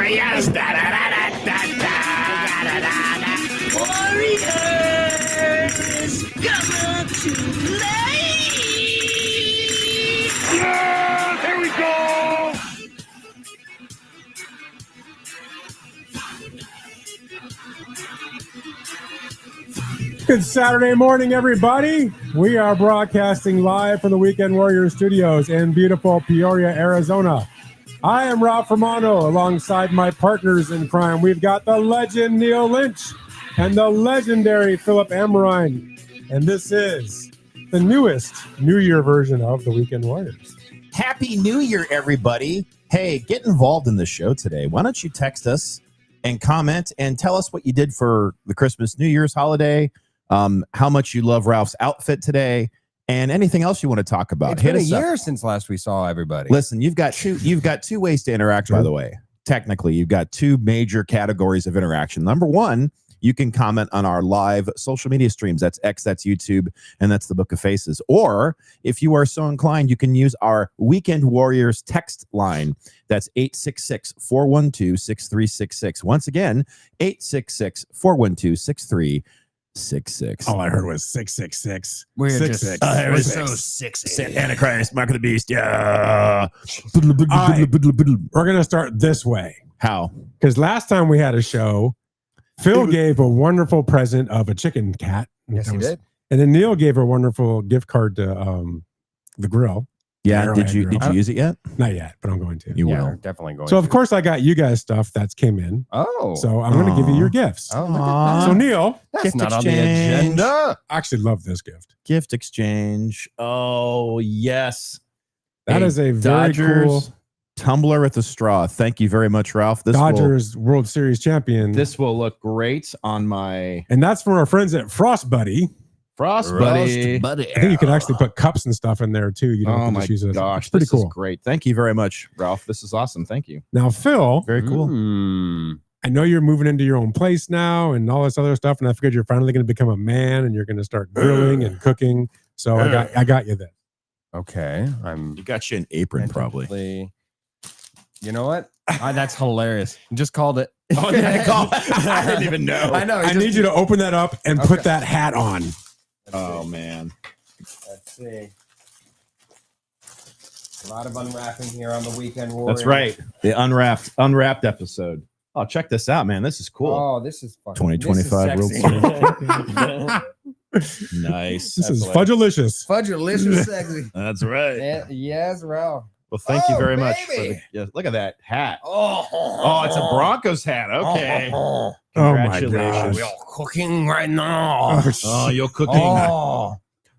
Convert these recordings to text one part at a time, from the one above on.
Warriors. Da, da, da, da, da, da, da, da, da. Warriors, come on to play. Yeah, here we go. Good Saturday morning, everybody. We are broadcasting live from the Weekend Warriors studios in beautiful Peoria, Arizona. I am Ralph Romano alongside my partners in crime. We've got the legend Neil Lynch and the legendary Philip Amrine. And this is the newest New Year version of the Weekend Warriors. Happy New Year, everybody. Hey, get involved in the show today. Why don't you text us and comment and tell us what you did for the Christmas New Year's holiday, how much you love Ralph's outfit today, and anything else you want to talk about. It's been a year since last we saw everybody. Listen, you've got two ways to interact, by the way. Technically, you've got two major categories of interaction. Number one, you can comment on our live social media streams. That's X, that's YouTube, and that's the Book of Faces. Or if you are so inclined, you can use our Weekend Warriors text line. That's 866-412-6366. Once again, 866-412-6366. All I heard was 666. We're Six, just six. we're was so sexy. Antichrist, Mark of the Beast. Yeah. We're going to start this way. How? Because last time we had a show, Phil gave a wonderful present of a chicken cat. Yes, he did. And then Neil gave a wonderful gift card to the grill. Yeah. Arrowhead Did you Grill. use it yet? Not yet, but I'm going to. You Yeah, will. we're definitely going So, of to. course, I got you guys stuff that's came in. Oh. So I'm going to give you your gifts. Oh, look at Aw. that. So, Neil, That's Gift not on the exchange. agenda. I actually love this gift. Gift exchange. Oh, yes. That is a very Dodgers cool tumbler with a straw. Thank you very much, Ralph. Dodgers World Series champion. This will look great on my And that's from our friends at Frost Buddy. Frost Buddy. I think you can actually put cups and stuff in there too. You don't Oh have to my just use it. gosh, It's pretty this cool. is great. Thank you very much, Ralph. This is awesome. Thank you. Now, Phil, Very cool. Mm. I know you're moving into your own place now and all this other stuff, and I figured you're finally going to become a man and you're going to start grilling and cooking. So I got you this. Okay. I'm You got you an apron, probably. definitely- You know what? That's hilarious. You just called it. Oh, did I call? I didn't even know. I know. I need you to open that up and put that hat on. Oh man. Let's see. A lot of unwrapping here on the Weekend Warriors. That's right. The unwrapped episode. Oh, check this out, man. This is cool. Oh, this is fun. 2025 World Series. Nice. This is That's what fudgelicious. Fudgelicious sexy. That's right. Yeah, yes, Ralph. Well, thank you Oh, very much. For baby. the, yeah, look at that hat. Oh, It's a Broncos hat. Okay. Oh my Congratulations. gosh. are cooking right now. Oh, you're cooking. Oh,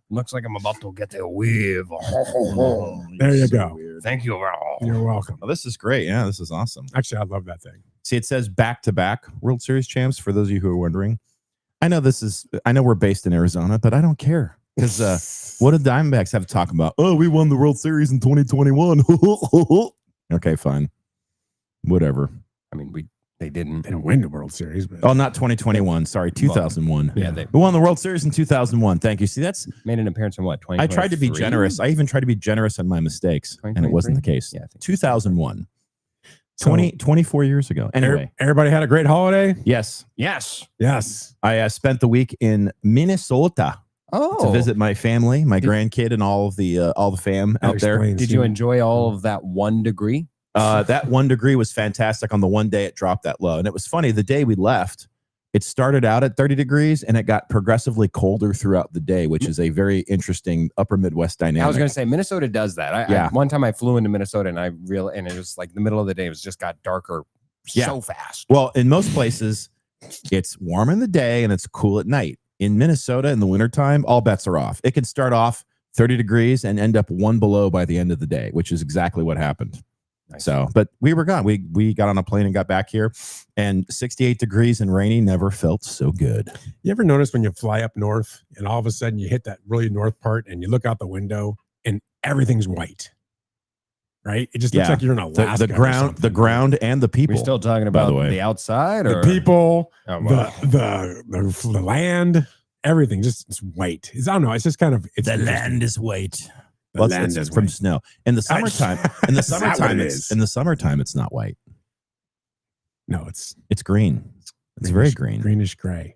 looks like I'm about to get a whiff. Oh, There you're you so go. weird. Thank you, Ralph. You're welcome. Oh, this is great. Yeah, this is awesome. Actually, I love that thing. See, it says back-to-back World Series champs. For those of you who are wondering, I know we're based in Arizona, but I don't care because what do Diamondbacks have to talk about? Oh, we won the World Series in 2021. Okay, fine, whatever. I mean, they didn't. They don't win the World Series, but Oh, not 2021. Sorry, 2001. Yeah, they We won the World Series in 2001. Thank you. See, that's made an appearance in what? I tried to be 2023? generous. I even tried to be generous on my mistakes, and it wasn't the case. Yeah, I think 2001. So- 24 years ago. Anyway, everybody had a great holiday. yes, Yes. Yes. I spent the week in Minnesota Oh, to visit my family, my grandkid, and all the fam That out there. explains did to you me. enjoy all of that 1 degree? That 1 degree was fantastic. On the one day it dropped that low, and it was funny. The day we left, it started out at 30 degrees, and it got progressively colder throughout the day, which is a very interesting upper Midwest dynamic. I was going to say Minnesota does that. Yeah. One time I flew into Minnesota and and it was like the middle of the day. It was just got darker so fast. Well, in most places, it's warm in the day and it's cool at night. In Minnesota in the wintertime, all bets are off. It can start off 30 degrees and end up 1 below by the end of the day, which is exactly what happened. Nice. So, but we were gone. We got on a plane and got back here, and 68 degrees and rainy never felt so good. You ever notice when you fly up north and all of a sudden you hit that really north part and you look out the window and everything's white, right? It just looks Yeah. like you're in Alaska. The or ground, something. the ground, and the people. We're still talking by about the way. the outside the or people, Oh, wow. the land, everything. Just it's white. I don't know. It's just kind of it's The interesting. land is white. The Well, land it's is from white. snow. In the summertime, in the Is that what summertime, it it's is? in the summertime, it's not white. No, it's green. It's very green. Greenish gray.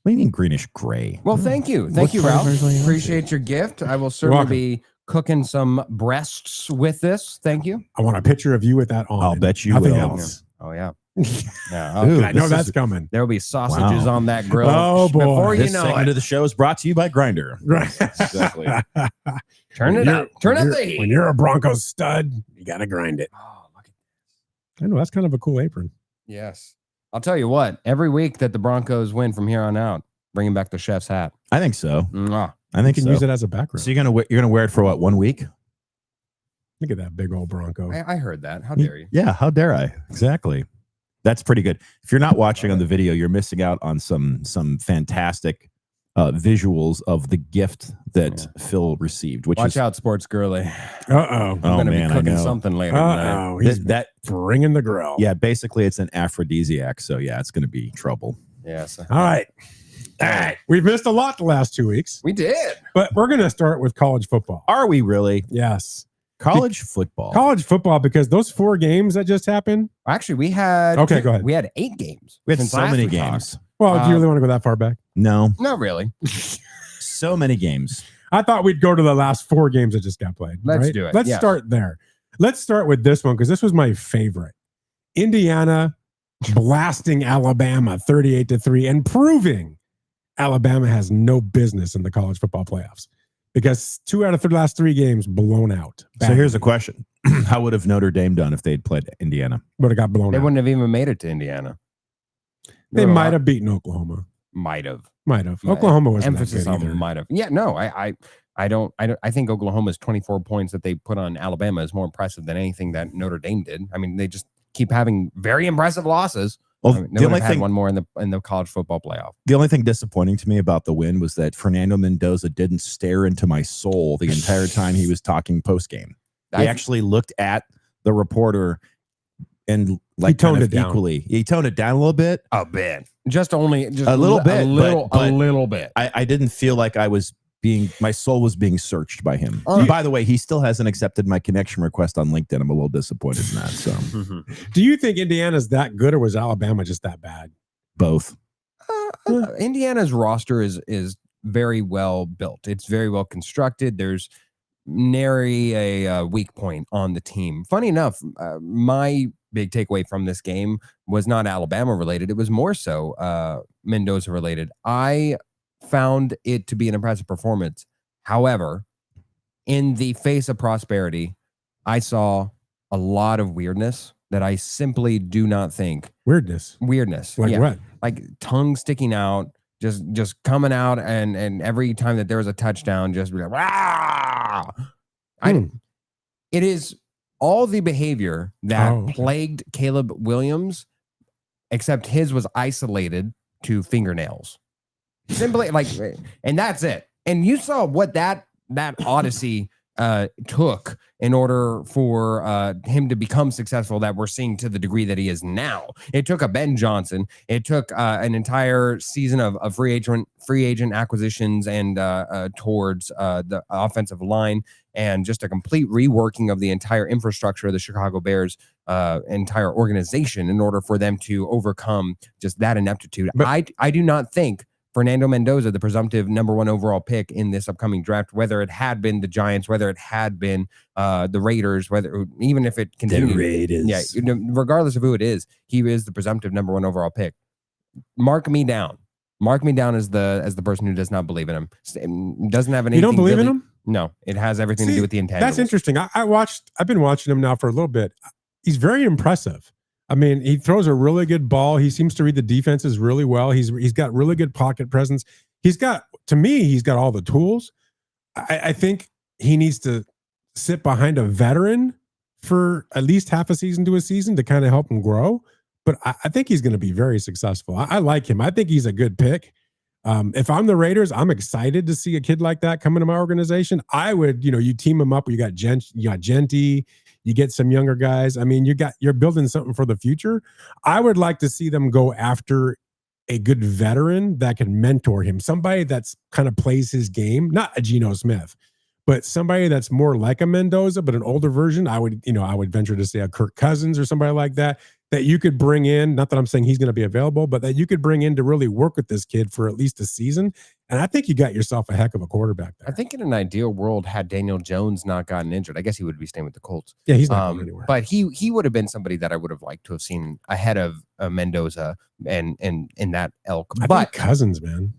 What do you mean greenish gray? Well, thank you. What Thank you, Ralph. flavors are you on? Appreciate your gift. I will certainly welcome. be cooking some breasts with this. Thank you. I want a picture of you with that on. I'll and bet you nothing will. else. Oh, yeah. Yeah. Ooh, I know this that's is- coming. There will be sausages Wow. on that grill. Oh, boy. Before you This know segment it. of the show is brought to you by Grinder. Right. Exactly. Turn it up. Turn up the When heat. you're a Broncos stud, you got to grind it. Oh, look at I know that's kind of a cool apron. Yes. I'll tell you what, every week that the Broncos win from here on out, bringing back the chef's hat. I think so. Mwah. I You think can so. use it as a background. So you're gonna wear it for what, 1 week? Look at that big old Bronco. I heard that. How dare you? Yeah, how dare I? Exactly. That's pretty good. If you're not watching on the video, you're missing out on some fantastic visuals of the gift that Phil received. Which Watch is out, sports girly. Uh-oh. I'm Oh, going to be man, I cooking know. something later tonight. Uh-oh. He's that. bringing the grill. Yeah, basically it's an aphrodisiac. So yeah, it's going to be trouble. Yes. All right. All right. We've missed a lot the last 2 weeks, We did. but we're going to start with college football. Are we really? Yes. College football. College football, because those 4 games that just happened. Actually, we had Okay, go ahead. We had 8 games. We had since so last many we talked. games. Well, do you really want to go that far back? No, Not really. so many games. I thought we'd go to the last 4 games that just got played. Let's right? do it, Let's yeah. start there. Let's start with this one because this was my favorite. Indiana blasting Alabama 38-3 and proving Alabama has no business in the college football playoffs because 2 out of the last 3 games blown out. So here's the question: how would have Notre Dame done if they'd played Indiana? Would have got blown They out. wouldn't have even made it to Indiana. They might have beaten Oklahoma. Might have. Might have. Oklahoma wasn't Emphasis that good either. on might have. Yeah, no, I don't. I think Oklahoma's 24 points that they put on Alabama is more impressive than anything that Notre Dame did. I mean, they just keep having very impressive losses. Well, I mean, they the would only have had thing one more in the college football playoff. the only thing disappointing to me about the win was that Fernando Mendoza didn't stare into my soul the entire time he was talking post game. He actually looked at the reporter and like toned kind of it down. equally. He toned it down a little bit. A bit, just a little bit, a little, but a little bit. I didn't feel like my soul was being searched by him. Oh. By the way, he still hasn't accepted my connection request on LinkedIn. I'm a little disappointed in that. So Do you think Indiana's that good or was Alabama just that bad? both. Indiana's roster is very well built. It's very well constructed. There's nary a weak point on the team. Funny enough, my big takeaway from this game was not Alabama related. It was more so Mendoza related. I found it to be an impressive performance. However, in the face of prosperity, I saw a lot of weirdness that I simply do not think Weirdness. Like Like what? like tongue sticking out, just coming out, and every time that there was a touchdown, just be like, "Rah!" It is all the behavior that plagued Caleb Williams, except his was isolated to fingernails. Simply and that's it. And you saw what that odyssey took in order for him to become successful that we're seeing to the degree that he is now. It took a Ben Johnson. It took an entire season of free agent acquisitions and towards the offensive line and just a complete reworking of the entire infrastructure of the Chicago Bears entire organization in order for them to overcome just that ineptitude. But I do not think Fernando Mendoza, the presumptive #1 overall pick in this upcoming draft, whether it had been the Giants, whether it had been the Raiders, even if it continued, The Raiders. yeah, regardless of who it is, he is the presumptive #1 overall pick. Mark me down. Mark me down as the person who does not believe in him. Doesn't have anything. You don't believe in him? No, it has everything to do with the intangibles. That's interesting. I've been watching him now for a little bit. He's very impressive. I mean, he throws a really good ball. He seems to read the defenses really well. He's got really good pocket presence. He's got all the tools. I think he needs to sit behind a veteran for at least half a season to a season to kind of help him grow. But I think he's going to be very successful. I like him. I think he's a good pick. If I'm the Raiders, I'm excited to see a kid like that come into my organization. I would, you team him up. You got Genty. You get some younger guys. I mean, you're building something for the future. I would like to see them go after a good veteran that can mentor him. Somebody that's kind of plays his game, not a Geno Smith, but somebody that's more like a Mendoza, but an older version. I would venture to say a Kirk Cousins or somebody like that that you could bring in, not that I'm saying he's going to be available, but that you could bring in to really work with this kid for at least a season. And I think you got yourself a heck of a quarterback there. I think in an ideal world, had Daniel Jones not gotten injured, I guess he would be staying with the Colts. Yeah, he's not going anywhere. But he would have been somebody that I would have liked to have seen ahead of Mendoza and in that ilk. I think Cousins, man.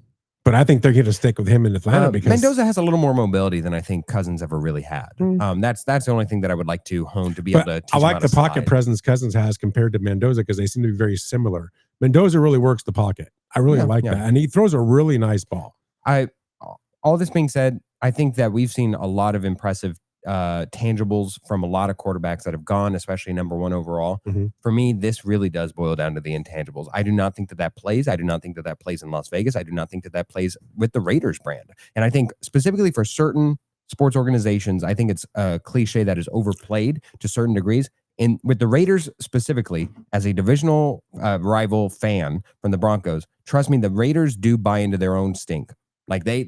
But I think they're going to stick with him in Atlanta because Mendoza has a little more mobility than I think Cousins ever really had. That's the only thing that I would like to hone to be able to teach I like him how the to pocket slide. presence Cousins has compared to Mendoza because they seem to be very similar. Mendoza really works the pocket. I really like that. And he throws a really nice ball. All this being said, I think that we've seen a lot of impressive tangibles from a lot of quarterbacks that have gone, especially number one overall. For me, this really does boil down to the intangibles. I do not think that plays. I do not think that plays in Las Vegas. I do not think that plays with the Raiders brand. And I think specifically for certain sports organizations, I think it's a cliche that is overplayed to certain degrees. And with the Raiders specifically, as a divisional rival fan from the Broncos, trust me, the Raiders do buy into their own stink. Like they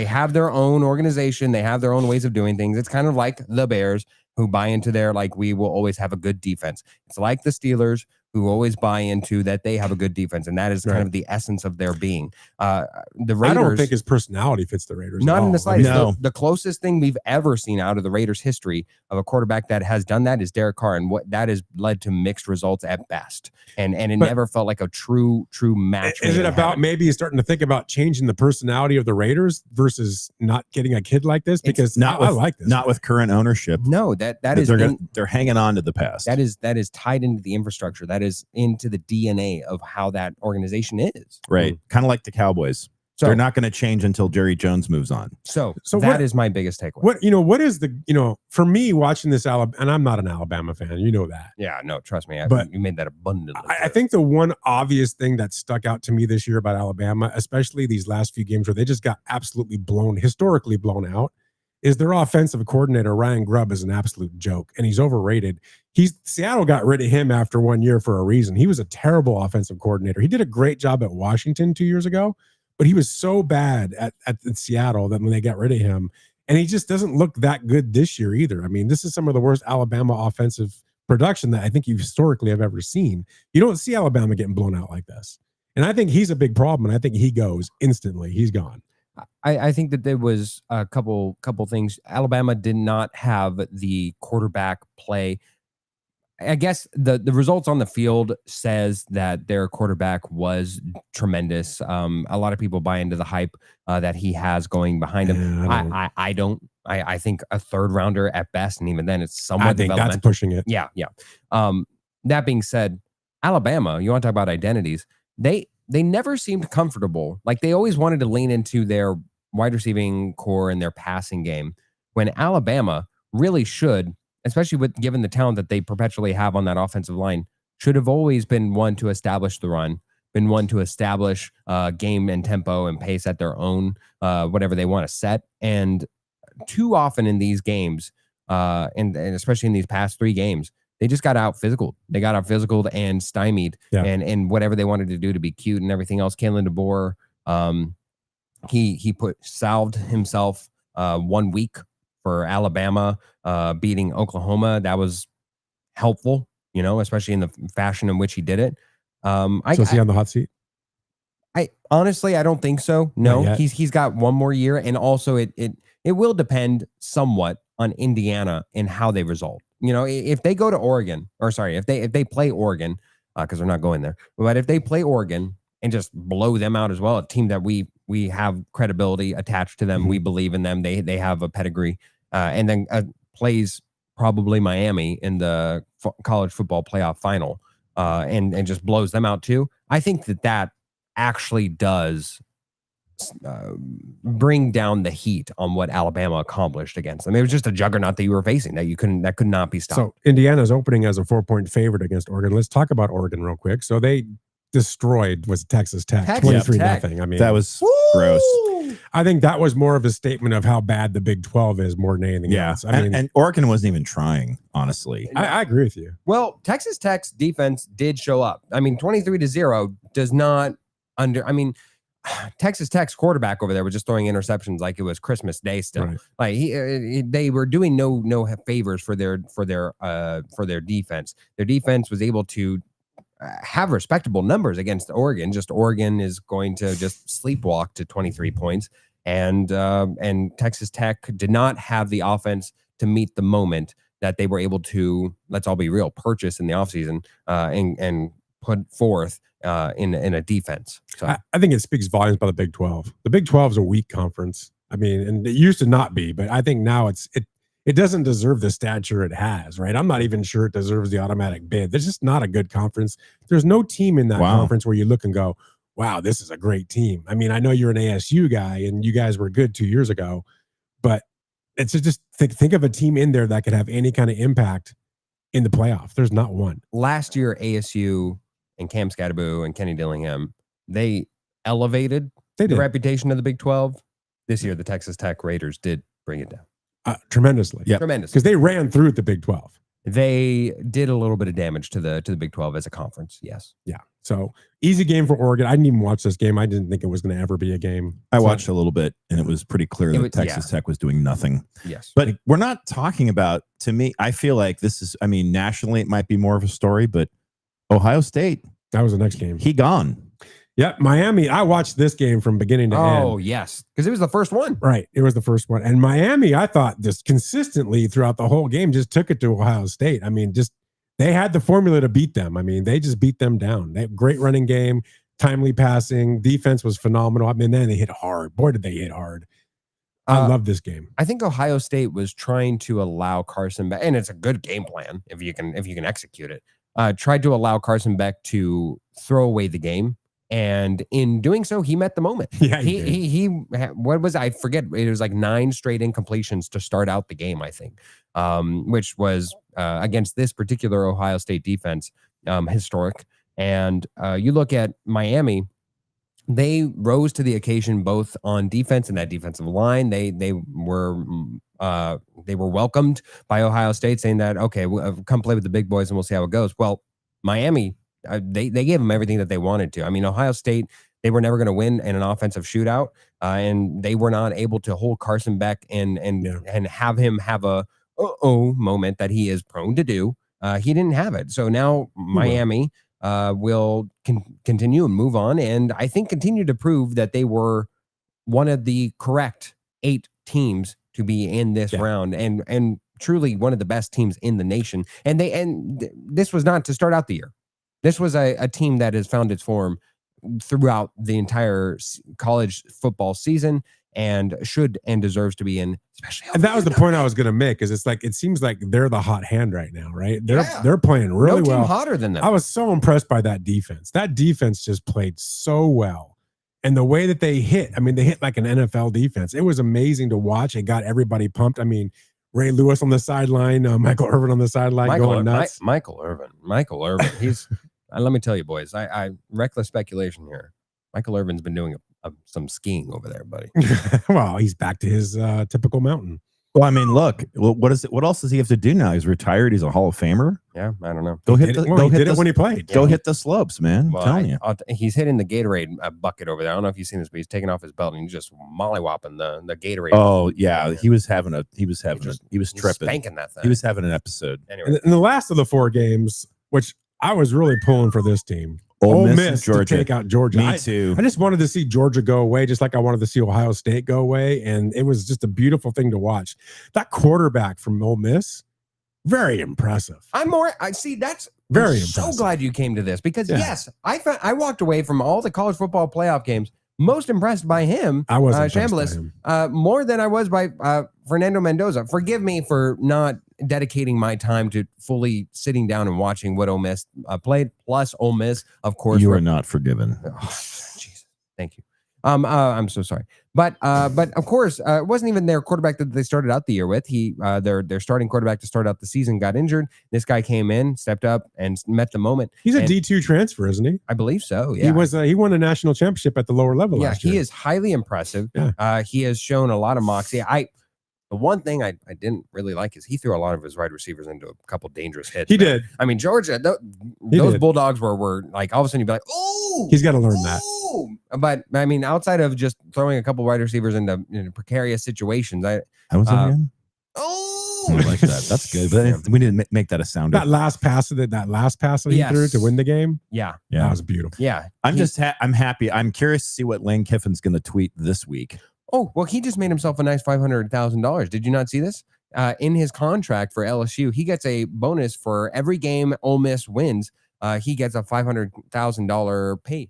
have their own organization. They have their own ways of doing things. It's kind of like the Bears who buy into their, like, we will always have a good defense. It's like the Steelers who always buy into that they have a good defense. And that is kind of the essence of their being. The Raiders, I don't think his personality fits the Raiders. Not at all. in the slightest. No. The closest thing we've ever seen out of the Raiders history of a quarterback that has done that is Derek Carr. And what that has led to mixed results at best. And it never felt like a true match. Is it about maybe starting to think about changing the personality of the Raiders versus not getting a kid like this? Because I like this. Not with current ownership. No, that is they're hanging on to the past. That is tied into the infrastructure. That is into the DNA of how that organization is. Right. Kind of like the Cowboys. So they're not going to change until Jerry Jones moves on. So that is my biggest takeaway. What is for me watching this Alabama, and I'm not an Alabama fan, you know that. Yeah, no, trust me. But you made that abundantly clear. I think the one obvious thing that stuck out to me this year about Alabama, especially these last few games where they just got absolutely historically blown out, is their offensive coordinator, Ryan Grubb, is an absolute joke, and he's overrated. Seattle got rid of him after 1 year for a reason. He was a terrible offensive coordinator. He did a great job at Washington 2 years ago, but he was so bad at Seattle that when they got rid of him, and he just doesn't look that good this year either. I mean, this is some of the worst Alabama offensive production that I think you historically have ever seen. You don't see Alabama getting blown out like this. And I think he's a big problem, and I think he goes instantly. He's gone. I think that there was a couple things. Alabama did not have the quarterback play. I guess the results on the field says that their quarterback was tremendous. A lot of people buy into the hype that he has going behind him. Yeah, I don't. I think a third rounder at best, and even then it's somewhat I think developmental. that's pushing it. Yeah. That being said, Alabama, you want to talk about identities? They never seemed comfortable. Like they always wanted to lean into their wide receiving core and their passing game, when Alabama really should, especially given the talent that they perpetually have on that offensive line, should have always been one to establish the run, been one to establish game and tempo and pace at their own, whatever they want to set. And too often in these games, and especially in these past 3 games, they just got out physical. They got out physical and stymied, and whatever they wanted to do to be cute and everything else. Kalen DeBoer, he salved himself 1 week for Alabama beating Oklahoma. That was helpful, especially in the fashion in which he did it. So is he on the hot seat? I honestly, I don't think so. No, he's got 1 more year, and also it will depend somewhat on Indiana and how they result. If they go to Oregon, if they play Oregon, because they're not going there, but if they play Oregon and just blow them out as well, a team that we have credibility attached to them, we believe in them, they have a pedigree, and then plays probably Miami in the college football playoff final, and just blows them out too. I think that actually does bring down the heat on what Alabama accomplished against them. It was just a juggernaut that you were facing that could not be stopped. So Indiana's opening as a 4-point favorite against Oregon. Let's talk about Oregon real quick. So they destroyed Texas Tech 23-0. I mean, that was gross. I think that was more of a statement of how bad the Big 12 is more than anything else. I mean, and Oregon wasn't even trying, honestly. I agree with you. Well, Texas Tech's defense did show up. I mean, 23-0 does not Texas Tech's quarterback over there was just throwing interceptions like it was Christmas Day still. Right. Like they were doing no favors for their defense. Their defense was able to have respectable numbers against Oregon. Just Oregon is going to just sleepwalk to 23 points, and Texas Tech did not have the offense to meet the moment that they were able to, let's all be real, purchase in the offseason and put forth in a defense. So I think it speaks volumes about the Big 12. The Big 12 is a weak conference. I mean, and it used to not be, but I think now it doesn't deserve the stature it has, right? I'm not even sure it deserves the automatic bid. There's just not a good conference. There's no team in that conference where you look and go, wow, this is a great team. I mean, I know you're an ASU guy and you guys were good 2 years ago, but it's just think of a team in there that could have any kind of impact in the playoff. There's not one. Last year, ASU and Cam Scatterbo and Kenny Dillingham, they elevated the reputation of the Big 12. This year, the Texas Tech Raiders did bring it down. Tremendously. Yeah. Tremendously. Because they ran through the Big 12. They did a little bit of damage to the Big 12 as a conference. Yes. Yeah. So easy game for Oregon. I didn't even watch this game. I didn't think it was going to ever be a game. I watched a little bit, and it was pretty clear that Texas Tech was doing nothing. Yes. But we're not talking about, to me, I feel like this is, I mean, nationally it might be more of a story, but Ohio State. That was the next game. He gone. Yep. Miami. I watched this game from beginning to end. Oh, yes. Because it was the first one. Right. It was the first one. And Miami, I thought, just consistently throughout the whole game, just took it to Ohio State. I mean, they had the formula to beat them. I mean, they just beat them down. They had great running game, timely passing. Defense was phenomenal. I mean, then they hit hard. Boy, did they hit hard. I love this game. I think Ohio State was trying to allow Carson Beck, and it's a good game plan if you can execute it. Tried to allow Carson Beck to throw away the game. And in doing so, he met the moment. Yeah, he what was, I forget, it was like 9 straight incompletions to start out the game, I think, which was against this particular Ohio State defense, historic. And you look at Miami, they rose to the occasion both on defense and that defensive line. They were welcomed by Ohio State, saying that, okay, come play with the big boys and we'll see how it goes. Well, Miami, they gave them everything that they wanted to. I mean, Ohio State, they were never going to win in an offensive shootout, and they were not able to hold Carson Beck and have him have a moment that he is prone to do. He didn't have it, so now Miami will continue and move on, and I think continue to prove that they were one of the correct 8 teams to be in this round, and truly one of the best teams in the nation. And this was not to start out the year. This was a team that has found its form throughout the entire college football season and should and deserves to be in. Especially, and that was the point I was going to make. Is it's like it seems like they're the hot hand right now, right? They're playing really well. No team hotter than them. I was so impressed by that defense. That defense just played so well, and the way that they hit. I mean, they hit like an NFL defense. It was amazing to watch. It got everybody pumped. I mean, Ray Lewis on the sideline, Michael Irvin on the sideline, going nuts. Michael Irvin. He's. Let me tell you, boys. I reckless speculation here. Michael Irvin's been doing some skiing over there, buddy. Well, he's back to his typical mountain. Well, I mean, look, what else does he have to do now? He's retired. He's a Hall of Famer. Yeah, I don't know. He did it when he played. Go hit the slopes, man. Well, I'm telling you. He's hitting the Gatorade bucket over there. I don't know if you've seen this, but he's taking off his belt and he's just mollywopping the Gatorade. Oh yeah, he was tripping. Spanking that thing. He was having an episode. Anyway, in the last of the 4 games, which I was really pulling for this team. Ole Miss to take out Georgia. Me too. I just wanted to see Georgia go away, just like I wanted to see Ohio State go away. And it was just a beautiful thing to watch. That quarterback from Ole Miss, very impressive. I see. That's very impressive. So glad you came to this because yes, I walked away from all the college football playoff games most impressed by him. I was Chambliss, more than I was by Fernando Mendoza. Forgive me for not dedicating my time to fully sitting down and watching what Ole Miss played. Plus, Ole Miss, of course, you are not forgiven. Oh, Jesus, thank you. I'm so sorry, but of course, it wasn't even their quarterback that they started out the year with. Their starting quarterback to start out the season got injured. This guy came in, stepped up, and met the moment. He's a D2 transfer, isn't he? I believe so. Yeah, he won a national championship at the lower level. Yeah, last year. He is highly impressive. Yeah. He has shown a lot of moxie. The one thing I didn't really like is he threw a lot of his wide receivers into a couple dangerous hits. He did. I mean, Georgia, those Bulldogs were like all of a sudden you'd be like, oh, he's got to learn that. But I mean, outside of just throwing a couple wide receivers into precarious situations, How was that again? oh, I like that. That's good. But we didn't make that a sounder. That last pass that he threw to win the game. yeah, That was beautiful. yeah. I'm happy. I'm curious to see what Lane Kiffin's going to tweet this week. Oh, well, he just made himself a nice $500,000. Did you not see this? In his contract for LSU, he gets a bonus for every game Ole Miss wins. He gets a $500,000 pay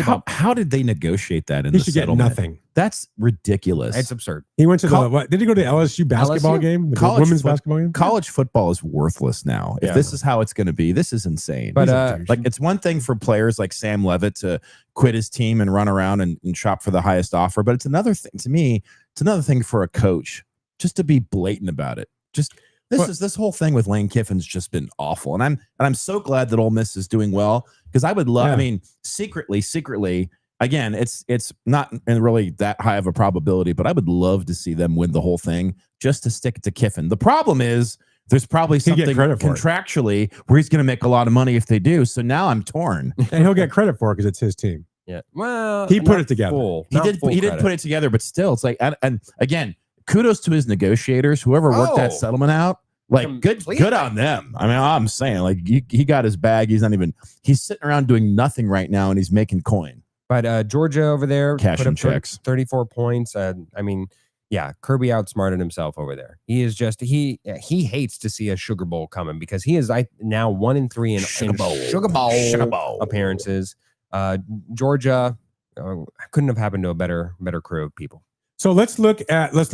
bump. How did they negotiate that in He the should get settlement? nothing. That's ridiculous. It's absurd. He went to what? Did he go to the LSU basketball LSU? game? The College women's foot- basketball game? College football is worthless now. If Yeah. this is how it's going to be, this is insane. But like, it's one thing for players like Sam Levitt to quit his team and run around and shop for the highest offer, but it's another thing to me. It's another thing for a coach just to be blatant about it. This whole thing with Lane Kiffin's just been awful, and I'm so glad that Ole Miss is doing well, because I would love. Yeah. I mean, secretly. Again, it's not really that high of a probability, but I would love to see them win the whole thing just to stick it to Kiffin. The problem is there's probably He'll get something credit for it. contractually where he's going to make a lot of money if they do. So now I'm torn. And he'll get credit for it because it's his team. Yeah. Well, He put not it together. full- He not did full credit. put it together, but still, it's like, and again, kudos to his negotiators, whoever worked that Oh. settlement out. Like, Completely. good on them. I mean, I'm saying, like, he got his bag. He's sitting around doing nothing right now, and he's making coin. But Georgia over there Cash put and up checks. 34 points. I mean, yeah, Kirby outsmarted himself over there. He is just he hates to see a Sugar Bowl coming, because he is now 1-3 in Sugar Bowl appearances. Georgia couldn't have happened to a better crew of people. So let's look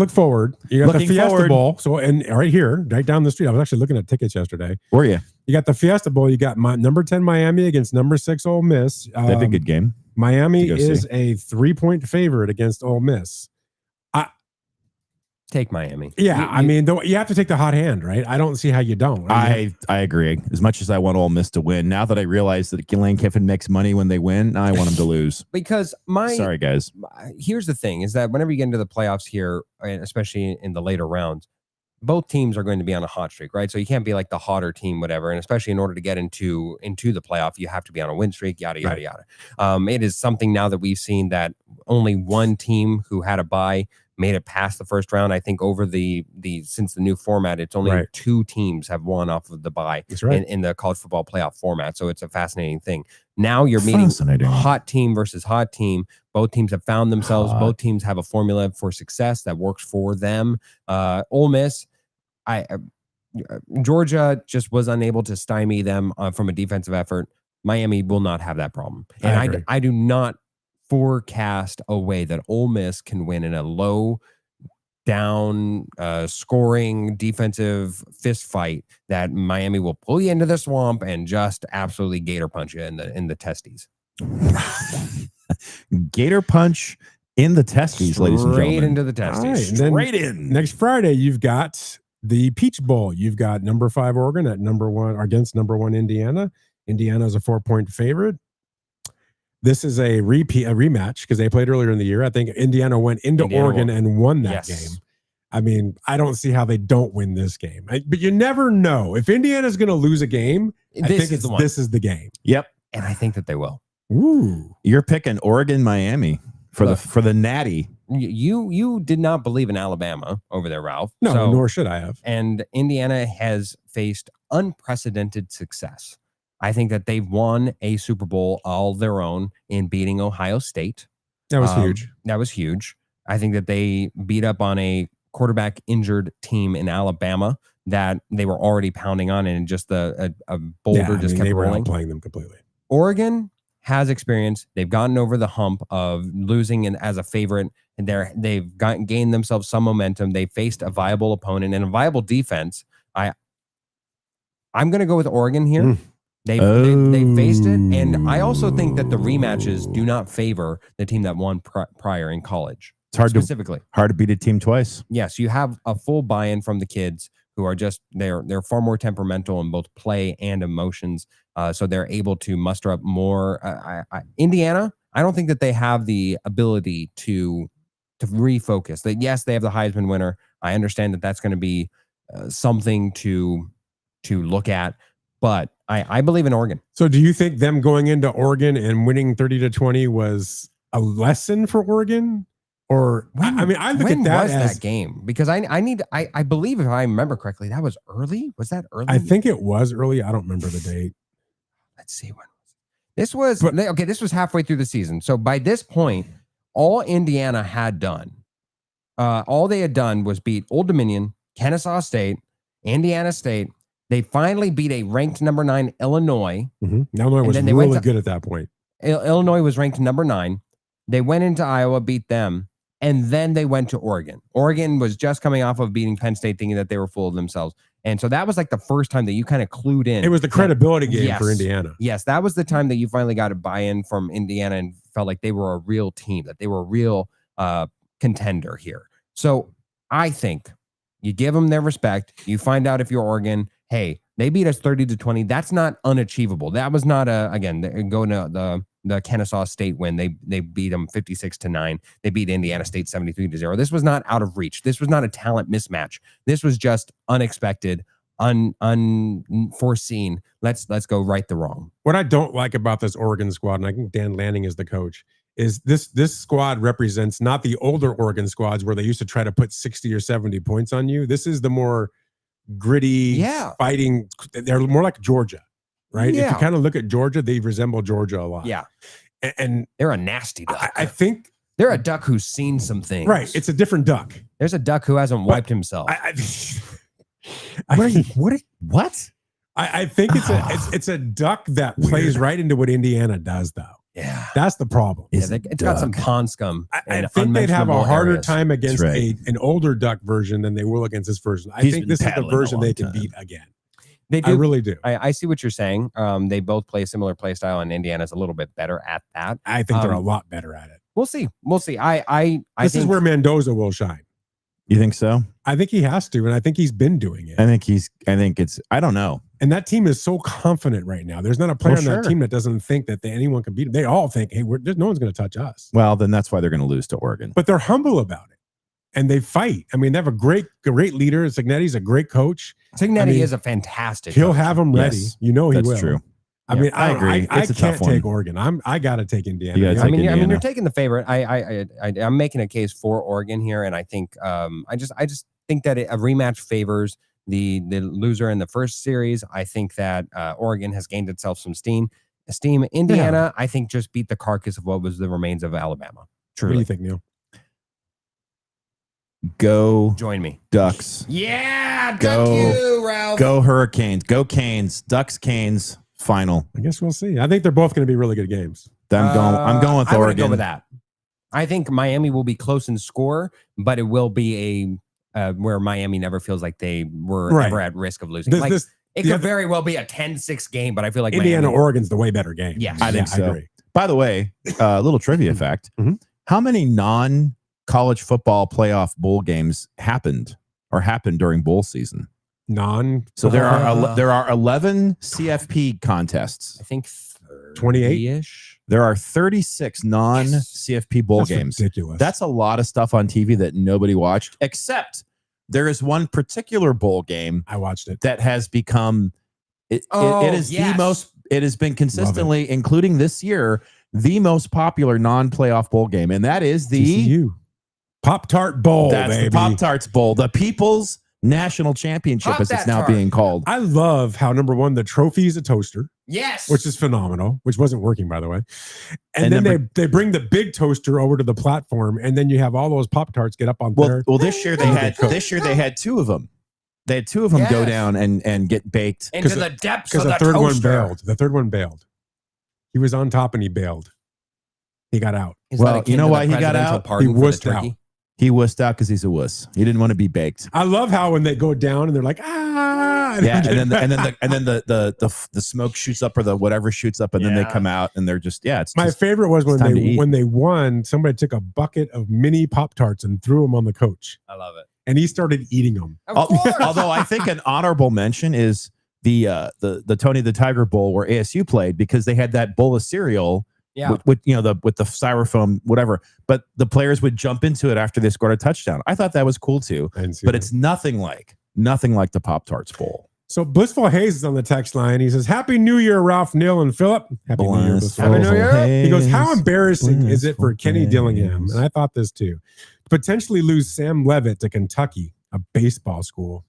forward. You got Looking the Fiesta forward. Bowl. So, and right here, right down the street, I was actually looking at tickets yesterday. Were you? You got the Fiesta Bowl. You got number 10 Miami against number 6 Ole Miss. That'd be a good game. Miami to go is see. a 3-point favorite against Ole Miss. Take Miami. Yeah, I mean, though, you have to take the hot hand, right? I don't see how you don't. I agree. As much as I want Ole Miss to win, now that I realize that Lane Kiffin makes money when they win, now I want him to lose. Because Sorry, guys. here's the thing: is that whenever you get into the playoffs here, and especially in the later rounds, both teams are going to be on a hot streak, right? So you can't be like the hotter team, whatever. And especially in order to get into the playoff, you have to be on a win streak, yada yada yada. It is something now that we've seen that only one team who had a bye made it past the first round. I think over the since the new format, it's only 2 teams have won off of the bye in the college football playoff format. So it's a fascinating thing. Now you're meeting hot team versus hot team. Both teams have found themselves. Both teams have a formula for success that works for them. Ole Miss, Georgia just was unable to stymie them from a defensive effort. Miami will not have that problem. And I do not forecast a way that Ole Miss can win in a low down scoring defensive fist fight, that Miami will pull you into the swamp and just absolutely gator punch you in the testes. Gator punch in the testes, ladies and gentlemen. Straight into the testes. Straight in. Next Friday, you've got the Peach Bowl. You've got number 5 Oregon at number 1 against number 1 Indiana. Indiana is a 4-point favorite. This is a rematch because they played earlier in the year. I think Indiana went into Oregon and won that game. I mean, I don't see how they don't win this game. But you never know. If Indiana's going to lose a game, this is the game. Yep. And I think that they will. Ooh. You're picking Oregon, Miami for the natty. You did not believe in Alabama over there, Ralph. No, nor should I have. And Indiana has faced unprecedented success. I think that they've won a Super Bowl all their own in beating Ohio State. That was huge. That was huge. I think that they beat up on a quarterback injured team in Alabama that they were already pounding on, and just a boulder kept they were rolling. outplaying them completely. Oregon has experience. They've gotten over the hump of losing as a favorite, and they've gained themselves some momentum. They faced a viable opponent and a viable defense. I'm going to go with Oregon here. They faced it, and I also think that the rematches do not favor the team that won prior in college. It's hard to beat a team twice. Yes, you have a full buy-in from the kids who are just they're far more temperamental in both play and emotions, so they're able to muster up more. Indiana, I don't think that they have the ability to refocus. That yes, they have the Heisman winner. I understand that that's going to be something to look at. But I believe in Oregon. So do you think them going into Oregon and winning 30-20 was a lesson for Oregon? Or I mean, I look at that was as that game, because I believe, if I remember correctly, that was early. Was that early? I think it was early. I don't remember the date. Let's see when this was. Okay, this was halfway through the season. So by this point, all Indiana had done, all they had done was beat Old Dominion, Kennesaw State, Indiana State. They finally beat a ranked number 9 Illinois. Illinois was really good at that point. Illinois was ranked number 9. They went into Iowa, beat them, and then they went to Oregon. Oregon was just coming off of beating Penn State, thinking that they were full of themselves. And so that was like the first time that you kind of clued in. It was the credibility game for Indiana. Yes, that was the time that you finally got a buy-in from Indiana and felt like they were a real team, that they were a real contender here. So I think you give them their respect. You find out if you're Oregon, hey, they beat us 30-20. That's not unachievable. That was not again, going to the Kennesaw State win. They beat them 56-9. They beat Indiana State 73-0. This was not out of reach. This was not a talent mismatch. This was just unexpected, unforeseen. Let's go right the wrong. What I don't like about this Oregon squad, and I think Dan Lanning is the coach, is this squad represents not the older Oregon squads where they used to try to put 60 or 70 points on you. This is the more gritty, fighting. They're more like Georgia, right? Yeah. If you kind of look at Georgia, they resemble Georgia a lot. Yeah. And they're a nasty duck. I think they're a duck who's seen some things. Right. It's a different duck. There's a duck who hasn't wiped himself. What? I think it's a duck that plays right into what Indiana does, though. Yeah, that's the problem. Yeah, it's got some pond scum. I think they'd have a harder time against right. an older duck version than they will against this version. I think this is the version they can beat again. They do. I really do. I see what you're saying. They both play a similar play style, and Indiana's a little bit better at that. I think they're a lot better at it. We'll see. This is where Mendoza will shine. You think so? I think he has to, and I think he's been doing it. I don't know. And that team is so confident right now. There's not a player on that team that doesn't think that anyone can beat them. They all think, hey, no one's going to touch us. Well, then that's why they're going to lose to Oregon. But they're humble about it, and they fight. I mean, they have a great leader. Cignetti's a great coach. Cignetti is a fantastic He'll coach. have them ready. Yes, you know he will. That's true. I mean, I agree. I It's a can't tough one. take Oregon. I got to take Indiana. You gotta take I mean, Indiana. you're taking the favorite. I'm making a case for Oregon here, and I think I just think that a rematch favors the loser in the first series. I think that Oregon has gained itself some steam. Indiana, I think, just beat the carcass of what was the remains of Alabama. Truly. What do you think, Neil? Go join me, Ducks. Yeah, Go, duck you, Ralph. Go Hurricanes. Go Canes. Ducks Canes. Final. I guess we'll see. I think they're both going to be really good games. I'm going with Oregon. Go with that. I think Miami will be close in score, but it will be a where Miami never feels like they were ever at risk of losing. It could very well be a 10-6 game, but I feel like Indiana Oregon's the way better game. Yeah, I think so. I agree. By the way, a little trivia fact: how many non-college football playoff bowl games happened during bowl season? So there are 11 CFP contests. I think 28-ish. There are 36 non-CFP bowl games. Ridiculous. That's a lot of stuff on TV that nobody watched, except there is one particular bowl game I watched it that has become it is the most. It has been consistently, including this year, the most popular non-playoff bowl game, and that is the TCU Pop-Tart Bowl. That's baby. the Pop-Tarts Bowl, the People's National Championship, as it's now being called. I love how, number one, the trophy is a toaster. Yes. Which is phenomenal, which wasn't working, by the way. And then they bring the big toaster over to the platform, and then you have all those Pop-Tarts get up on there. Well, this year they had two of them. They had two of them go down and get baked. Into the depths of the third toaster. one bailed. The third one bailed. He was on top and he bailed. He got out. Well, you know why he got out? He wussed out. He wussed out because he's a wuss. He didn't want to be baked. I love how when they go down and they're like, and then the smoke shoots up, or the whatever shoots up, and then they come out and they're just it's my favorite was when they won. Somebody took a bucket of mini Pop-Tarts and threw them on the coach. I love it. And he started eating them. Although I think an honorable mention is the Tony the Tiger Bowl where ASU played, because they had that bowl of cereal. Yeah, with the styrofoam, whatever. But the players would jump into it after they scored a touchdown. I thought that was cool too. But it's nothing like the Pop-Tarts Bowl. So Blissful Hayes is on the text line. He says, Happy New Year, Ralph, Neil, and Philip. Happy New Year, Blissful. Happy New Year. He goes, how embarrassing is it for Kenny Dillingham? And I thought this too. Potentially lose Sam Levitt to Kentucky, a baseball school.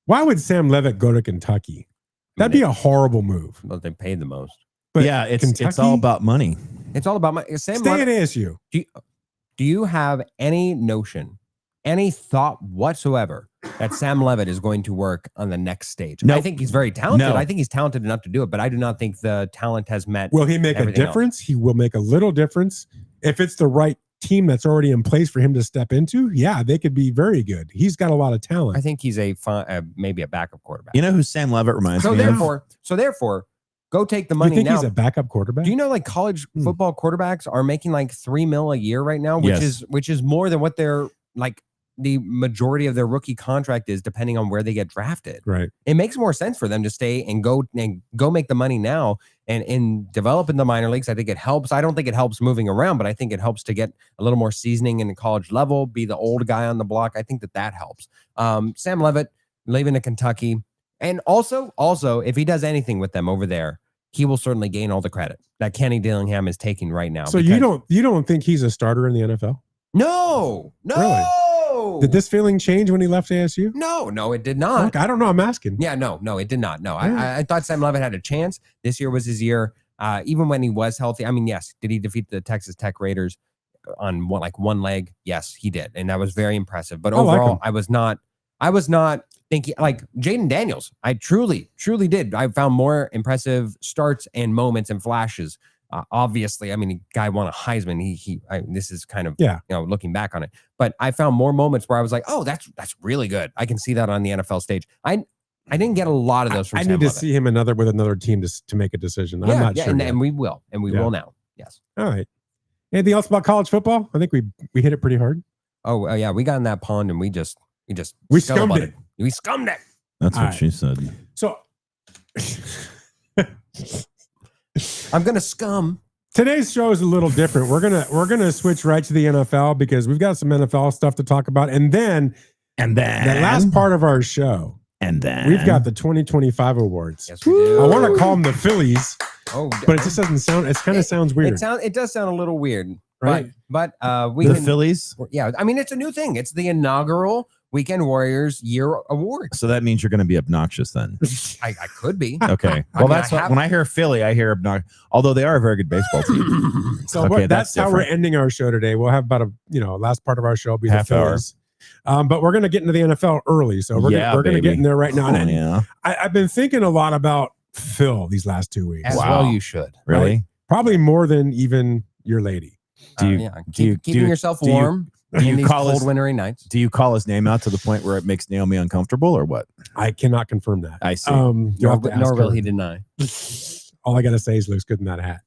Why would Sam Levitt go to Kentucky? That'd be a horrible move. Well, they paid the most. But yeah, it's Kentucky? all about money. It's all about Sam Stay Levitt. at ASU. Do you have any notion, any thought whatsoever that Sam Levitt is going to work on the next stage? Nope. I think he's very talented. No. I think he's talented enough to do it, but I do not think the talent has met. Will he make a everything difference? He will make a little difference. If it's the right team that's already in place for him to step into, yeah, they could be very good. He's got a lot of talent. I think he's maybe a backup quarterback. You know who Sam Levitt reminds So me of? therefore, go take the You money think now. he's a backup quarterback? Do you know like college football quarterbacks are making like $3 million a year right now, which is more than what they're like the majority of their rookie contract is, depending on where they get drafted. Right. It makes more sense for them to stay and go make the money now and develop in the minor leagues. I think it helps. I don't think it helps moving around, but I think it helps to get a little more seasoning in the college level, be the old guy on the block. I think that helps. Sam Levitt leaving to Kentucky. And also, if he does anything with them over there, he will certainly gain all the credit that Kenny Dillingham is taking right now. So you don't think he's a starter in the NFL? No. Really? Did this feeling change when he left ASU? No, it did not. Okay, I don't know. I'm asking. Yeah, no, it did not. No, Yeah. I thought Sam Levitt had a chance. This year was his year. Even when he was healthy. I mean, yes, did he defeat the Texas Tech Raiders on one leg? Yes, he did, and that was very impressive. But overall, I was not thinking like Jaden Daniels. I truly did. I found more impressive starts and moments and flashes. Obviously, I mean, the guy won a Heisman. This is kind of looking back on it, but I found more moments where I was like, oh, that's really good. I can see that on the NFL stage. I didn't get a lot of those from I Sam need to Levitt. see him with another team to make a decision. I'm not sure. And we will now. Yes. All right. Anything else about college football? I think we hit it pretty hard. Oh yeah, we got in that pond and we scummed it. We scummed it. That's All what right. she said. So I'm gonna scum. today's show is a little different. We're gonna switch right to the NFL because we've got some NFL stuff to talk about, and then the last part of our show, we've got the 2025 awards. Yes, we do. I want to call them the Phillies, Oh, but it just doesn't sound. It kind of sounds weird, It does sound a little weird, right? But The can. Phillies. Yeah, I mean it's a new thing. It's the inaugural Weekend Warriors Year Award. So that means you're going to be obnoxious then. I could be. Okay. I Well, mean, that's when I hear Philly, I hear obnoxious. Although they are a very good baseball team. So Okay, that's how we're different. ending our show today. We'll have about last part of our show will be Half the hour. Phillies. But we're going to get into the NFL early, so we're going to get in there right now. Oh, And yeah. I've been thinking a lot about Phil these last 2 weeks. As Wow. well, you should. Really? Right? Probably more than even your lady. Keeping yourself warm do you in these call cold us- wintry nights. Do you call his name out to the point where it makes Naomi uncomfortable or what? I cannot confirm that. I see. You'll have to ask Nor will her. he deny. All I got to say is looks good in that hat.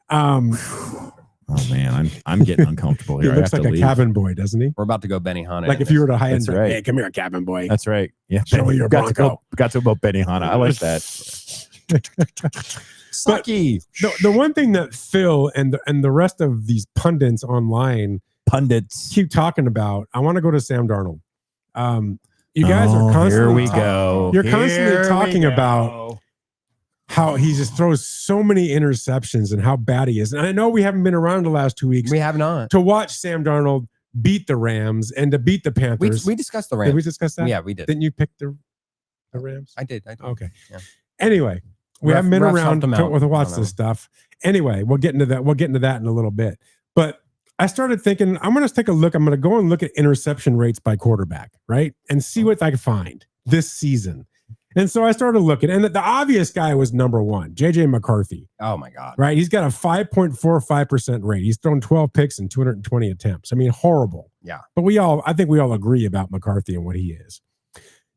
Oh man, I'm getting uncomfortable He here. looks I like have a to leave. cabin boy, doesn't he? We're about to go Benihana. Like if you were to hide That's right. hey, come here, cabin boy. That's right. Yeah. Show me your got Bronco. got to about Benihana. I like that. Sucky. The one thing that Phil and the rest of these pundits online Pundits. keep talking about, I want to go to Sam Darnold. You guys are constantly Here we go. You're constantly Here we talking go. about how he just throws so many interceptions and how bad he is. And I know we haven't been around the last 2 weeks We have not. to watch Sam Darnold beat the Rams and to beat the Panthers. We discussed the Did Rams. we discuss that? Yeah, we did. Didn't you pick the Rams? I did. Okay. Yeah. Anyway, we Ref- haven't been refs around helped him out. to watch I don't know. this stuff. Anyway, we'll get into that. We'll get into that in a little bit. But I started thinking, I'm going to take a look. I'm going to go and look at interception rates by quarterback, right? And see what I can find this season. And so I started looking, and the obvious guy was number one, JJ McCarthy, Oh my God. right? He's got a 5.45% rate. He's thrown 12 picks in 220 attempts. I mean, horrible. Yeah. But I think we all agree about McCarthy and what he is.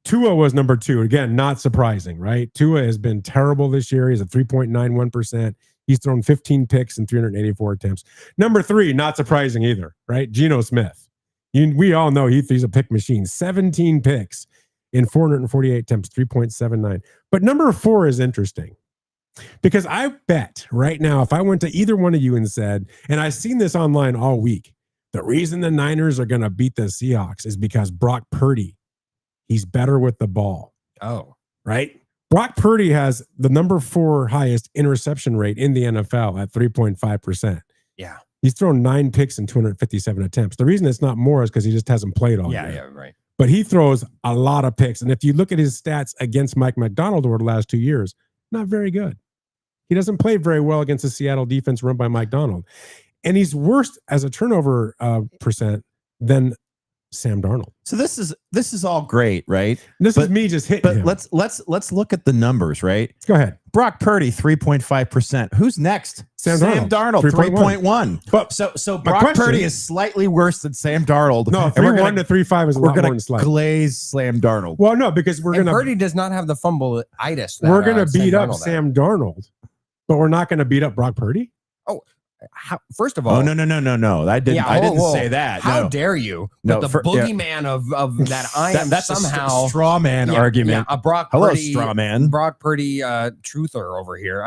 Tua was number two. Again, not surprising, right? Tua has been terrible this year. He's at 3.91%. He's thrown 15 picks in 384 attempts. Number three, not surprising either, right? Geno Smith. We all know he's a pick machine. 17 picks in 448 attempts, 3.79. But number four is interesting because I bet right now, if I went to either one of you and said, and I've seen this online all week, the reason the Niners are going to beat the Seahawks is because Brock Purdy, he's better with the ball. Oh. right? Brock Purdy has the number 4 highest interception rate in the NFL at 3.5%. Yeah. He's thrown 9 picks in 257 attempts. The reason it's not more is because he just hasn't played all year. Yeah, right. But he throws a lot of picks. And if you look at his stats against Mike McDonald over the last 2 years, not very good. He doesn't play very well against the Seattle defense run by Mike Donald. And he's worse as a turnover percent than Sam Darnold. So this is all great, right? This is me just hitting him. Let's look at the numbers, right? Go ahead. Brock Purdy 3.5%. Who's next? Sam Darnold 3.1. But so Brock Purdy is slightly worse than Sam Darnold. No, 3.1 to 3.5 is a lot more than slight. Glaze Sam Darnold. Well, no, because Purdy does not have the fumble-itis. We're gonna beat up Sam Darnold, but we're not gonna beat up Brock Purdy. First of all, no. I didn't say that. How dare you? But the boogeyman of that I am that's somehow a straw man argument. Yeah, a Brock Hello, Purdy, straw man. Brock Purdy truther over here.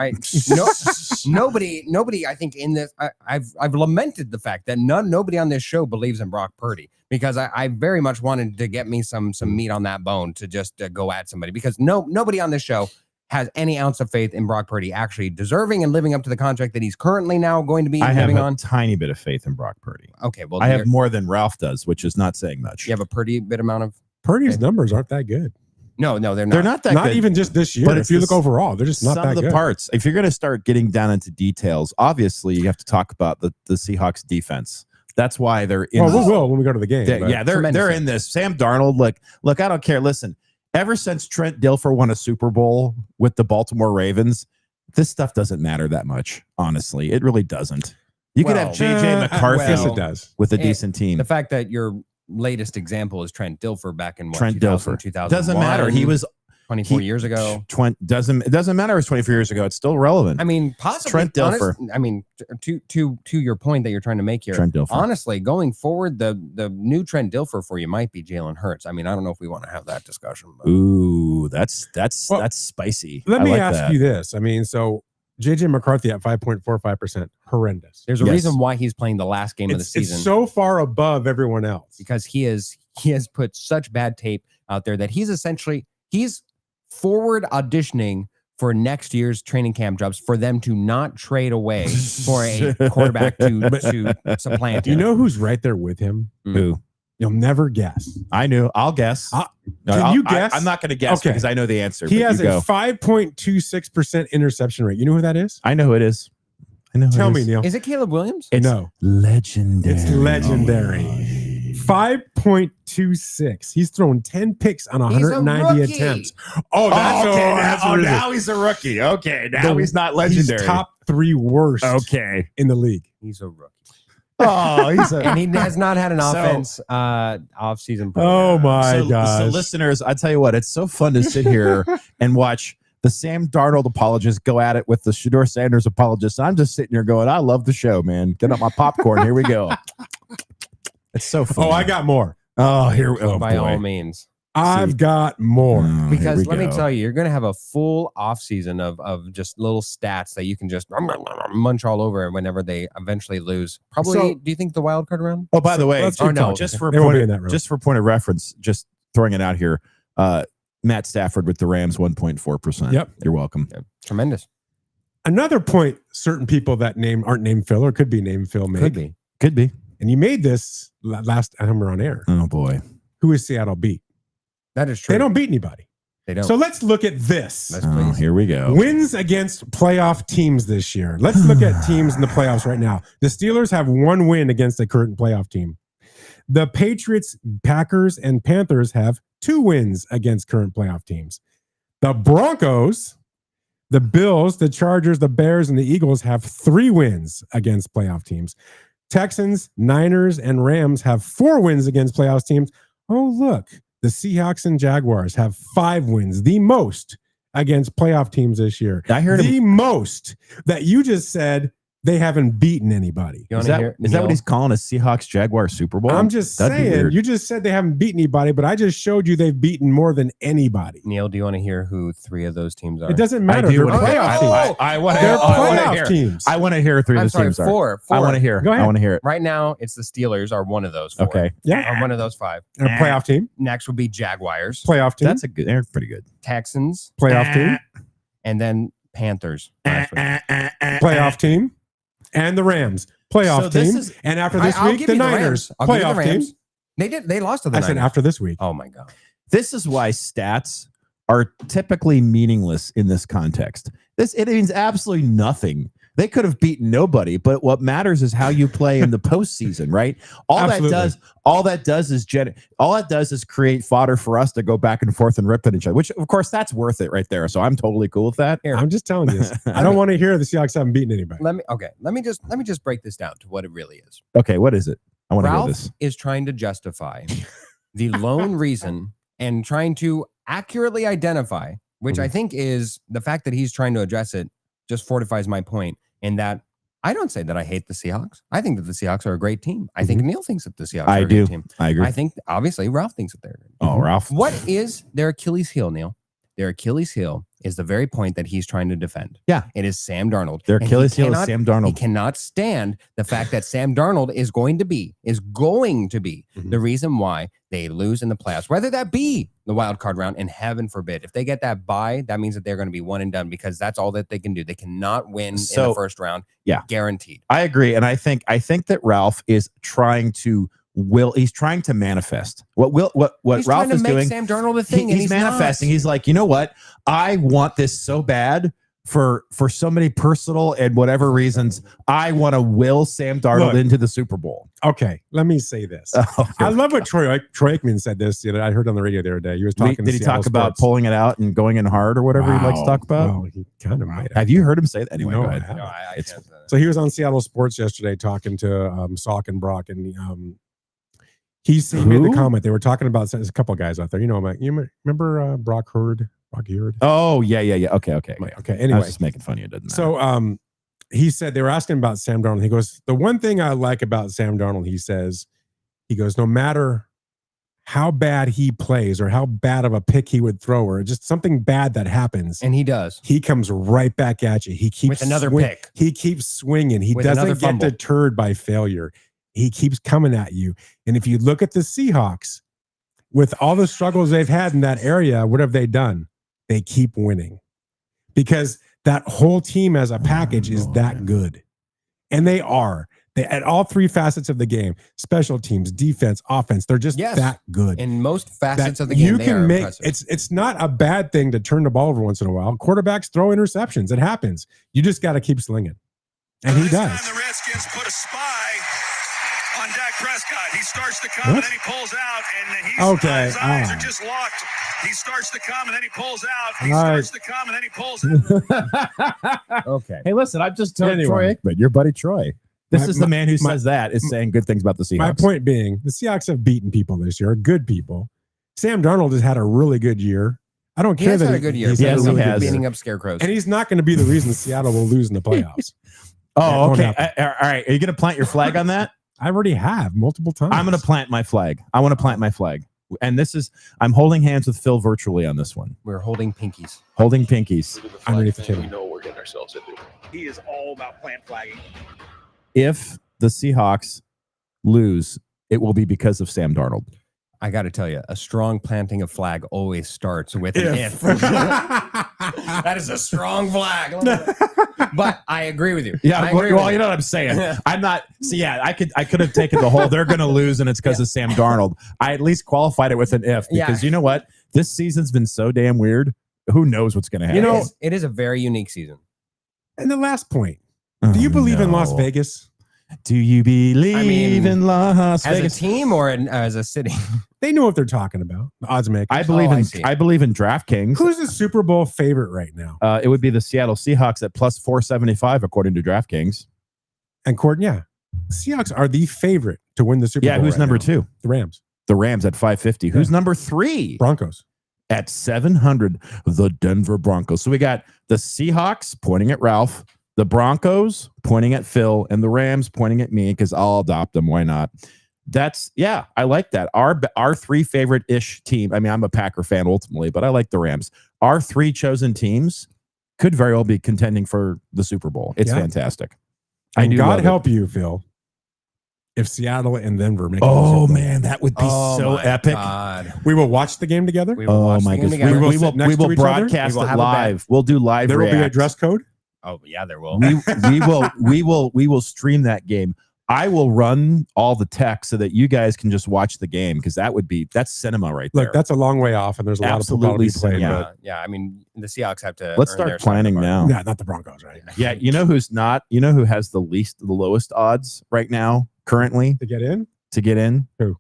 Nobody. I think in this, I've lamented the fact that nobody on this show believes in Brock Purdy because I very much wanted to get me some meat on that bone to just go at somebody because nobody on this show has any ounce of faith in Brock Purdy actually deserving and living up to the contract that he's currently now going to be living on. I have a tiny bit of faith in Brock Purdy. Okay, well, I have more than Ralph does, which is not saying much. You have a pretty bit amount of Purdy's numbers aren't that good. No, they're not. They're not that not good. even just this year. But if you look overall, they're just not that good. Some of the parts. If you're going to start getting down into details, obviously you have to talk about the Seahawks defense. That's why they're in. Well, we will when we go to the game. They're in this. Sam Darnold. Look, I don't care. Listen. Ever since Trent Dilfer won a Super Bowl with the Baltimore Ravens, this stuff doesn't matter that much. Honestly, it really doesn't. You could have JJ McCarthy yes, it does. with a decent team. The fact that your latest example is Trent Dilfer back in 2000 doesn't matter. He was 24 years ago. It doesn't matter. It was 24 years ago. It's still relevant. I mean, possibly. Trent Dilfer. To your point that you're trying to make here. Trent Dilfer. Honestly, going forward, the new Trent Dilfer for you might be Jalen Hurts. I mean, I don't know if we want to have that discussion. But. Ooh, that's spicy. Let me ask you this. I mean, so JJ McCarthy at 5.45%, horrendous. There's a reason why he's playing the last game of the season. It's so far above everyone else because he has put such bad tape out there that he's forward auditioning for next year's training camp jobs for them to not trade away for a quarterback to supplant him. You know who's right there with him? Who? You'll never guess. I knew. I'll guess. Can you guess? I'm not going to guess because I know the answer. He has a 5.26% interception rate. You know who that is? I know who it is. Tell me, Neil. Is it Caleb Williams? No. Legendary. It's legendary. 5.26. He's thrown 10 picks on 190 attempts. Oh, now he's a rookie. Okay, now he's not legendary. He's top 3 worst. Okay, in the league. He's a rookie. And he has not had an offense off-season program. Oh my gosh. So listeners, I tell you what, it's so fun to sit here and watch the Sam Darnold apologists go at it with the Shedeur Sanders apologists. I'm just sitting here going, I love the show, man. Get up my popcorn. Here we go. It's so fun. Oh, I got more. By all means. I've got more. Because let me tell you, you're going to have a full off season of just little stats that you can just munch all over whenever they eventually lose. Probably, do you think the wild card round? Oh, by the way, just for point of reference, just throwing it out here, Matt Stafford with the Rams, 1.4%. Yep. You're welcome. Yep. Tremendous. Another point, certain people that aren't named Phil or could be named Phil made. Could be. And you made this last time we're on air. Oh, boy. Who is Seattle beat? That is true. They don't beat anybody. They don't. So let's look at this. Here we go. Wins against playoff teams this year. Let's look at teams in the playoffs right now. The Steelers have 1 win against a current playoff team. The Patriots, Packers, and Panthers have 2 wins against current playoff teams. The Broncos, the Bills, the Chargers, the Bears, and the Eagles have 3 wins against playoff teams. Texans, Niners, and Rams have 4 wins against playoff teams. Oh, look. The Seahawks and Jaguars have 5 wins, the most against playoff teams this year. I heard the most that you just said they haven't beaten anybody. You Is want to that, hear? is that what Neil? he's calling a Seahawks Jaguar Super Bowl? I'm just That'd be saying, weird. you just said they haven't beaten anybody, but I just showed you they've beaten more than anybody. Neil, do you want to hear who 3 of those teams are? It doesn't I matter. do They're wanna hear- playoff teams. I want to They're hear. playoff teams. I want to hear 3 of I'm the sorry, teams are. 4. I want to hear. Go ahead. I want to hear it. Right now, it's the Steelers are one of those 4. Okay. Yeah. Or one of those 5. A playoff team. Next would be Jaguars, Playoff team. That's a good. They're pretty good. Texans, Playoff team. and then Panthers. last week. Playoff team. And the Rams. Playoff So this team. is- And after this I'll week, give the you Niners. Rams. I'll give you the Playoff team. Rams. They lost to the I Niners. said after this week. Oh my god. This is why stats are typically meaningless in this context. It means absolutely nothing. They could have beaten nobody, but what matters is how you play in the postseason, right? All that does is create fodder for us to go back and forth and rip at each other, which of course that's worth it right there. So I'm totally cool with that. I'm just telling you this. I don't want to hear the Seahawks haven't beaten anybody. Let me just break this down to what it really is. Okay, what is it? I want to hear Ralph this. is trying to justify the lone reason and trying to accurately identify, which I think is the fact that he's trying to address it just fortifies my point in that I don't say that I hate the Seahawks. I think that the Seahawks are a great team. I think Neil thinks that the Seahawks are a great team. I agree. I think obviously Ralph thinks that they're good. Oh, Ralph. What is their Achilles heel, Neil? Their Achilles heel is the very point that he's trying to defend. Yeah. It is Sam Darnold. Their And he Achilles heel is cannot- Sam He Darnold. cannot stand the fact that Sam Darnold is going to be the reason why they lose in the playoffs, whether that be the wild card round, and heaven forbid, if they get that bye, that means that they're going to be one and done because that's all that they can do. They cannot win in the first round. Yeah. Guaranteed. I agree. And I think that Ralph is trying to he's trying to manifest what He's Ralph trying to is make doing. Sam Darnold a thing, and He's manifesting. not. He's like, you know what? I want this so bad for so many personal and whatever reasons. I want to will Sam Darnold into the Super Bowl. Okay, let me say this. I love what Troy Aikman said this. I heard on the radio the other day. He was talking. Did he talk about pulling it out and going in hard or whatever he likes to talk about? Well, he kind of might have. Have you heard him say that? Anyway, No, go I ahead. haven't. No, I It's- can't say that. So he was on Seattle Sports yesterday talking to Salk and Brock, and he made the comment. They were talking about there's a couple of guys out there. You remember Brock Hurd? Oh, yeah. Okay. Okay. I Anyway, was just making fun of you. It doesn't matter. so he said they were asking about Sam Darnold. He goes, the one thing I like about Sam Darnold, he goes, no matter how bad he plays or how bad of a pick he would throw or just something bad that happens, And he does. he comes right back at you. He keeps With another pick. He keeps swinging. He With another doesn't get fumble. deterred by failure. He keeps coming at you. And if you look at the Seahawks, with all the struggles they've had in that area, what have they done? They keep winning because that whole team as a package is that good. And they are. They at all 3 facets of the game, special teams, defense, offense, they're just that good. In most facets That of the game, you they can are make impressive. it's not a bad thing to turn the ball over once in a while. Quarterbacks throw interceptions. It happens. You just got to keep slinging. And he This does. time the Redskins put a spy on Dak Prescott. He starts to come and then he pulls out, and his eyes are just locked. He starts to come and then he pulls out. He starts to come and then he pulls out. Okay. Hey, listen, I'm just telling Anyway. Troy Aikman, your buddy Troy. This is the man who my- says that is saying good things about the Seahawks. My point being, the Seahawks have beaten people this year, good people. Sam Darnold has had a really good year. I don't He care has that had a good year. he's He had a has really has. good year. beating up scarecrows. And he's not going to be the reason Seattle will lose in the playoffs. That Oh, won't okay. happen. All right. Are you going to plant your flag on that? I already have multiple times. I'm going to plant my flag. I want to plant my flag. And I'm holding hands with Phil virtually on this one. We're holding pinkies. Holding pinkies. underneath the table. We know what we're getting ourselves into. He is all about plant flagging. If the Seahawks lose, it will be because of Sam Darnold. I got to tell you, a strong planting of flag always starts with an if. That is a strong flag. But I agree with you. Yeah, I agree well, with you know what I'm saying. I'm not. So yeah, I could have taken the whole. They're going to lose, and it's because of Sam Darnold. I at least qualified it with an if because you know what? This season's been so damn weird. Who knows what's going to happen? It is a very unique season. And the last point. Do you believe in Las Vegas? Do you believe in Las As Vegas? a team or as a city? They know what they're talking about. The odds makers. I believe I in. see. I believe in DraftKings. Who's the Super Bowl favorite right now? It would be the Seattle Seahawks at plus 475 according to DraftKings. And Courtney, the Seahawks are the favorite to win the Super Bowl. Yeah, who's right number now. 2? The Rams. The Rams at 550. Who's number 3? Broncos. At 700, the Denver Broncos. So we got the Seahawks pointing at Ralph The Broncos pointing at Phil and the Rams pointing at me because I'll adopt them. Why not? I like that. Our three favorite-ish team. I mean, I'm a Packer fan ultimately, but I like the Rams. Our three chosen teams could very well be contending for the Super Bowl. It's fantastic. And God help you, Phil, if Seattle and Denver make it. Oh man, that would be so epic. God. We will watch the game together. We will watch the game together. We will broadcast it live. We'll do live. There will be a dress code. Oh yeah, there will. We will stream that game. I will run all the tech so that you guys can just watch the game because that's cinema right there. Look, that's a long way off, and there's a lot of football to be played. Yeah. I mean, the Seahawks have to. Let's start planning now. Yeah, not the Broncos, right? Yeah, you know who's not? You know who has the lowest odds right now currently to get in? Who?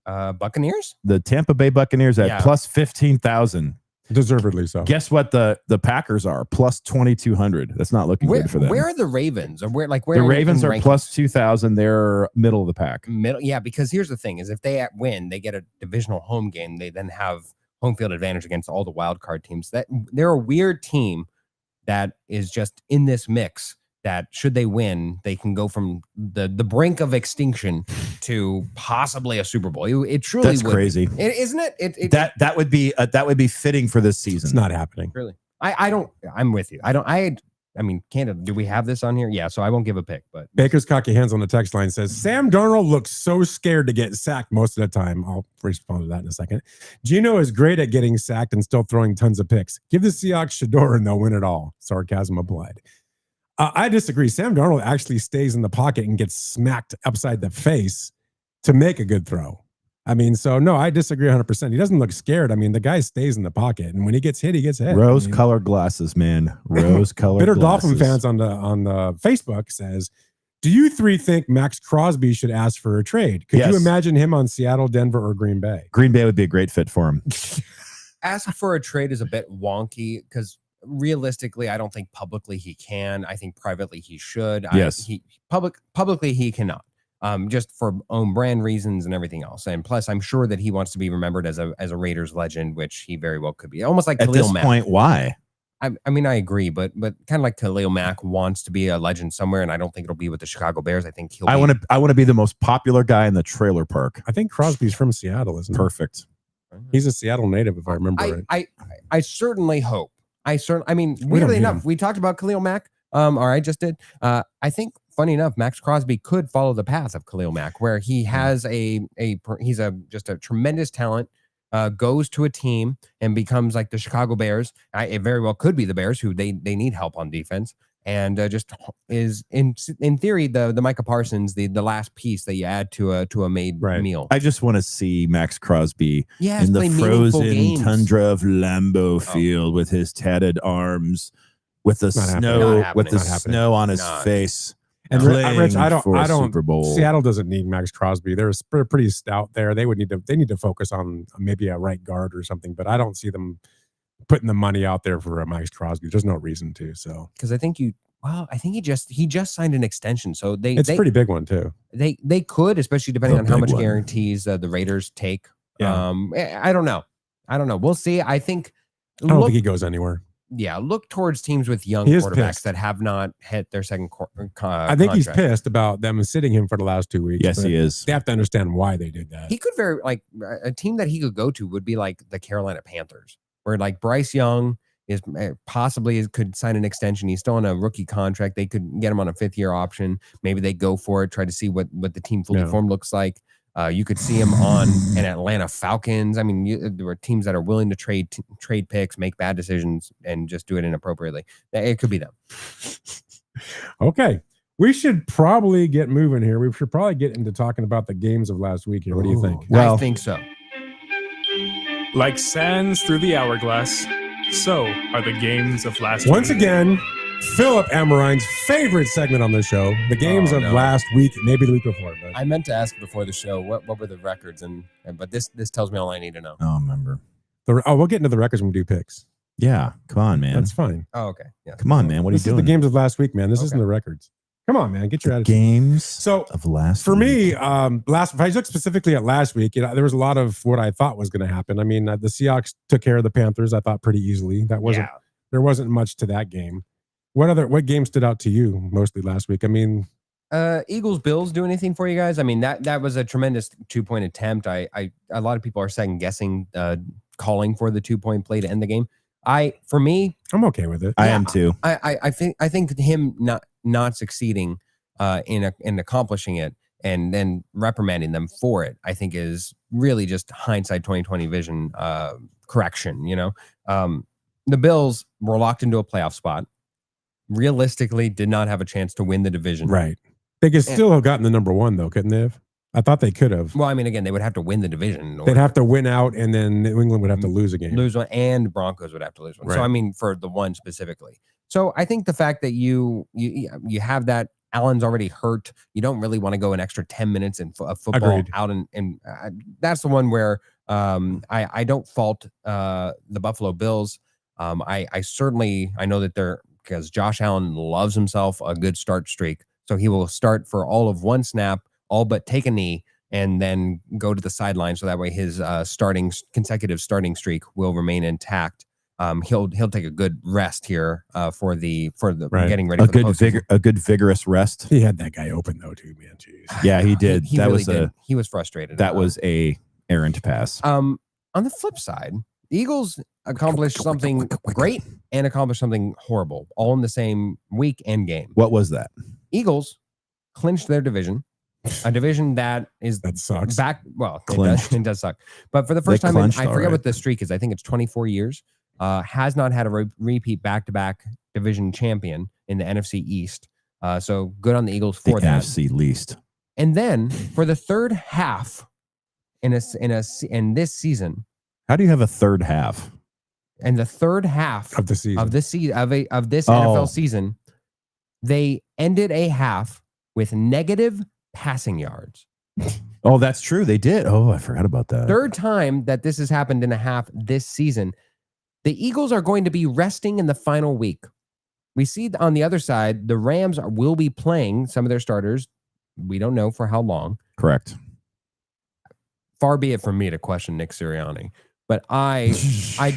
Buccaneers. The Tampa Bay Buccaneers at plus 15,000. Deservedly so. Guess what the Packers are? Plus 2,200. That's not looking good for them. Where are the Ravens? Or where the Ravens are plus 2,000. They're middle of the pack. Yeah, because here's the thing: is if they win, they get a divisional home game. They then have home field advantage against all the wild card teams. That they're a weird team that is just in this mix. That should they win, they can go from the brink of extinction to possibly a Super Bowl. It truly that's would crazy, isn't it? That would be fitting for this season. It's not happening. Really, I don't. I'm with you. I mean, Canada. Do we have this on here? Yeah. So I won't give a pick. But Baker's cocky hands on the text line says Sam Darnold looks so scared to get sacked most of the time. I'll respond to that in a second. Gino is great at getting sacked and still throwing tons of picks. Give the Seahawks Shador and they'll win it all. Sarcasm applied. I disagree. Sam Darnold actually stays in the pocket and gets smacked upside the face to make a good throw. I mean, so no, I disagree 100%. He doesn't look scared. I mean, the guy stays in the pocket, and when he gets hit, he gets hit. Rose-colored glasses, man. Rose-colored Bitter glasses. Dolphin fans on the Facebook says, do you three think Max Crosby should ask for a trade? Could you imagine him on Seattle, Denver, or Green Bay? Green Bay would be a great fit for him. Ask for a trade is a bit wonky because realistically, I don't think publicly he can. I think privately he should. Yes. Publicly he cannot. Just for own brand reasons and everything else. And plus, I'm sure that he wants to be remembered as a Raiders legend, which he very well could be. Almost like Khalil Mack. At this point, why? I mean, I agree, but kind of like Khalil Mack wants to be a legend somewhere, and I don't think it'll be with the Chicago Bears. I think I want to be the most popular guy in the trailer park. I think Crosby's from Seattle, isn't he? Perfect. He's a Seattle native, if I remember right. I certainly hope. I mean, weirdly enough, we talked about Khalil Mack. Or I just did. I think, funny enough, Max Crosby could follow the path of Khalil Mack, where he has he's just a tremendous talent. Goes to a team and becomes like the Chicago Bears. It very well could be the Bears, who they need help on defense, and just is in theory the Micah Parsons, the last piece that you add to a made meal. I just want to see Max Crosby in the frozen tundra of Lambeau Field with his tatted arms, with the snow on his face. And Rich, I don't. Super Bowl. Seattle doesn't need Max Crosby. They're pretty stout there. They need to focus on maybe a right guard or something. But I don't see them putting the money out there for a Max Crosby. There's no reason to. So because I think he just signed an extension. So it's a pretty big one too. They could, especially depending on how much guarantees the Raiders take. Yeah. I don't know. We'll see. I don't think he goes anywhere. Yeah, look towards teams with young quarterbacks that have not hit their second I think he's pissed about them sitting him for the last 2 weeks. Yes, he is. They have to understand why they did that. He could a team that he could go to would be like the Carolina Panthers, where like Bryce Young is possibly could sign an extension. He's still on a rookie contract. They could get him on a 5th-year option. Maybe they go for it, try to see what the team fully formed looks like. You could see him on an Atlanta Falcons. I mean, there were teams that are willing to trade picks, make bad decisions, and just do it inappropriately. It could be them. Okay. We should probably get moving here. We should probably get into talking about the games of last week here. What do you think? Well, I think so. Like sands through the hourglass, so are the games of last week. Once again, Philip Amarine's favorite segment on the show, the games of last week, maybe the week before. But I meant to ask before the show what were the records, but this tells me all I need to know. Oh, remember. We'll get into the records when we do picks. Yeah, come on, man. That's fine. Oh, okay. Yeah. Come on, man. What are you doing? This is the games of last week, man. This isn't the records. Come on, man. Get your attitude. Games of last for week. me, if I look specifically at last week, there was a lot of what I thought was going to happen. I mean, the Seahawks took care of the Panthers, I thought, pretty easily. There wasn't much to that game. What game stood out to you mostly last week? I mean, Eagles Bills do anything for you guys? I mean, that was a tremendous 2-point attempt. A lot of people are second guessing calling for the 2-point play to end the game. For me, I'm okay with it. I am too. I think him not succeeding in accomplishing it and then reprimanding them for it, I think is really just hindsight 2020 vision correction. The Bills were locked into a playoff spot. Realistically, did not have a chance to win the division. Right. They could still have gotten the number 1 though, couldn't they have? I thought they could have. Well, I mean, again, they would have to win the division. They'd have to win out, and then New England would have to lose a game. Lose one, and Broncos would have to lose one. Right. So, I mean, for the one specifically. So, I think the fact that you have that Allen's already hurt, you don't really want to go an extra 10 minutes in football Agreed. out, and that's the one where I don't fault the Buffalo Bills. I know that because Josh Allen loves himself a good start streak. So he will start for all of one snap, all but take a knee, and then go to the sideline. So that way his consecutive starting streak will remain intact. He'll take a good rest here for the Right. getting ready. A good vigorous rest. He had that guy open though too, man. Jeez. Yeah, he did. He that really was did. He was frustrated. that was a errant pass. On the flip side, the Eagles accomplished something great and accomplished something horrible, all in the same week and game. What was that? Eagles clinched their division, a division that sucks. back. Well, Clinched. it does suck. But for the first time, clinched, I forget all what the streak is. I think it's 24 years. Has not had a repeat back-to-back division champion in the NFC East. So good on the Eagles for The that. NFC least. And then for the third half in this season, How do you have a third half? and the third half Of the season. of this NFL season, they ended a half with negative passing yards. Oh, that's true. They did. Oh, I forgot about that. Third time that this has happened in a half this season. The Eagles are going to be resting in the final week. We see on the other side, the Rams will be playing some of their starters. We don't know for how long. Correct. Far be it from me to question Nick Sirianni. But I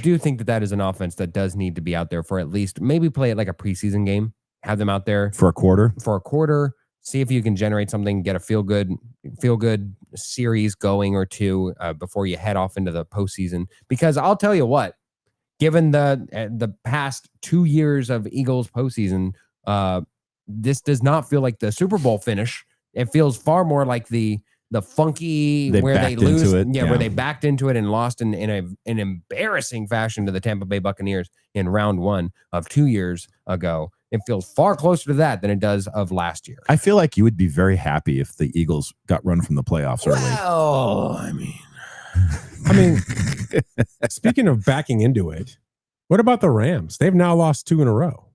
do think that is an offense that does need to be out there for at least maybe play it like a preseason game. Have them out there For a quarter. See if you can generate something, get a feel good series going or two before you head off into the postseason. Because I'll tell you what, given the past 2 years of Eagles postseason, this does not feel like the Super Bowl finish. It feels far more like the funky where they lose, where they backed into it and lost in an embarrassing fashion to the Tampa Bay Buccaneers in round 1 of 2 years ago. It feels far closer to that than it does of last year. I feel like you would be very happy if the Eagles got run from the playoffs early. Well, I mean, speaking of backing into it, what about the Rams? They've now lost 2 in a row.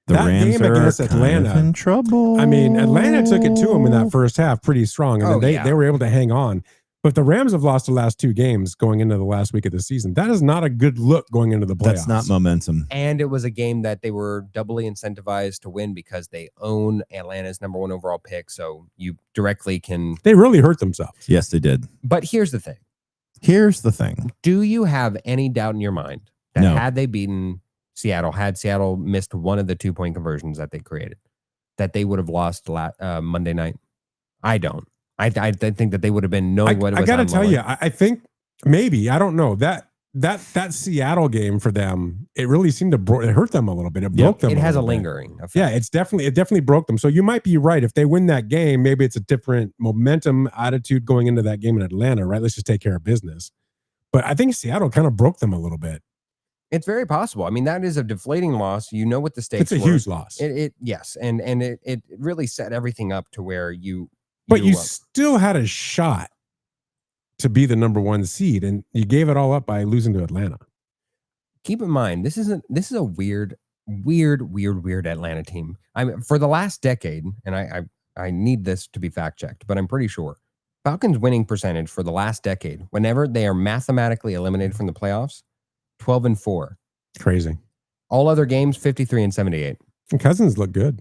The That Rams game are against kind Atlanta, of in trouble. I mean, Atlanta took it to them in that first half pretty strong, and then they were able to hang on. But the Rams have lost the last 2 games going into the last week of the season. That is not a good look going into the playoffs. That's not momentum. And it was a game that they were doubly incentivized to win because they own Atlanta's number 1 overall pick. So you directly can. They really hurt themselves. Yes, they did. But here's the thing. Do you have any doubt in your mind that No. had they beaten Seattle, had Seattle missed one of the 2-point conversions that they created, that they would have lost Monday night? I don't. I think that they would have been knowing what it was. I got to tell you, I think maybe, I don't know, that Seattle game for them, it really seemed to it hurt them a little bit. It broke them. It has a little bit. lingering effect. Yeah, it definitely broke them. So you might be right. If they win that game, maybe it's a different momentum attitude going into that game in Atlanta, right? Let's just take care of business. But I think Seattle kind of broke them a little bit. It's very possible. I mean, that is a deflating loss. You know what the stakes It's a were. huge loss. Yes. And it really set everything up to where you still had a shot to be the number 1 seed, and you gave it all up by losing to Atlanta. Keep in mind, this is a weird Atlanta team. I mean, for the last decade, and I need this to be fact checked, but I'm pretty sure Falcons' winning percentage for the last decade, whenever they are mathematically eliminated from the playoffs, 12-4. Crazy. All other games, 53-78. And Cousins look good.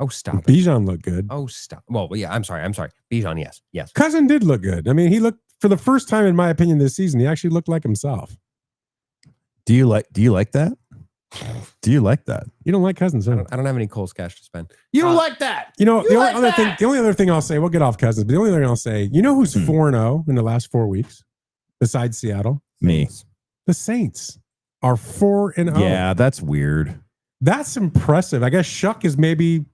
Oh, stop it. Bijan looked good. Oh, stop. Well, yeah, I'm sorry. Bijan, yes. Cousin did look good. I mean, he looked, for the first time in my opinion this season, he actually looked like himself. Do you like that? Do you like that? You don't like Cousins, huh? I don't have any Coles cash to spend. You don't like that. You know, the only other thing I'll say, we'll get off Cousins, but the only other thing I'll say, you know who's 4-0 in the last 4 weeks besides Seattle? Me. The Saints are 4-0. Yeah, that's weird. That's impressive. I guess Shuck is maybe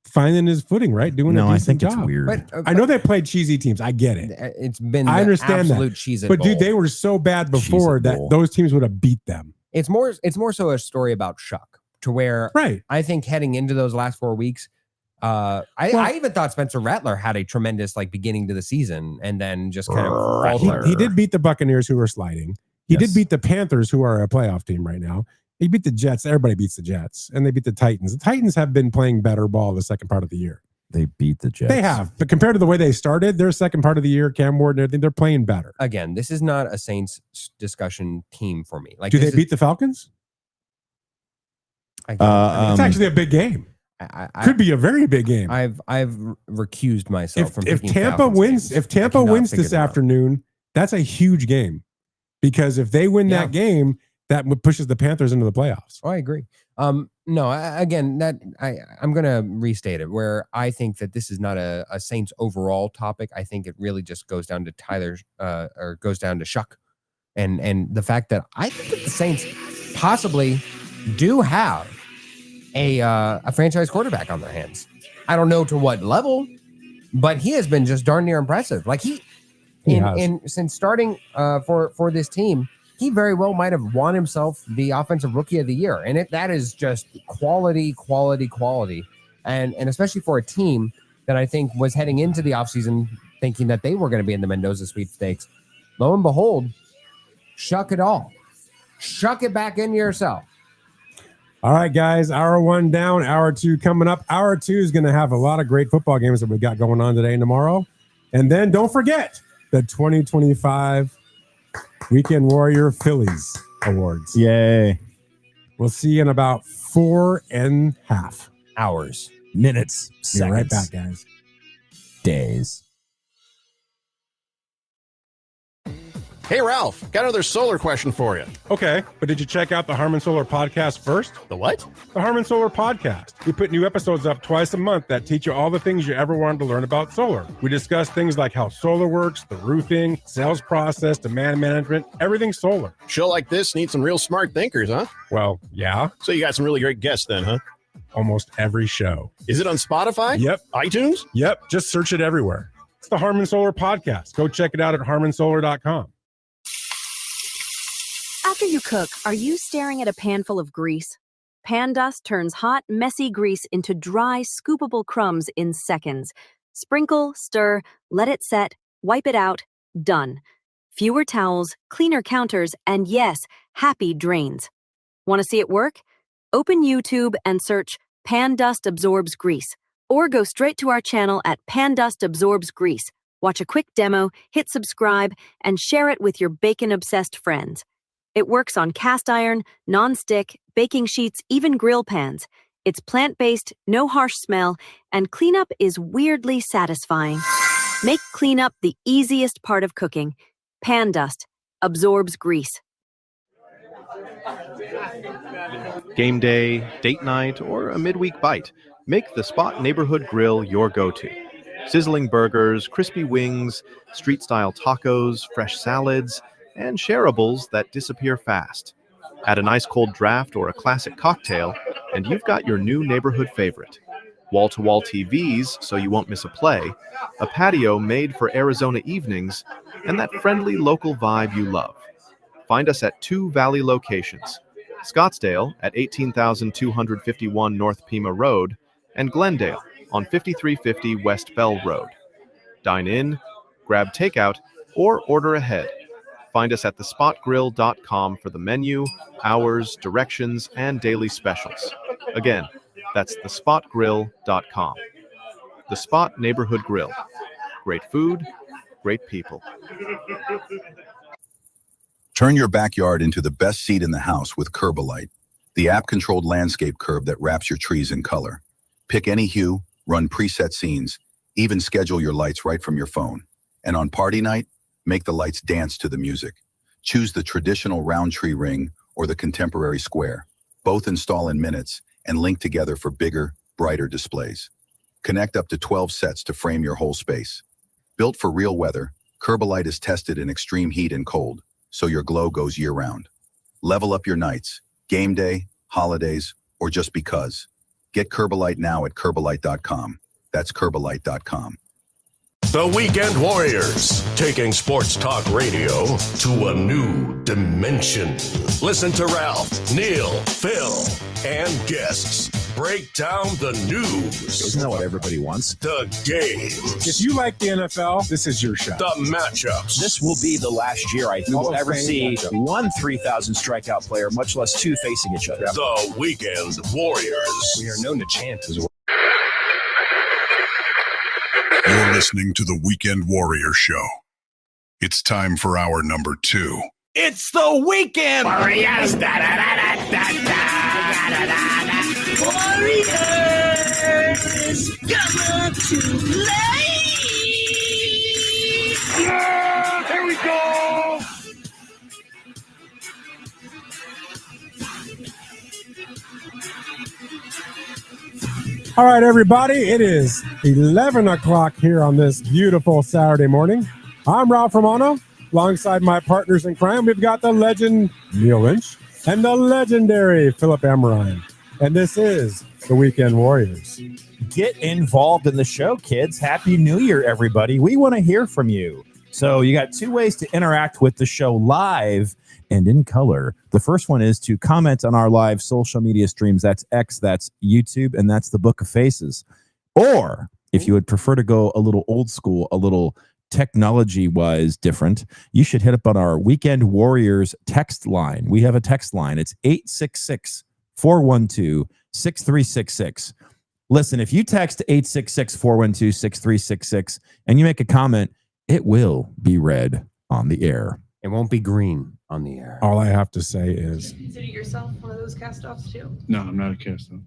finding his footing, right? Doing a decent job. It's weird. But, I know they played cheesy teams. I get it. It's been I understand absolute that. cheese But dude, they were so bad before that those teams would have beat them. It's more so a story about Shuck, to where I think heading into those last 4 weeks, I even thought Spencer Rattler had a tremendous beginning to the season, and then just kind of faltered. He did beat the Buccaneers, who were sliding. He did beat the Panthers, who are a playoff team right now. He beat the Jets. Everybody beats the Jets, and they beat the Titans. The Titans have been playing better ball the second part of the year. They beat the Jets. They have, but compared to the way they started, their second part of the year, Cam Ward and everything, they're playing better. Again, this is not a Saints discussion team for me. Do they beat the Falcons? It's it's actually a big game. Could be a very big game. I've recused myself from if picking Tampa Falcons wins. games. If Tampa wins this afternoon, that's a huge game, because if they win that game, that pushes the Panthers into the playoffs. Oh, I agree. No, again, I'm going to restate it, where I think that this is not a Saints overall topic. I think it really just goes down to Tyler, or goes down to Shuck, and the fact that I think that the Saints possibly do have a franchise quarterback on their hands. I don't know to what level, but he has been just darn near impressive. Since starting for this team, he very well might have won himself the offensive rookie of the year. And that is just quality. And especially for a team that I think was heading into the offseason thinking that they were going to be in the Mendoza sweepstakes. Lo and behold, shuck it all. Shuck it back into yourself. All right, guys, hour 1 down, hour 2 coming up. Hour 2 is going to have a lot of great football games that we've got going on today and tomorrow. And then don't forget the 2025 Weekend Warrior Phillies Awards. Yay. We'll see you in about 4.5 hours. Minutes. Be right back, guys. Days. Hey, Ralph, got another solar question for you. Okay, but did you check out the Harmon Solar Podcast first? The what? The Harmon Solar Podcast. We put new episodes up twice a month that teach you all the things you ever wanted to learn about solar. We discuss things like how solar works, the roofing, sales process, demand management, everything solar. Show like this needs some real smart thinkers, huh? Well, yeah. So you got some really great guests then, huh? Almost every show. Is it on Spotify? Yep. iTunes? Yep. Just search it everywhere. It's the Harmon Solar Podcast. Go check it out at harmonsolar.com. After you cook, are you staring at a pan full of grease? Pan dust turns hot, messy grease into dry, scoopable crumbs in seconds. Sprinkle, stir, let it set, wipe it out, done. Fewer towels, cleaner counters, and yes, happy drains. Want to see it work? Open YouTube and search Pan Dust Absorbs Grease, or go straight to our channel at Pan Dust Absorbs Grease. Watch a quick demo, hit subscribe, and share it with your bacon-obsessed friends. It works on cast iron, non-stick, baking sheets, even grill pans. It's plant-based, no harsh smell, and cleanup is weirdly satisfying. Make cleanup the easiest part of cooking. Pan Dust absorbs grease. Game day, date night, or a midweek bite. Make the Spot Neighborhood Grill your go-to. Sizzling burgers, crispy wings, street-style tacos, fresh salads, and shareables that disappear fast. Add an ice-cold draft or a classic cocktail, and you've got your new neighborhood favorite. Wall-to-wall TVs so you won't miss a play, a patio made for Arizona evenings, and that friendly local vibe you love. Find us at 2 Valley locations, Scottsdale at 18,251 North Pima Road, and Glendale on 5350 West Bell Road. Dine in, grab takeout, or order ahead. Find us at thespotgrill.com for the menu, hours, directions, and daily specials. Again, that's thespotgrill.com. The Spot Neighborhood Grill. Great food, great people. Turn your backyard into the best seat in the house with Curbalite, the app-controlled landscape curb that wraps your trees in color. Pick any hue, run preset scenes, even schedule your lights right from your phone. And on party night, make the lights dance to the music. Choose the traditional round tree ring or the contemporary square. Both install in minutes and link together for bigger, brighter displays. Connect up to 12 sets to frame your whole space. Built for real weather, Curbalite is tested in extreme heat and cold, so your glow goes year-round. Level up your nights, game day, holidays, or just because. Get Curbalite now at Curbalite.com. That's Curbalite.com. The Weekend Warriors, taking sports talk radio to a new dimension. Listen to Ralph, Neil, Phil, and guests break down the news. Isn't that what everybody wants? The games. If you like the NFL, this is your shot. The matchups. This will be the last year I will ever see one 3,000 strikeout player, much less two facing each other. The Weekend Warriors. We are known to chant as well. You're listening to the Weekend Warrior Show. It's time for hour number 2. It's the weekend. Warriors. Warriors come to play. Yeah, here we go. All right, everybody, it is 11 o'clock here on this beautiful Saturday morning. I'm Ralph Romano. Alongside my partners in crime, we've got the legend Neil Lynch and the legendary Philip Amrine. And this is the Weekend Warriors. Get involved in the show, kids. Happy New Year, everybody. We want to hear from you. So you got two ways to interact with the show live and in color. The first one is to comment on our live social media streams. That's X, that's YouTube, and that's the Book of Faces. Or if you would prefer to go a little old school, a little technology-wise different, you should hit up on our Weekend Warriors text line. We have a text line. It's 866-412-6366. Listen, if you text 866-412-6366 and you make a comment, it will be read on the air. It won't be green on the air. All I have to say is... Consider yourself one of those cast-offs, too? No, I'm not a cast-off.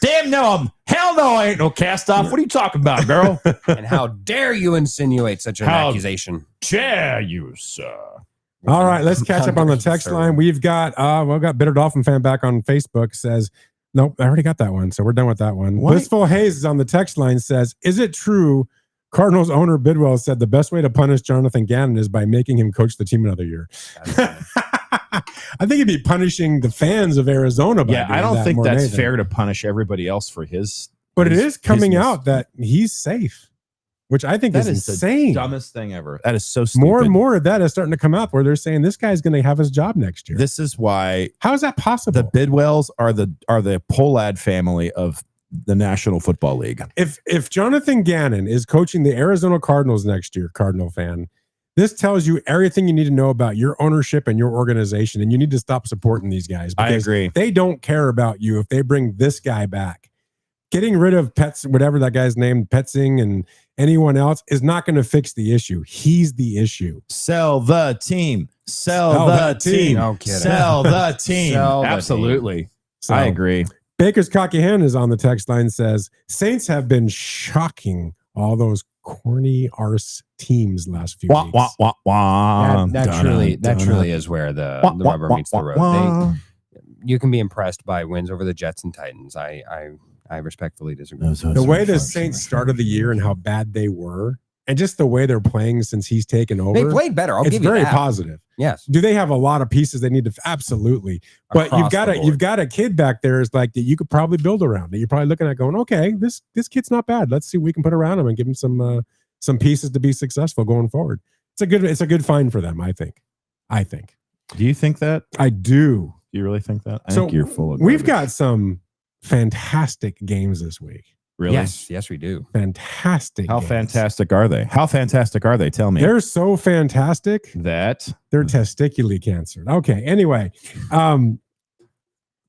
Damn no, hell no, I ain't no cast-off. What are you talking about, girl? And how dare you insinuate such an accusation? Dare you, sir? All right, let's catch up on the text line. We've got Bitter Dolphin fan back on Facebook says, nope, I already got that one, so we're done with that one. What? Blissful Hayes is on the text line says, is it true Cardinals owner Bidwell said the best way to punish Jonathan Gannon is by making him coach the team another year? I think he'd be punishing the fans of Arizona. By I don't think that's fair. fair to punish everybody else for his. But his, it is coming his out that he's safe, which I think is insane. The dumbest thing ever. That is so stupid. More and more of that is starting to come out where they're saying this guy's going to have his job next year. This is why. How is that possible? The Bidwells are the Pollad family of the National Football League. If Jonathan Gannon is coaching the Arizona Cardinals next year, Cardinal fan, this tells you everything you need to know about your ownership and your organization, and you need to stop supporting these guys. I agree. They don't care about you if they bring this guy back. Getting rid of Pets, whatever that guy's name, Petsing, and anyone else is not going to fix the issue. He's the issue. Sell the team. Sell the team. No kidding. Sell the team. Sell the Absolutely. team. So, I agree. Baker's Cocky Hen is on the text line, says, Saints have been shocking all those corny arse teams last few weeks. That truly is where the rubber meets the road. You can be impressed by wins over the Jets and Titans. I respectfully disagree. The way the Saints started the year and how bad they were, and just the way they're playing since he's taken over. They played better. I'll it's give you very that. positive. Yes. Do they have a lot of pieces they need to? Absolutely. But Across you've got a kid back there is like that you could probably build around. That you're probably looking at going, okay, this kid's not bad. Let's see what we can put around him and give him some pieces to be successful going forward. It's a good find for them. I think. Do you think that? I do. Do you really think that? I So think you're full of. We've garbage. got some fantastic games this week. Really? Yes, we do. Fantastic. How games. fantastic are they? How fantastic are they? Tell me. They're so fantastic that they're testicularly cancered. Okay. Anyway,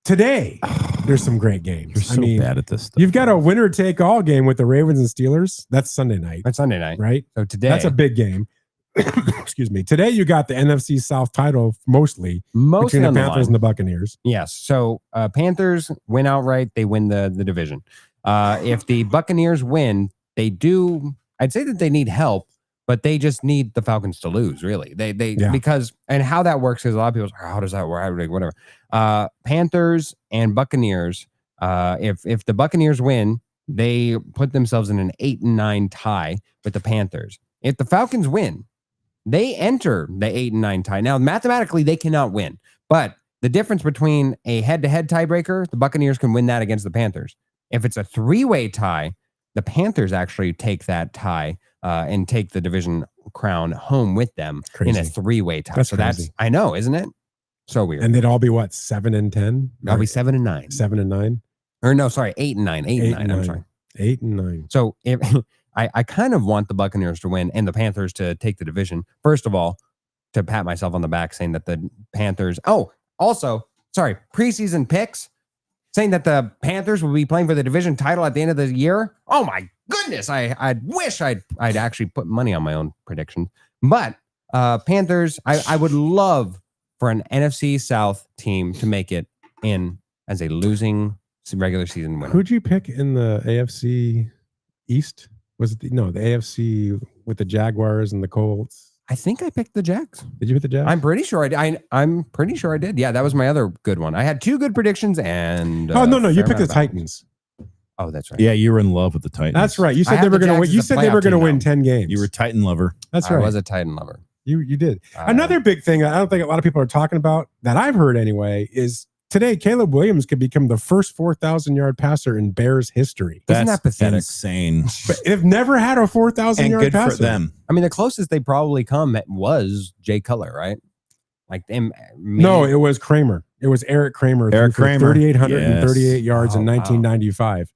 today there's some great games. You're so bad at this stuff. You've got a winner take all game with the Ravens and Steelers. That's Sunday night. That's Sunday night, right? So today, that's a big game. Excuse me. Today you got the NFC South title mostly between the Panthers and the Buccaneers. Yes. So Panthers win outright. They win the division. If the Buccaneers win, they do. I'd say that they need help but they just need the Falcons to lose, really. Because, and how that works is a lot of people say, how does that work? Whatever. Panthers and Buccaneers, if the Buccaneers win, they put themselves in an 8-9 tie with the Panthers. If the Falcons win, they enter the 8-9 tie. Now, mathematically, they cannot win, but the difference between a head-to-head tiebreaker, the Buccaneers can win that against the Panthers. If it's a 3-way tie, the Panthers actually take that tie and take the division crown home with them in a 3-way tie. That's crazy. I know, isn't it? So weird. And they'd all be what, 7-10? I'll be 7-9. 7-9? Or no, sorry, 8-9. 8-9. I'm sorry. 8-9. So if I kind of want the Buccaneers to win and the Panthers to take the division. First of all, to pat myself on the back saying that the Panthers. Oh, also, sorry, preseason picks saying that the Panthers will be playing for the division title at the end of the year. Oh my goodness. I wish I'd actually put money on my own predictions. But Panthers, I would love for an NFC South team to make it in as a losing regular season winner. Who'd you pick in the AFC East? Was it the AFC with the Jaguars and the Colts? I think I picked the Jags. Did you pick the Jags? I'm pretty sure I did. I'm pretty sure I did. Yeah, that was my other good one. I had 2 good predictions and no, you picked the Titans. Oh, that's right. Yeah, you were in love with the Titans. That's right. You said they were going to win. You said they were going to win 10 games. You were a Titan lover. That's right. I was a Titan lover. You did. Another big thing I don't think a lot of people are talking about that I've heard anyway is today Caleb Williams could become the first 4,000-yard passer in Bears history. Isn't that pathetic? Insane. But they've never had a 4,000-yard passer. Good for them. I mean, the closest they probably come was Jay Cutler, right? Like them. No, it was Kramer. It was Eric Kramer. Eric Kramer. 3,838 yards in 1995.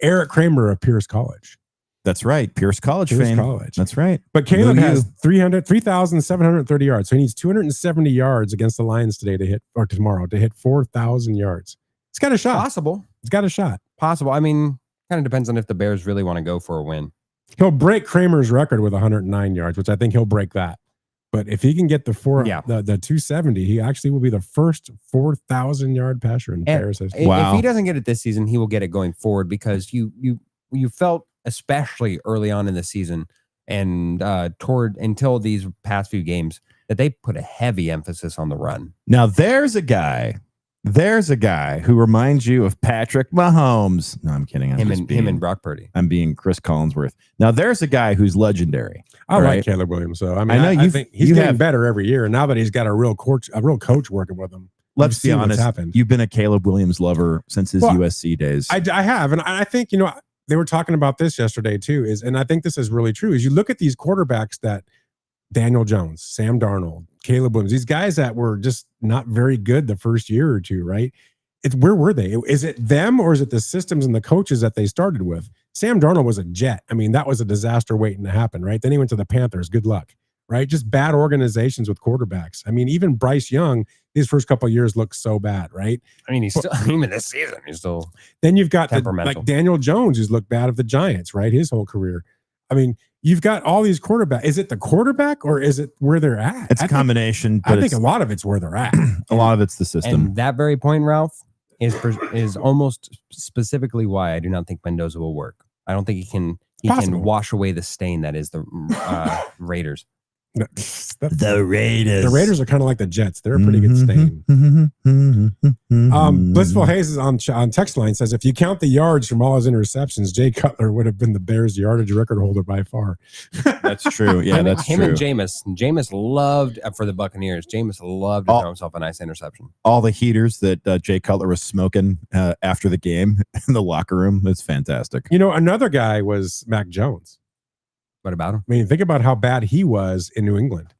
Eric Kramer of Pierce College. That's right. Pierce College fame. College. That's right. But Caleb has 3,730 yards. So he needs 270 yards against the Lions today tomorrow to hit 4,000 yards. It's got a shot. Possible. It's got a shot. Possible. I mean, kind of depends on if the Bears really want to go for a win. He'll break Kramer's record with 109 yards, which I think he'll break that. But if he can get the 270, he actually will be the first 4,000-yard passer in Bears history. If he doesn't get it this season, he will get it going forward because you felt, especially early on in the season and until these past few games, that they put a heavy emphasis on the run. Now there's a guy who reminds you of Patrick Mahomes. No, I'm kidding. Him and Brock Purdy. I'm being Chris Collinsworth. Now there's a guy who's legendary. I like Caleb Williams. So I think he's getting better every year. And now that he's got a real coach working with him. Let's be honest. You've been a Caleb Williams lover since his USC days. I have, and I think they were talking about this yesterday too. And I think this is really true. Is you look at these quarterbacks that Daniel Jones, Sam Darnold, Caleb Williams, these guys that were just not very good the first year or two, right? Where were they? Is it them or is it the systems and the coaches that they started with? Sam Darnold was a jet. I mean, that was a disaster waiting to happen, right? Then he went to the Panthers. Good luck, right? Just bad organizations with quarterbacks. I mean, even Bryce Young, his first couple of years looked so bad, right? I mean, even this season, he's still Then you've got temperamental. like Daniel Jones, who's looked bad at the Giants, right? His whole career. I mean, you've got all these quarterbacks. Is it the quarterback or is it where they're at? It's a combination. I think a lot of it's where they're at. A lot of it's the system. And that very point, Ralph, is almost specifically why I do not think Mendoza will work. I don't think he can wash away the stain that is the Raiders. The Raiders. The Raiders are kind of like the Jets. They're a pretty good stain. Blissful Hayes is on text line says, if you count the yards from all his interceptions, Jay Cutler would have been the Bears' yardage record holder by far. That's true. Yeah, that's him true. And Jameis loved for the Buccaneers. Jameis loved to throw himself a nice interception. All the heaters that Jay Cutler was smoking after the game in the locker room. That's fantastic. Another guy was Mac Jones. What about him? I mean, think about how bad he was in New England.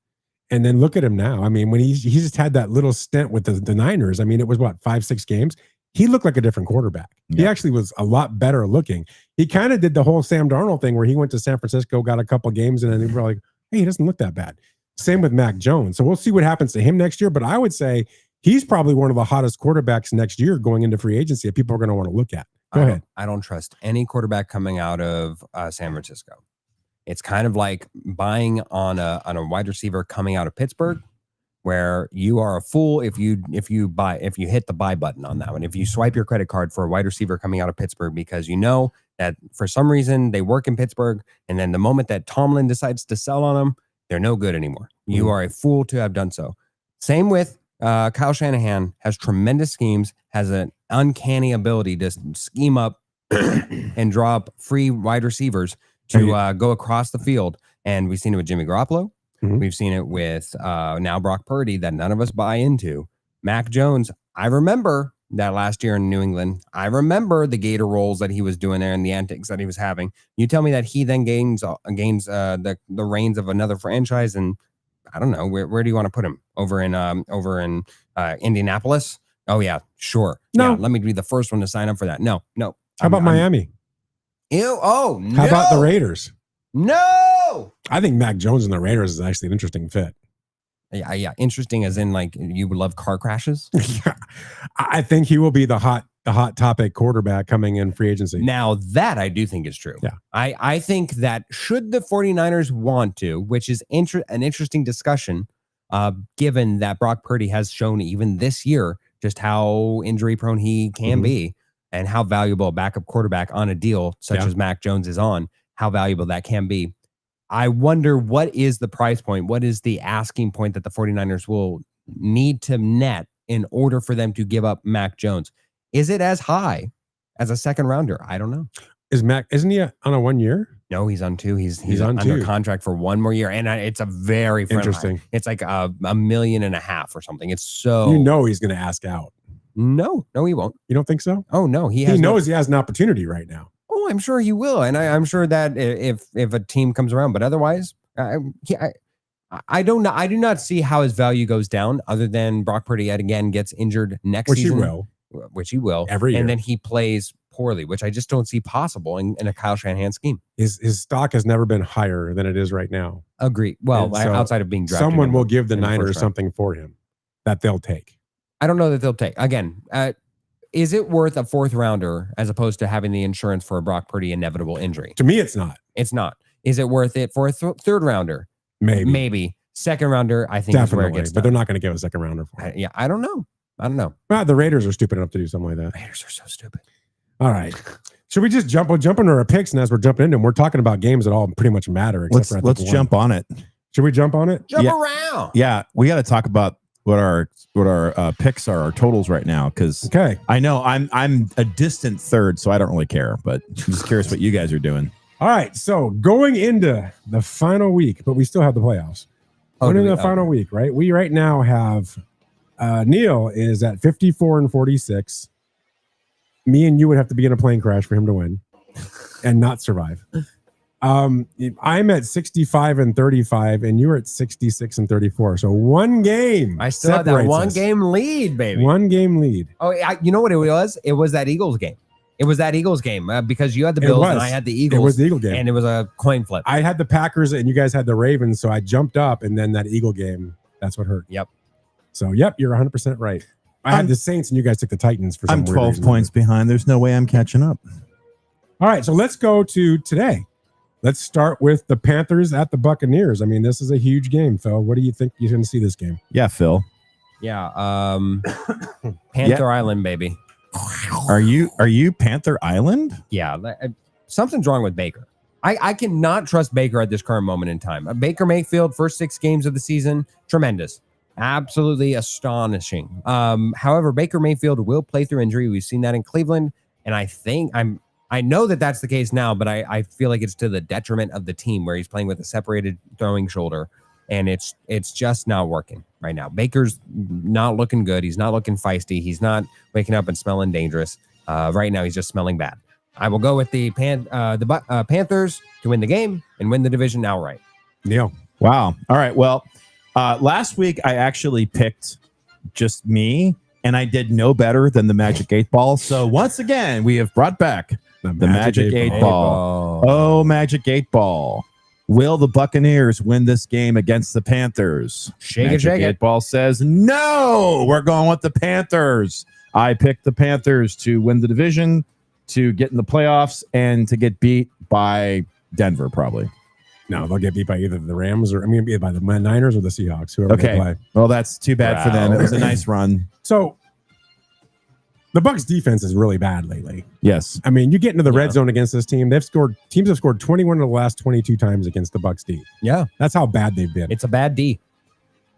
And then look at him now. I mean, when he just had that little stint with the Niners, I mean, it was 5-6 games. He looked like a different quarterback. Yeah. He actually was a lot better looking. He kind of did the whole Sam Darnold thing where he went to San Francisco, got a couple games, and then they were like, hey, he doesn't look that bad. Same with Mac Jones. So we'll see what happens to him next year. But I would say he's probably one of the hottest quarterbacks next year going into free agency that people are going to want to look at. Go ahead. I don't trust any quarterback coming out of San Francisco. It's kind of like buying on a wide receiver coming out of Pittsburgh, where you are a fool if you hit the buy button on that one. If you swipe your credit card for a wide receiver coming out of Pittsburgh because that for some reason they work in Pittsburgh, and then the moment that Tomlin decides to sell on them, they're no good anymore. You are a fool to have done so. Same with Kyle Shanahan, has tremendous schemes, has an uncanny ability to scheme up and draw up free wide receivers to go across the field. And we've seen it with Jimmy Garoppolo. We've seen it with now Brock Purdy that none of us buy into. Mac Jones, I remember that last year in New England. I remember the gator rolls that he was doing there and the antics that he was having. You tell me that he then gains the reins of another franchise, and I don't know, where do you want to put him? Over in Indianapolis? Oh yeah, sure. No. Yeah, let me be the first one to sign up for that. No. How about Miami? Ew. Oh no. How about the Raiders? No. I think Mac Jones and the Raiders is actually an interesting fit. Yeah. Interesting as in like you would love car crashes. I think he will be the hot topic quarterback coming in free agency. Now that I do think is true. Yeah. I think that should the 49ers want to, which is an interesting discussion, given that Brock Purdy has shown even this year just how injury prone he can be and how valuable a backup quarterback on a deal such as Mac Jones is on, how valuable that can be. I wonder what is the price point? What is the asking point that the 49ers will need to net in order for them to give up Mac Jones? Is it as high as a second rounder? I don't know. Isn't he on a 1 year? No, he's on 2. He's on under 2. contract for 1 more year. And it's a very interesting. It's like $1.5 million or something. It's so he's going to ask out. No, he won't. You don't think so? Oh no, he knows he has an opportunity right now. Oh, I'm sure he will, and I'm sure that if a team comes around, but otherwise, I don't know. I do not see how his value goes down, other than Brock Purdy yet again gets injured next season, which he will every year, and then he plays poorly, which I just don't see possible in a Kyle Shanahan scheme. His stock has never been higher than it is right now. Agree. Well, so outside of being drafted, someone will give the Niners something for him that they'll take. I don't know that they'll take. Again, is it worth a 4th rounder as opposed to having the insurance for a Brock Purdy inevitable injury? To me, it's not. It's not. Is it worth it for a 3rd rounder? Maybe. 2nd rounder, I think, definitely, is where it gets but they're not going to give a 2nd rounder for it. I don't know. Well, the Raiders are stupid enough to do something like that. Raiders are so stupid. All right. Should we just jump into our picks? And as we're jumping into them, we're talking about games that all pretty much matter. Let's jump on it. Should we jump on it? Jump around. Yeah, we got to talk about what our picks are, our totals right now, because I know I'm a distant 3rd, so I don't really care, but I'm just curious what you guys are doing. All right, so going into the final week, but we still have the playoffs. Going into the final week, right? We right now have Neil is at 54-46. Me and you would have to be in a plane crash for him to win and not survive. I'm at 65-35, and you're at 66-34. So 1 game. I still have that 1 game lead, baby. 1 game lead. Oh, you know what it was? It was that Eagles game. It was that Eagles game because you had the Bills and I had the Eagles. It was the Eagle game, and it was a coin flip. I had the Packers, and you guys had the Ravens. So I jumped up, and then that Eagle game, that's what hurt. Yep. So you're 100% right. I had the Saints, and you guys took the Titans for some I'm 12 reason. points behind. There's no way I'm catching up. All right, so let's go to today. Let's start with the Panthers at the Buccaneers. I mean, this is a huge game, Phil. What do you think you're going to see this game? Yeah, Phil. Yeah, Panther Island, baby. Are you Panther Island? Yeah, something's wrong with Baker. I cannot trust Baker at this current moment in time. Baker Mayfield, first 6 games of the season, tremendous. Absolutely astonishing. However, Baker Mayfield will play through injury. We've seen that in Cleveland, and I know that that's the case now, but I feel like it's to the detriment of the team where he's playing with a separated throwing shoulder, and it's just not working right now. Baker's not looking good. He's not looking feisty. He's not waking up and smelling dangerous. Right now, he's just smelling bad. I will go with the Panthers to win the game and win the division outright. Neil. Wow. All right. Well, last week I actually picked just me, and I did no better than the Magic 8 Ball. So once again, we have brought back the Magic 8 Ball. Oh, Magic 8 Ball. Will the Buccaneers win this game against the Panthers? Shake it. 8 Ball says, no, we're going with the Panthers. I picked the Panthers to win the division, to get in the playoffs, and to get beat by Denver, probably. No, they'll get beat by either the Rams by the Niners or the Seahawks, whoever they play. Well, that's too bad for them. It was a nice run. So The Bucs defense is really bad lately. Yes. I mean, you get into the red zone against this team. Teams have scored 21 of the last 22 times against the Bucs D. Yeah. That's how bad they've been. It's a bad D.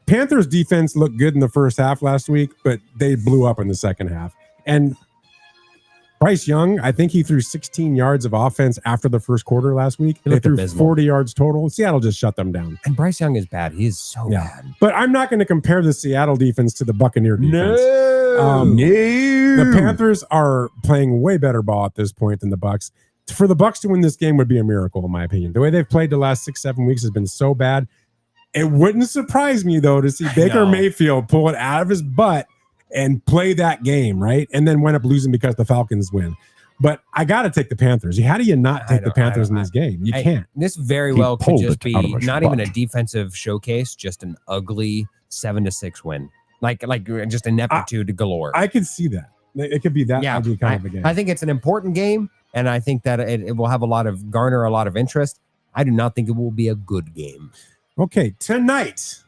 Panthers defense looked good in the first half last week, but they blew up in the second half. And Bryce Young, I think he threw 16 yards of offense after the first quarter last week. They threw abysmal. 40 yards total. Seattle just shut them down. And Bryce Young is bad. He is so bad. But I'm not going to compare the Seattle defense to the Buccaneer defense. No. The Panthers are playing way better ball at this point than the Bucs. For the Bucs to win this game would be a miracle, in my opinion. The way they've played the last 6-7 weeks has been so bad. It wouldn't surprise me, though, to see Baker Mayfield pull it out of his butt and play that game, right? And then wind up losing because the Falcons win. But I got to take the Panthers. How do you not take the Panthers in this game? You can't. This very well could just be not even a defensive showcase, just an ugly 7-6 win. Like just ineptitude galore. I could see that. It could be that ugly kind of a game. I think it's an important game, and I think that it will have garner a lot of interest. I do not think it will be a good game. Okay, tonight.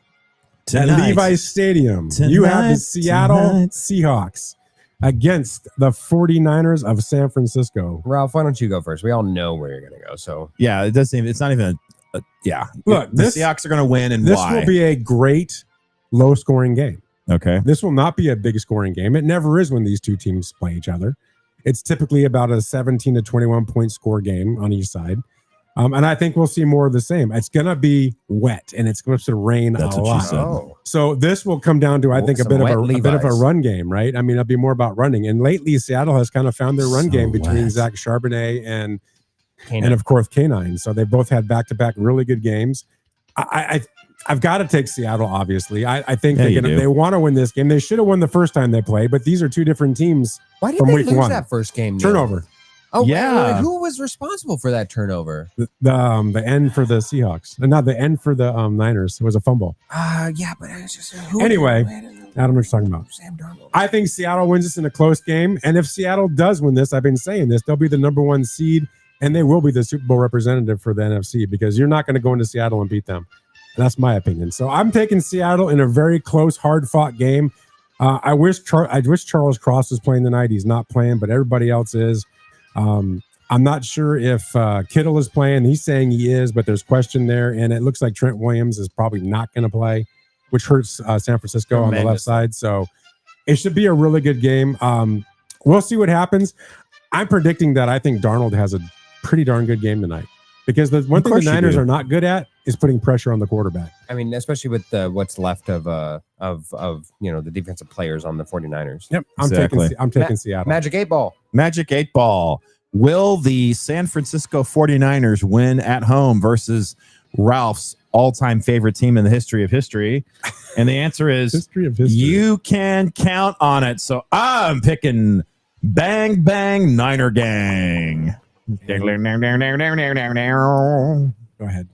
At Levi's Stadium, you have the Seattle Seahawks against the 49ers of San Francisco. Ralph, why don't you go first? We all know where you're going to go. So yeah, it does seem it's not even. Look, the Seahawks are going to win, and this why? will be a great low-scoring game. Okay, this will not be a big scoring game. It never is when these two teams play each other. It's typically about a 17 to 21 point score game on each side. And I think we'll see more of the same. It's going to be wet, and it's going to rain a lot. So this will come down to, I think, a bit of a run game, right? I mean, it'll be more about running. And lately, Seattle has kind of found their run game between Zach Charbonnet and of course, K9. So they both had back-to-back really good games. I've got to take Seattle, obviously. I think they want to win this game. They should have won the first time they played, but these are two different teams. Why did from they week lose one. that first game? Turnover. Oh, yeah. Who was responsible for that turnover? The end for the Seahawks. Not the end for the Niners. It was a fumble. Yeah, but it's just anyway, I don't know what you're talking about. Sam Darnold. I think Seattle wins this in a close game. And if Seattle does win this, I've been saying this, they'll be the number one seed, and they will be the Super Bowl representative for the NFC because you're not going to go into Seattle and beat them. And that's my opinion. So I'm taking Seattle in a very close, hard-fought game. I wish Charles Cross was playing tonight. He's not playing, but everybody else is. I'm not sure if Kittle is playing. He's saying he is, but there's question there. And it looks like Trent Williams is probably not going to play, which hurts San Francisco on the left side. So it should be a really good game. We'll see what happens. I'm predicting that I think Darnold has a pretty darn good game tonight because the one thing the Niners are not good at is putting pressure on the quarterback. I mean, especially with what's left of the defensive players on the 49ers. Yep. I'm taking Seattle. Magic 8 ball. Magic 8 ball. Will the San Francisco 49ers win at home versus Ralph's all-time favorite team in the history of history? And the answer is you can count on it. So I'm picking Bang Bang Niner Gang. Go ahead.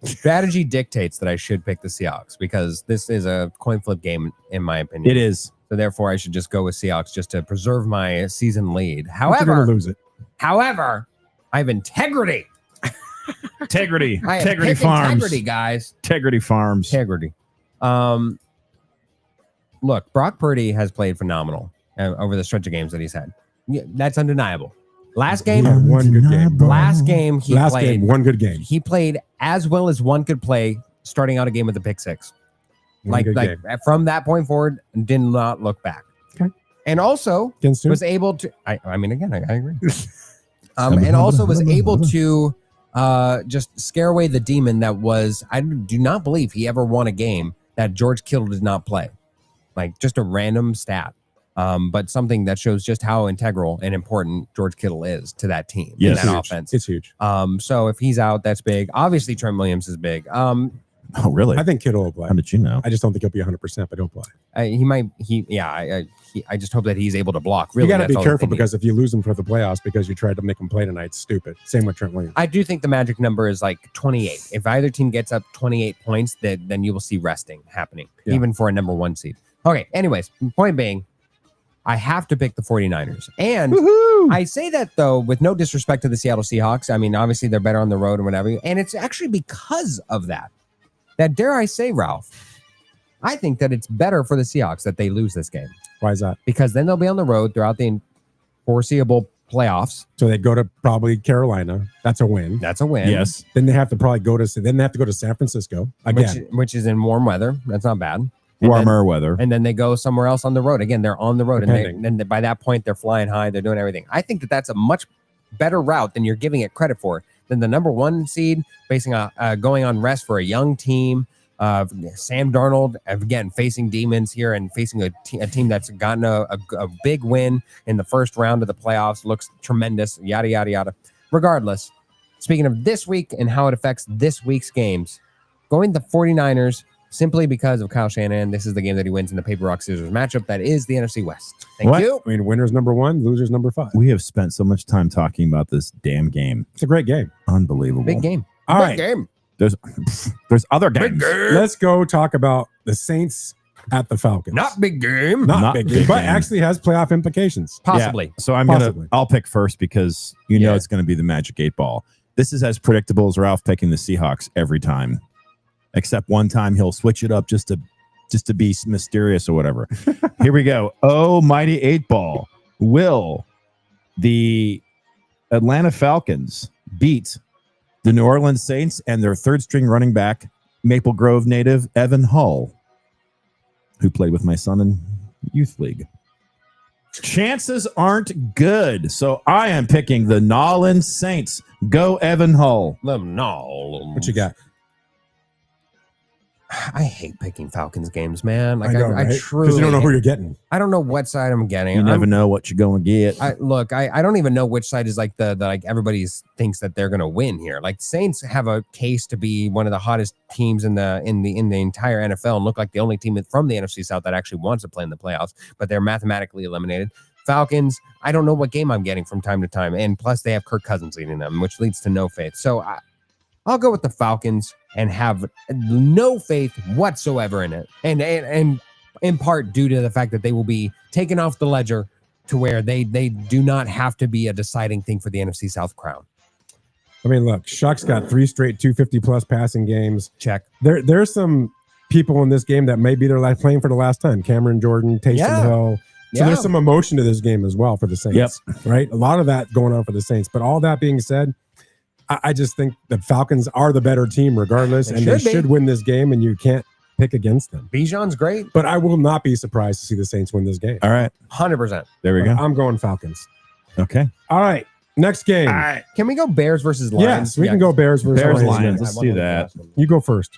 Strategy dictates that I should pick the Seahawks because this is a coin flip game, in my opinion. It is. So therefore, I should just go with Seahawks just to preserve my season lead. You're However, gonna lose it. I have integrity. Integrity. I Integrity pick Farms. Integrity, guys. Integrity Farms. Integrity. Look, Brock Purdy has played phenomenal over the stretch of games that he's had. Yeah, that's undeniable. Last game, one good game. Last game, one good game. He played as well as one could play, starting out a game with a pick six. From that point forward, did not look back. Okay. And also was able to. I agree. And also was able to just scare away the demon that was. I do not believe he ever won a game that George Kittle did not play. Like just a random stat. But something that shows just how integral and important George Kittle is to that team and that offense. It's huge. So if he's out, that's big. Obviously, Trent Williams is big. Oh, really? I think Kittle will play. How did you know? I just don't think he'll be 100%, but he'll play. He might. I just hope that he's able to block. Really, you got to be careful because if you lose him for the playoffs because you tried to make him play tonight, it's stupid. Same with Trent Williams. I do think the magic number is like 28. If either team gets up 28 points, then you will see resting happening, even for a number one seed. Okay. Anyways, point being, I have to pick the 49ers. And I say that, though, with no disrespect to the Seattle Seahawks. I mean, obviously, they're better on the road and whatever. And it's actually because of that, dare I say, Ralph, I think that it's better for the Seahawks that they lose this game. Why is that? Because then they'll be on the road throughout the foreseeable playoffs. So they go to probably Carolina. That's a win. That's a win. Yes. Then they have to probably go to San Francisco again, which is in warm weather. That's not bad. Warmer weather. And then they go somewhere else on the road. Again, they're on the road. Depending. And by that point, they're flying high. They're doing everything. I think that that's a much better route than you're giving it credit for. Than the number 1 seed going on rest for a young team. Sam Darnold, again, facing demons here and facing a team that's gotten a big win in the first round of the playoffs. Looks tremendous. Yada, yada, yada. Regardless, speaking of this week and how it affects this week's games, going the 49ers simply because of Kyle Shanahan. This is the game that he wins in the paper, rock, scissors matchup. That is the NFC West. Thank you. I mean, winner's number 1, loser's number 5. We have spent so much time talking about this damn game. It's a great game. Unbelievable. Big game. All right. Big game. There's other games. Let's go talk about the Saints at the Falcons. Not big game. Not big game, but actually has playoff implications. Possibly. Yeah. So I'll pick first because it's going to be the Magic 8 Ball. This is as predictable as Ralph picking the Seahawks every time. Except one time he'll switch it up just to be mysterious or whatever. Here we go. Oh, mighty 8 Ball. Will the Atlanta Falcons beat the New Orleans Saints and their third string running back, Maple Grove native Evan Hull, who played with my son in youth league? Chances aren't good. So I am picking the Nolans Saints. Go Evan Hull. What you got? I hate picking Falcons games, man. Like I know, I right? truly, Because you don't know who you're getting. I don't know what side I'm getting. You never know what you're going to get. I don't even know which side is like the like everybody thinks that they're going to win here. Like Saints have a case to be one of the hottest teams in the entire NFL and look like the only team from the NFC South that actually wants to play in the playoffs, but they're mathematically eliminated. Falcons, I don't know what game I'm getting from time to time, and plus they have Kirk Cousins leading them, which leads to no faith. So I'll go with the Falcons and have no faith whatsoever in it. And in part due to the fact that they will be taken off the ledger to where they do not have to be a deciding thing for the NFC South crown. I mean, look, Shuck's got 3 straight 250-plus passing games. Check. There's some people in this game that may be their life playing for the last time. Cameron Jordan, Taysom Hill. So there's some emotion to this game as well for the Saints. Yep. Right? A lot of that going on for the Saints. But all that being said, I just think the Falcons are the better team regardless, and they should win this game, and you can't pick against them. Bijan's great. But I will not be surprised to see the Saints win this game. All right. 100%. There we go. I'm going Falcons. Okay. All right. Next game. Can we go Bears versus Lions? Yes, we can go Bears versus Lions. Let's do that. You go first.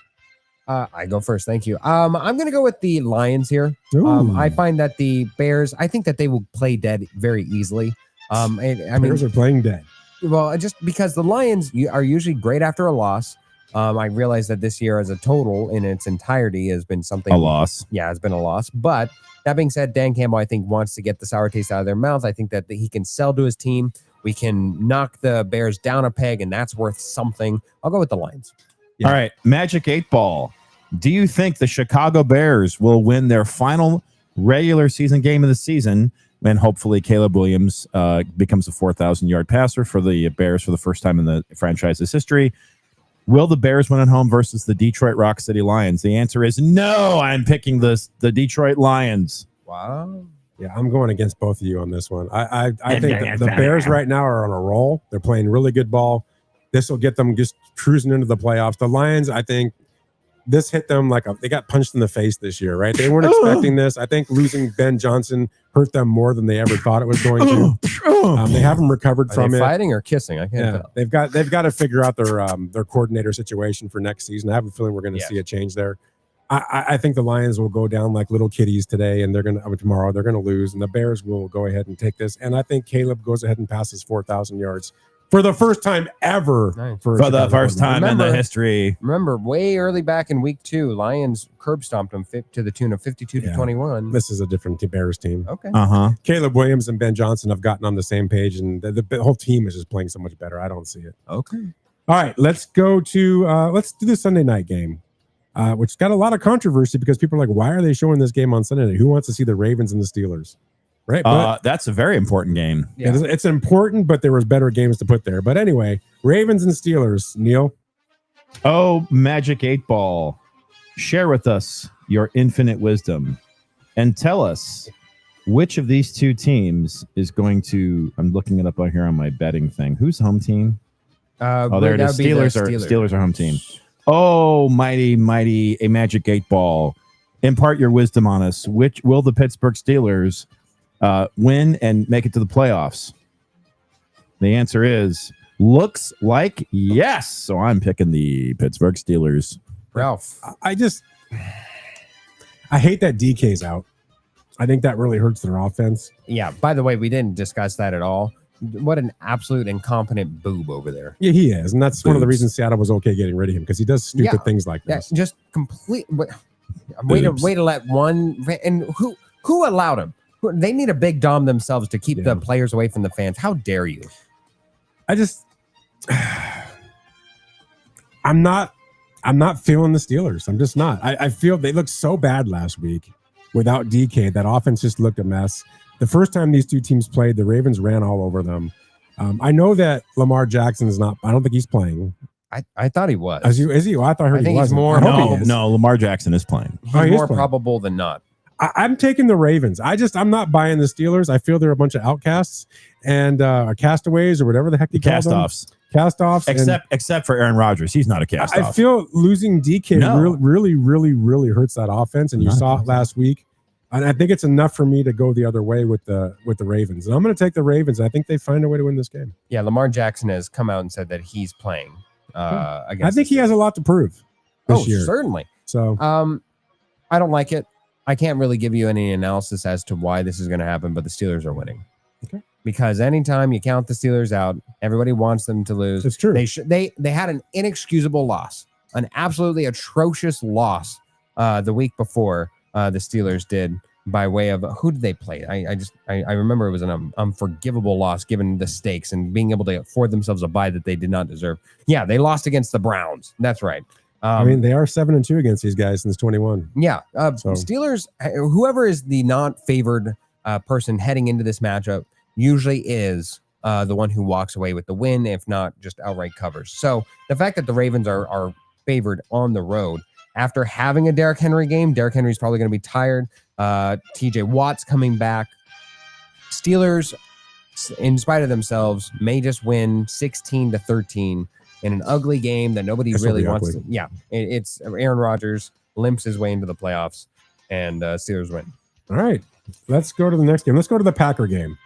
I go first. Thank you. I'm going to go with the Lions here. I find that the Bears, I think that they will play dead very easily. Bears are playing dead. Well, just because the Lions are usually great after a loss. I realize that this year as a total in its entirety has been something. A loss. Yeah, it's been a loss. But that being said, Dan Campbell, I think, wants to get the sour taste out of their mouth. I think that he can sell to his team. We can knock the Bears down a peg, and that's worth something. I'll go with the Lions. Yeah. All right. Magic 8 Ball. Do you think the Chicago Bears will win their final regular season game of the season? And hopefully Caleb Williams becomes a 4,000-yard passer for the Bears for the first time in the franchise's history. Will the Bears win at home versus the Detroit Rock City Lions? The answer is no. I'm picking the Detroit Lions. Wow. Yeah, I'm going against both of you on this one. I think the Bears right now are on a roll. They're playing really good ball. This will get them just cruising into the playoffs. The Lions, I think, this hit them like they got punched in the face this year, right? They weren't expecting this. I think losing Ben Johnson hurt them more than they ever thought it was going to. They haven't recovered from it. Fighting or kissing? I can't tell. They've got to figure out their coordinator situation for next season. I have a feeling we're going to see a change there. I think the Lions will go down like little kitties today, and tomorrow they're going to lose, and the Bears will go ahead and take this. And I think Caleb goes ahead and passes 4,000 yards. For the first time ever. Nice. For the first time in the history. Remember, way early back in week 2, Lions curb stomped them to the tune of 52-21. This is a different Bears team. Okay. Caleb Williams and Ben Johnson have gotten on the same page, and the whole team is just playing so much better. I don't see it. Okay. All right, let's go to let's do the Sunday night game, which got a lot of controversy because people are like, why are they showing this game on Sunday night? Who wants to see the Ravens and the Steelers? Right, that's a very important game. Yeah. It's important, but there was better games to put there. But anyway, Ravens and Steelers. Neil, Magic 8 Ball. Share with us your infinite wisdom and tell us which of these two teams is going to. I'm looking it up out here on my betting thing. Who's home team? There it is. Steelers are home team. Oh, mighty, a magic 8-ball. Impart your wisdom on us. Which will the Pittsburgh Steelers win and make it to the playoffs? The answer is looks like yes. So I'm picking the Pittsburgh Steelers. Ralph. I hate that DK's out. I think that really hurts their offense. Yeah. By the way, we didn't discuss that at all. What an absolute incompetent boob over there. Yeah, he is. And that's one of the reasons Seattle was okay getting rid of him, because he does stupid things like this. Just complete. Way to let one. And who allowed him? They need a big dom themselves to keep the players away from the fans. How dare you? I'm not feeling the Steelers. I'm just not. I feel they looked so bad last week without DK. That offense just looked a mess. The first time these two teams played, the Ravens ran all over them. I know that Lamar Jackson is not. I don't think he's playing. I thought he was. Is he? Well, I thought he was. He's more. No, Lamar Jackson is playing. He's more probable than not. I'm taking the Ravens. I'm not buying the Steelers. I feel they're a bunch of outcasts and castaways or whatever the heck you call them. Cast-offs. Except for Aaron Rodgers. He's not a cast-off. I feel losing DK really hurts that offense, and you saw it last week. And I think it's enough for me to go the other way with the Ravens. And I'm going to take the Ravens. I think they find a way to win this game. Yeah, Lamar Jackson has come out and said that he's playing against. I think he has a lot to prove this year. Certainly. So I don't like it. I can't really give you any analysis as to why this is going to happen, but the Steelers are winning. Okay. Because anytime you count the Steelers out, everybody wants them to lose. It's true. They had an inexcusable loss, an absolutely atrocious loss the week before the Steelers did by way of who did they play? I remember it was an unforgivable loss given the stakes and being able to afford themselves a bye that they did not deserve. Yeah, they lost against the Browns. That's right. I mean, they are 7-2 against these guys since 21. Yeah. Steelers, whoever is the not favored person heading into this matchup usually is the one who walks away with the win, if not just outright covers. So the fact that the Ravens are favored on the road after having a Derrick Henry game, Derrick Henry's probably going to be tired. TJ Watt's coming back. Steelers, in spite of themselves, may just win 16-13 in an ugly game that nobody really wants to. Yeah, it's Aaron Rodgers limps his way into the playoffs, and Steelers win. All right, let's go to the next game. Let's go to the Packer game.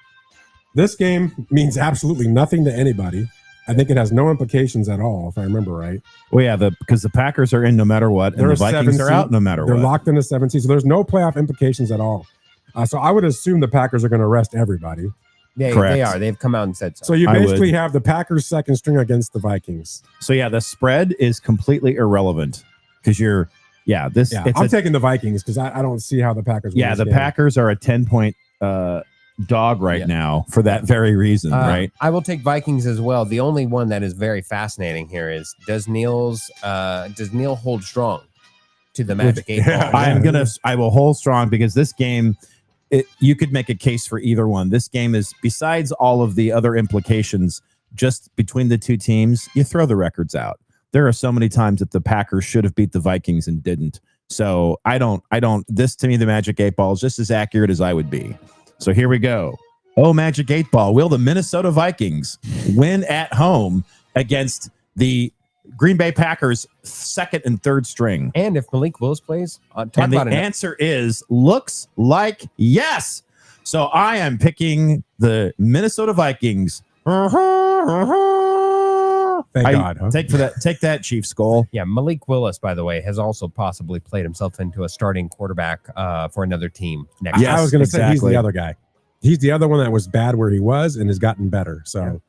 This game means absolutely nothing to anybody. I think it has no implications at all, if I remember right. Well, yeah, because the Packers are in no matter what, and the Vikings are out no matter what. They're locked in the 7th seed, so there's no playoff implications at all. So I would assume the Packers are going to rest everybody. They are. They've come out and said so. So you basically have the Packers' second string against the Vikings. So yeah, the spread is completely irrelevant because I'm taking the Vikings because I don't see how the Packers win this game. Packers are a 10-point dog right now for that very reason, right? I will take Vikings as well. The only one that is very fascinating here is does Neil hold strong to the Magic 8 ball? I will hold strong because this game, you could make a case for either one. This game is, besides all of the other implications, just between the two teams, you throw the records out. There are so many times that the Packers should have beat the Vikings and didn't. So this to me, the Magic 8 ball is just as accurate as I would be. So here we go. Oh, Magic 8 ball. Will the Minnesota Vikings win at home against the Green Bay Packers' second and third string? And if Malik Willis plays, the answer is looks like yes. So I am picking the Minnesota Vikings. Thank God. Huh? Take that, Chief Skull. Yeah, Malik Willis, by the way, has also possibly played himself into a starting quarterback for another team next year. I was going to say he's the other guy. He's the other one that was bad where he was and has gotten better. So,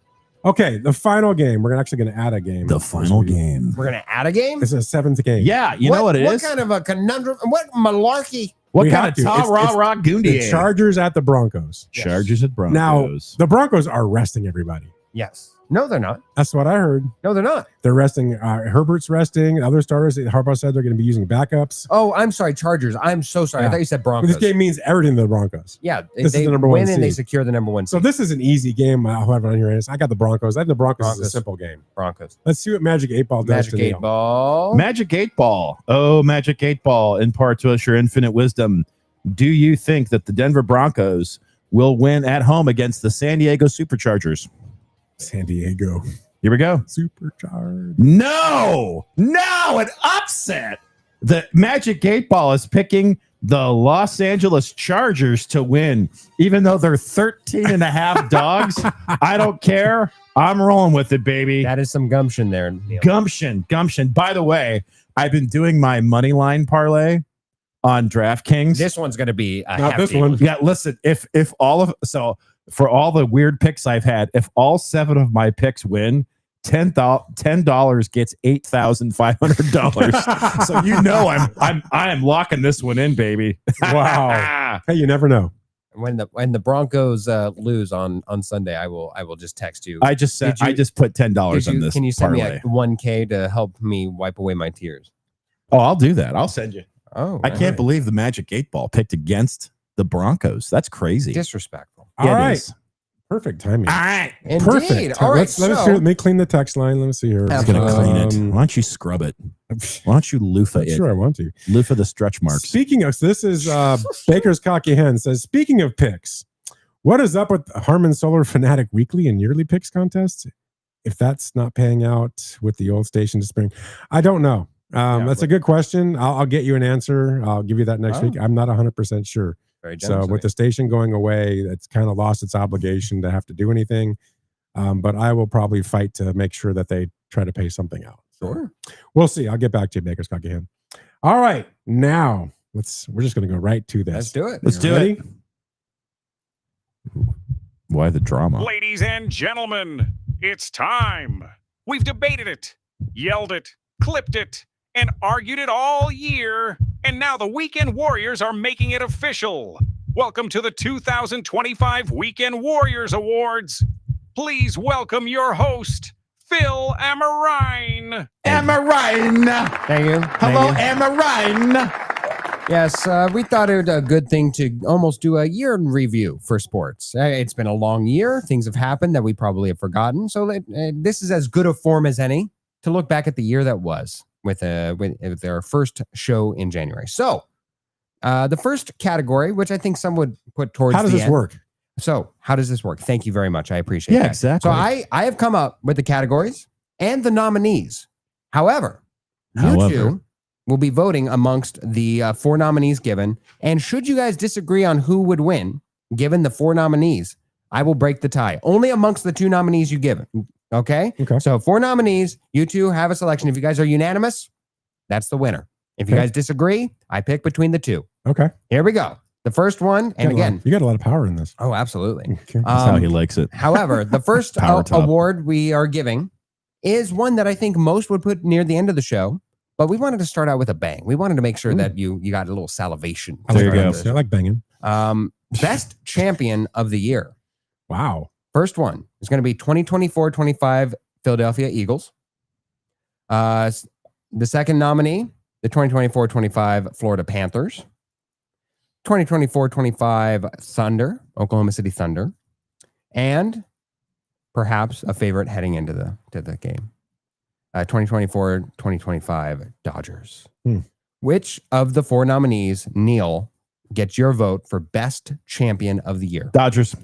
okay, the final game. We're actually going to add a game. The final game. We're going to add a game? It's a 7th game. Yeah, you know what it is? What kind of a conundrum? What malarkey? What kind of ta-rah-rah goondy? The Chargers at the Broncos. Chargers at Broncos. Now, the Broncos are resting everybody. Yes. No, they're not. That's what I heard. No, they're not. They're resting. Herbert's resting. Other starters, Harbaugh said they're going to be using backups. Oh, I'm sorry, Chargers. I'm so sorry. Yeah. I thought you said But Broncos. this game means everything to the Broncos. Yeah, this they is the number win one and they seed. secure the number one seed. So this is an easy game. I'll have it on here. I got the Broncos. I think the Broncos is a simple game. Broncos. Let's see what Magic 8 Ball does. Magic 8 Ball. Magic 8 Ball. Oh, Magic 8 Ball, impart to us your infinite wisdom. Do you think that the Denver Broncos will win at home against the San Diego Superchargers? San Diego. Here we go. Supercharged. No, an upset. The Magic 8 Ball is picking the Los Angeles Chargers to win, even though they're 13 and a half dogs. I don't care. I'm rolling with it, baby. That is some gumption there, Neil. Gumption. By the way, I've been doing my money line parlay on DraftKings. This one's going to be a Not hefty this one. Yeah, listen, if all of for all the weird picks I've had, if all 7 of my picks win, $10 gets $8,500. So you know I am locking this one in, baby. Wow. Hey, you never know. When the Broncos lose on Sunday, I will just text you. I just put $10 on this. Can you send parlay. me a 1K to help me wipe away my tears? Oh, I'll do that. I'll send you. Oh, I can't believe the Magic 8 Ball picked against the Broncos. That's crazy. Disrespectful. All right. Is. Perfect timing. All right. Indeed. Perfect. All right. Let me clean the text line. Let me see here. It's going to clean it. Why don't you scrub it? Why don't you loofah it? Sure, I want to. Loofah the stretch marks. Speaking of, so this is Baker's Cocky Hen says, speaking of picks, what is up with Harmon Solar Fanatic weekly and yearly picks contests? If that's not paying out with the old station to spring, I don't know. That's a good question. I'll get you an answer. I'll give you that next week. I'm not 100% sure. So with the station going away, it's kind of lost its obligation to have to do anything. But I will probably fight to make sure that they try to pay something out. Sure. We'll see. I'll get back to you, Baker's Cocky Hen. All right. Now we're just going to go right to this. Let's do it. Let's do it. Why the drama? Ladies and gentlemen, it's time. We've debated it, yelled it, clipped it, and argued it all year. And now the Weekend Warriors are making it official. Welcome to the 2025 Weekend Warriors Awards. Please welcome your host, Phil Amarine. Amarine. Thank you. Hello, Amarine. Yes, we thought it a good thing to almost do a year in review for sports. It's been a long year. Things have happened that we probably have forgotten. So this is as good a form as any to look back at the year that was with their first show in January. So the first category, which I think some would put towards how does the this end. work? So how does this work? Thank you very much. I appreciate that. Exactly. So I have come up with the categories and the nominees. However, you two will be voting amongst the 4 nominees given. And should you guys disagree on who would win, given the 4 nominees, I will break the tie. Only amongst the 2 nominees you given. Okay? So 4 nominees, you two have a selection. If you guys are unanimous, that's the winner. If you guys disagree, I pick between the 2. Okay. Here we go. The first one, and again, you got a lot of power in this. Oh, absolutely. Okay. That's how he likes it. However, the first award we are giving is one that I think most would put near the end of the show, but we wanted to start out with a bang. We wanted to make sure that you got a little salivation. There you go. I like banging. Best champion of the year. Wow. First one is going to be 2024-25 Philadelphia Eagles. The second nominee, the 2024-25 Florida Panthers. 2024-25 Thunder, Oklahoma City Thunder. And perhaps a favorite heading into the game. 2024-2025 Dodgers. Which of the 4 nominees, Neil, gets your vote for best champion of the year? Dodgers.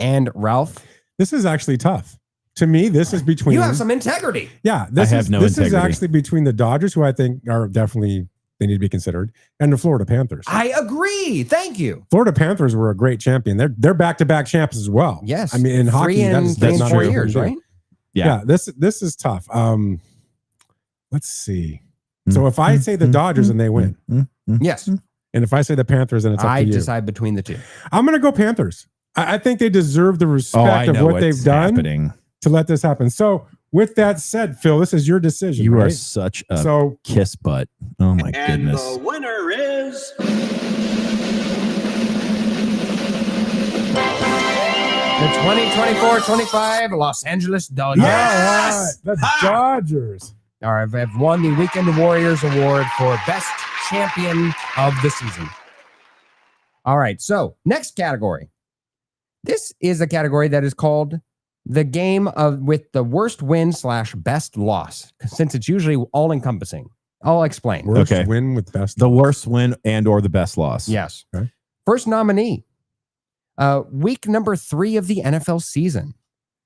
And Ralph? This is actually tough. To me, this is between... You have some integrity. Yeah. This is actually between the Dodgers, who I think are definitely... They need to be considered, and the Florida Panthers. I agree. Thank you. Florida Panthers were a great champion. They're back-to-back champs as well. Yes. I mean, in hockey, that's 4 years, right? Yeah. This is tough. Let's see. So if I say the Dodgers and they win, yes, and if I say the Panthers, then it's up to you. I decide between the 2. I'm going to go Panthers. I think they deserve the respect of what they've done to let this happen. So. With that said, Phil, this is your decision. You right? are such a kiss butt. Oh my goodness. And the winner is The 2024-25 Los Angeles Dodgers. Yes! The Dodgers. All right, have won the Weekend Warriors Award for Best Champion of the Season. All right, so next category. This is a category that is called the game with the worst win / best loss, since it's usually all encompassing. I'll explain. Worst win with best. The worst win and or the best loss. Yes. Okay. First nominee. Week number 3 of the NFL season.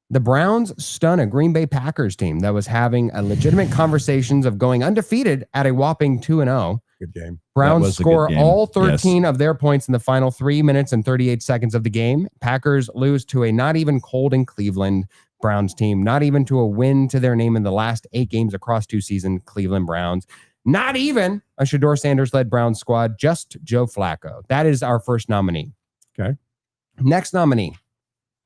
The Browns stun a Green Bay Packers team that was having a legitimate conversations of going undefeated at a whopping 2-0. Good game. Browns score all 13 of their points in the final 3 minutes and 38 seconds of the game. Packers lose to a not even cold in Cleveland Browns team, not even to a win to their name in the last 8 games across 2 seasons, Cleveland Browns. Not even a Shedeur Sanders-led Browns squad, just Joe Flacco. That is our first nominee. Okay. Next nominee.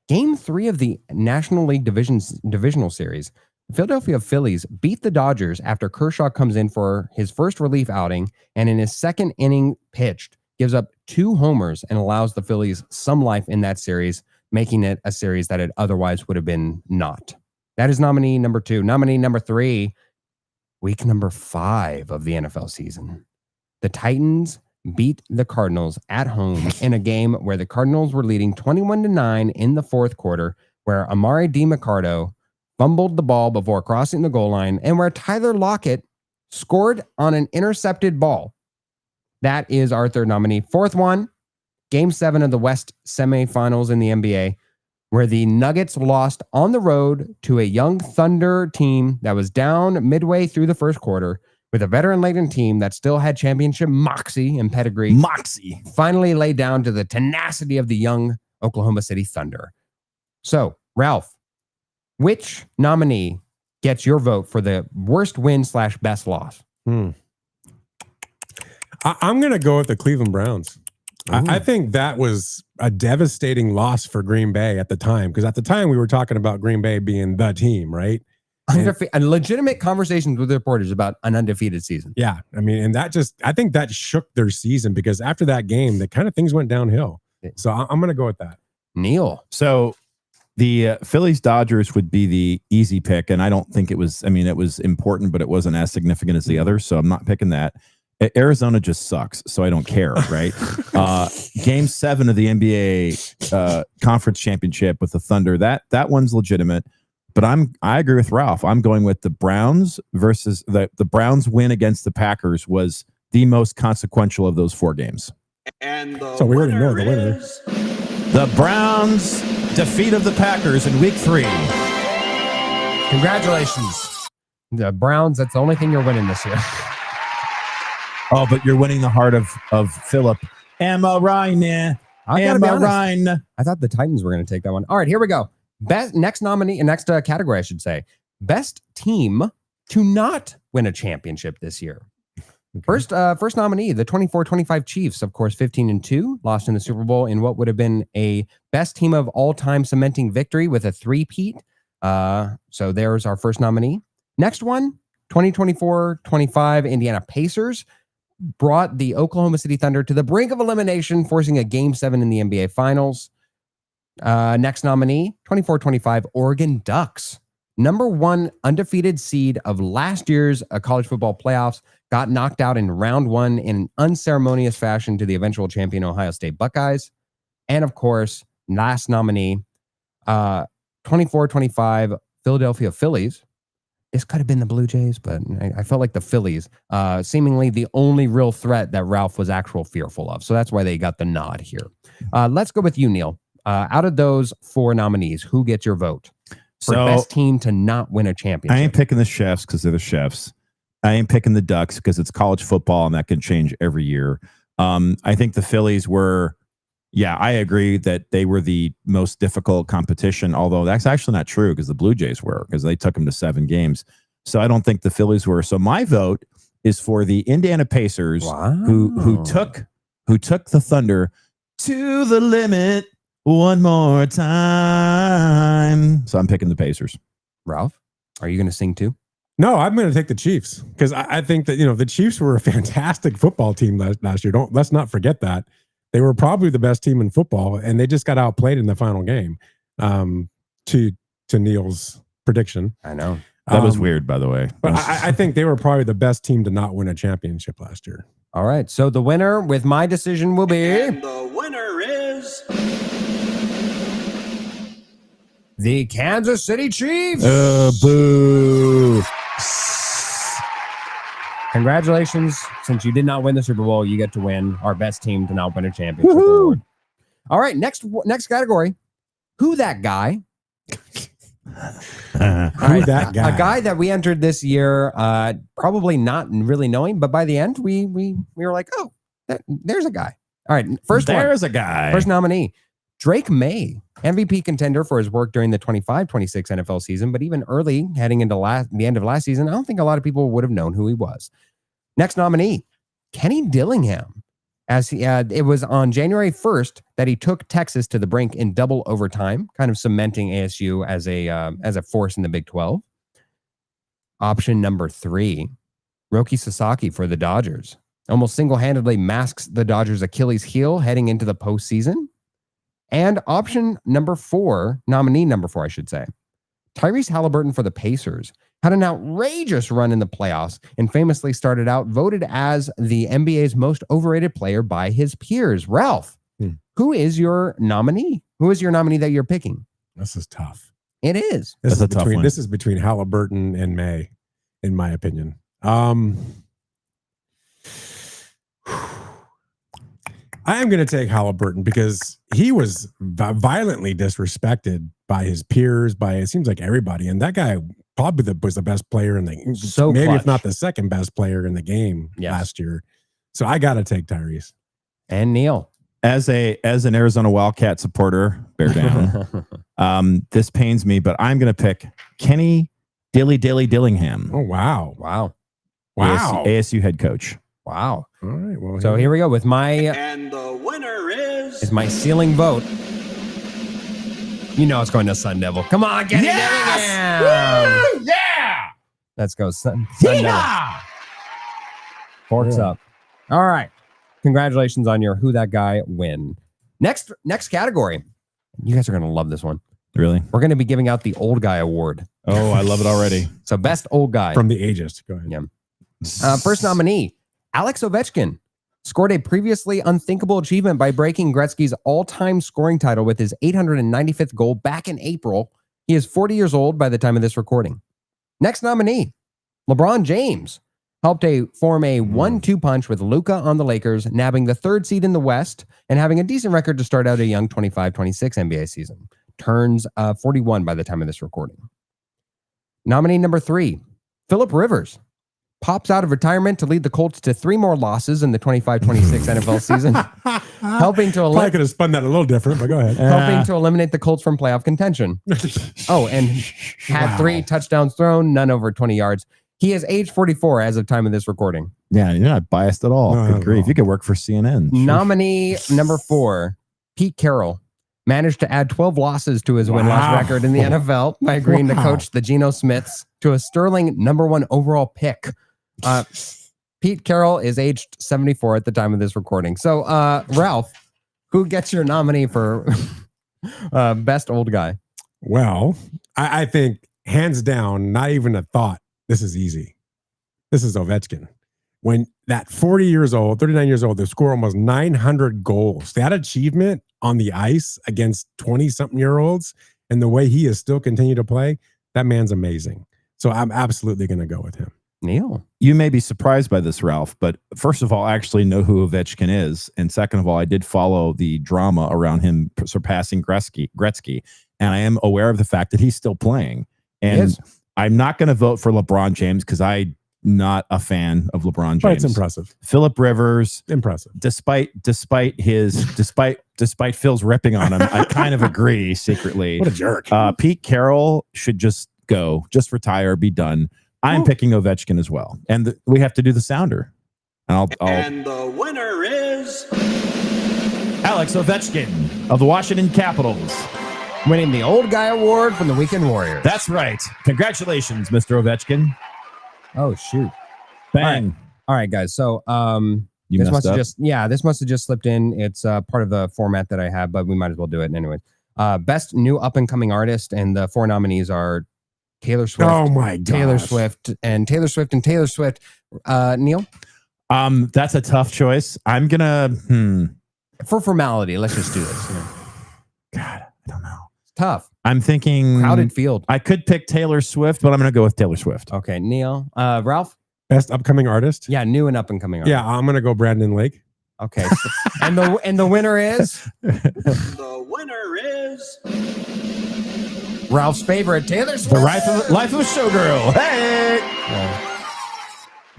Game 3 of the National League Divisional Series. The Philadelphia Phillies beat the Dodgers after Kershaw comes in for his first relief outing and in his second inning pitched, gives up 2 homers and allows the Phillies some life in that series, making it a series that it otherwise would have been not. That is nominee number 2. Nominee number 3, week number 5 of the NFL season. The Titans beat the Cardinals at home in a game where the Cardinals were leading 21-9 in the fourth quarter, where Amari DiMarcardo fumbled the ball before crossing the goal line, and where Tyler Lockett scored on an intercepted ball. That is our third nominee. Fourth one, Game 7 of the West semifinals in the NBA, where the Nuggets lost on the road to a young Thunder team that was down midway through the first quarter, with a veteran-laden team that still had championship moxie and pedigree. Moxie. Finally laid down to the tenacity of the young Oklahoma City Thunder. So, Ralph, which nominee gets your vote for the worst win / best loss? I'm going to go with the Cleveland Browns. I think that was a devastating loss for Green Bay at the time, because at the time we were talking about Green Bay being the team, right? And legitimate conversations with reporters about an undefeated season. Yeah. I mean, and I think that shook their season, because after that game, the kind of things went downhill. So I'm going to go with that. Neil. So the Phillies Dodgers would be the easy pick. And I don't think it was important, but it wasn't as significant as the others. So I'm not picking that. Arizona just sucks, so I don't care, right? Game 7 of the NBA conference championship with the Thunder, that one's legitimate. But I agree with Ralph. I'm going with the Browns versus the Browns win against the Packers was the most consequential of those 4 games. And so we already know the winner. The Browns defeat of the Packers in week 3. Congratulations. The Browns, that's the only thing you're winning this year. Oh, but you're winning the heart of Philip. Am I right, man? Am I right? I thought the Titans were going to take that one. All right, here we go. Next category, I should say. Best team to not win a championship this year. Okay. First nominee, the 24-25 Chiefs, of course, 15-2, lost in the Super Bowl in what would have been a best team of all time cementing victory with a 3-peat. So there's our first nominee. Next one, 2024-25 Indiana Pacers brought the Oklahoma City Thunder to the brink of elimination, forcing a Game 7 in the NBA Finals. Next nominee, 24-25 Oregon Ducks. Number 1 undefeated seed of last year's college football playoffs, got knocked out in round 1 in an unceremonious fashion to the eventual champion Ohio State Buckeyes. And of course, last nominee, 24-25 Philadelphia Phillies. This could have been the Blue Jays, but I felt like the Phillies, seemingly the only real threat that Ralph was actually fearful of. So that's why they got the nod here. Let's go with you, Neil. Out of those 4 nominees, who gets your vote for best team to not win a championship? I ain't picking the Chefs because they're the Chefs. I ain't picking the Ducks because it's college football and that can change every year. I think the Phillies were, I agree that they were the most difficult competition, although that's actually not true because the Blue Jays were, because they took them to 7 games. So I don't think the Phillies were. So my vote is for the Indiana Pacers, who took the Thunder to the limit one more time. So I'm picking the Pacers. Ralph, are you going to sing too? No, I'm going to take the Chiefs, because I think that, the Chiefs were a fantastic football team last year. Let's not forget that. They were probably the best team in football, and they just got outplayed in the final game. to Neil's prediction. I know. That was weird, by the way. But I think they were probably the best team to not win a championship last year. All right. So the winner with my decision will be. And the winner is the Kansas City Chiefs. Boo. Congratulations. Since you did not win the Super Bowl, you get to win our best team to not win a championship award. All right. Next category. Who that guy? That guy? A guy that we entered this year, probably not really knowing, but by the end, we were like, oh, there's a guy. All right. There's a guy. First nominee, Drake May, MVP contender for his work during the 25-26 NFL season, but even early, heading into the end of last season, I don't think a lot of people would have known who he was. Next nominee, Kenny Dillingham. It was on January 1st that he took Texas to the brink in double overtime, kind of cementing ASU as a force in the Big 12. Option number 3, Roki Sasaki for the Dodgers. Almost single-handedly masks the Dodgers' Achilles heel heading into the postseason. And option number 4, nominee number 4, I should say, Tyrese Halliburton for the Pacers. Had an outrageous run in the playoffs and famously started out voted as the NBA's most overrated player by his peers. Ralph, who is your nominee? Who is your nominee that you're picking? This is tough. It is. This is between Halliburton and May, in my opinion. I am going to take Halliburton because he was violently disrespected by his peers, by it seems like everybody, and that guy probably was the best player in the maybe clutch. if not the second best player in the game last year. So I got to take Tyrese and Neil. As an Arizona Wildcat supporter, bear down. This pains me, but I'm going to pick Kenny Dillingham. Oh wow! ASU head coach. Wow. All right. Well, so here we go with my and the winner is my ceiling vote. You know it's going to Sun Devil. Come on, Kenny Dillingham. Woo! Yeah! Let's go, Sun Devil. Forks up. All right. Congratulations on your Who That Guy win. Next category. You guys are going to love this one. Really? We're going to be giving out the Old Guy Award. Oh, I love it already. So best old guy. From the ageist. Go ahead. Yeah. First nominee, Alex Ovechkin. Scored a previously unthinkable achievement by breaking Gretzky's all-time scoring title with his 895th goal back in April. He is 40 years old by the time of this recording. Next nominee, LeBron James. Helped form a 1-2 punch with Luka on the Lakers, nabbing the 3rd seed in the West and having a decent record to start out a young 25-26 NBA season. Turns 41 by the time of this recording. Nominee number 3, Phillip Rivers. Pops out of retirement to lead the Colts to 3 more losses in the 25-26 NFL season, helping to probably could have spun that a little different, but go ahead. Helping to eliminate the Colts from playoff contention. Oh, and had 3 touchdowns thrown, none over 20 yards. He is age 44 as of time of this recording. Yeah, you're not biased at all. Good grief. You could work for CNN. Nominee number 4, Pete Carroll. Managed to add 12 losses to his win-loss record in the NFL by agreeing to coach the Geno Smiths to a sterling number 1 overall pick. Pete Carroll is aged 74 at the time of this recording. So, Ralph, who gets your nominee for best old guy? Well, I think hands down, not even a thought. This is easy. This is Ovechkin. When that 40 years old, 39 years old, they score almost 900 goals. That achievement on the ice against 20-something-year-olds and the way he is still continue to play, that man's amazing. So I'm absolutely going to go with him. Neil. You may be surprised by this, Ralph, but first of all, I actually know who Ovechkin is. And second of all, I did follow the drama around him surpassing Gretzky. And I am aware of the fact that he's still playing. And I'm not going to vote for LeBron James because I'm not a fan of LeBron James. But it's impressive. Phillip Rivers. Impressive. Despite Phil's ripping on him, I kind of agree secretly. What a jerk. Pete Carroll should just go, just retire, be done. I'm picking Ovechkin as well. And we have to do the sounder. And And the winner is Alex Ovechkin of the Washington Capitals, winning the Old Guy Award from the Weekend Warriors. That's right. Congratulations, Mr. Ovechkin. Oh, shoot. Bang. All right, guys. So this must have just slipped in. It's part of the format that I have, but we might as well do it anyways. Best New Up and Coming Artist, and the 4 nominees are Taylor Swift. Oh my god. Taylor Swift and Taylor Swift and Taylor Swift. Neil? That's a tough choice. I'm gonna For formality, let's just do this. God, I don't know. It's tough. I'm thinking Crowded field. I could pick Taylor Swift, but I'm gonna go with Taylor Swift. Okay, Neil. Ralph? Best upcoming artist? Yeah, new and up and coming artist. Yeah, I'm gonna go Brandon Lake. Okay. and the winner is The winner is Ralph's favorite, Taylor Swift. The Life of a Showgirl. Hey.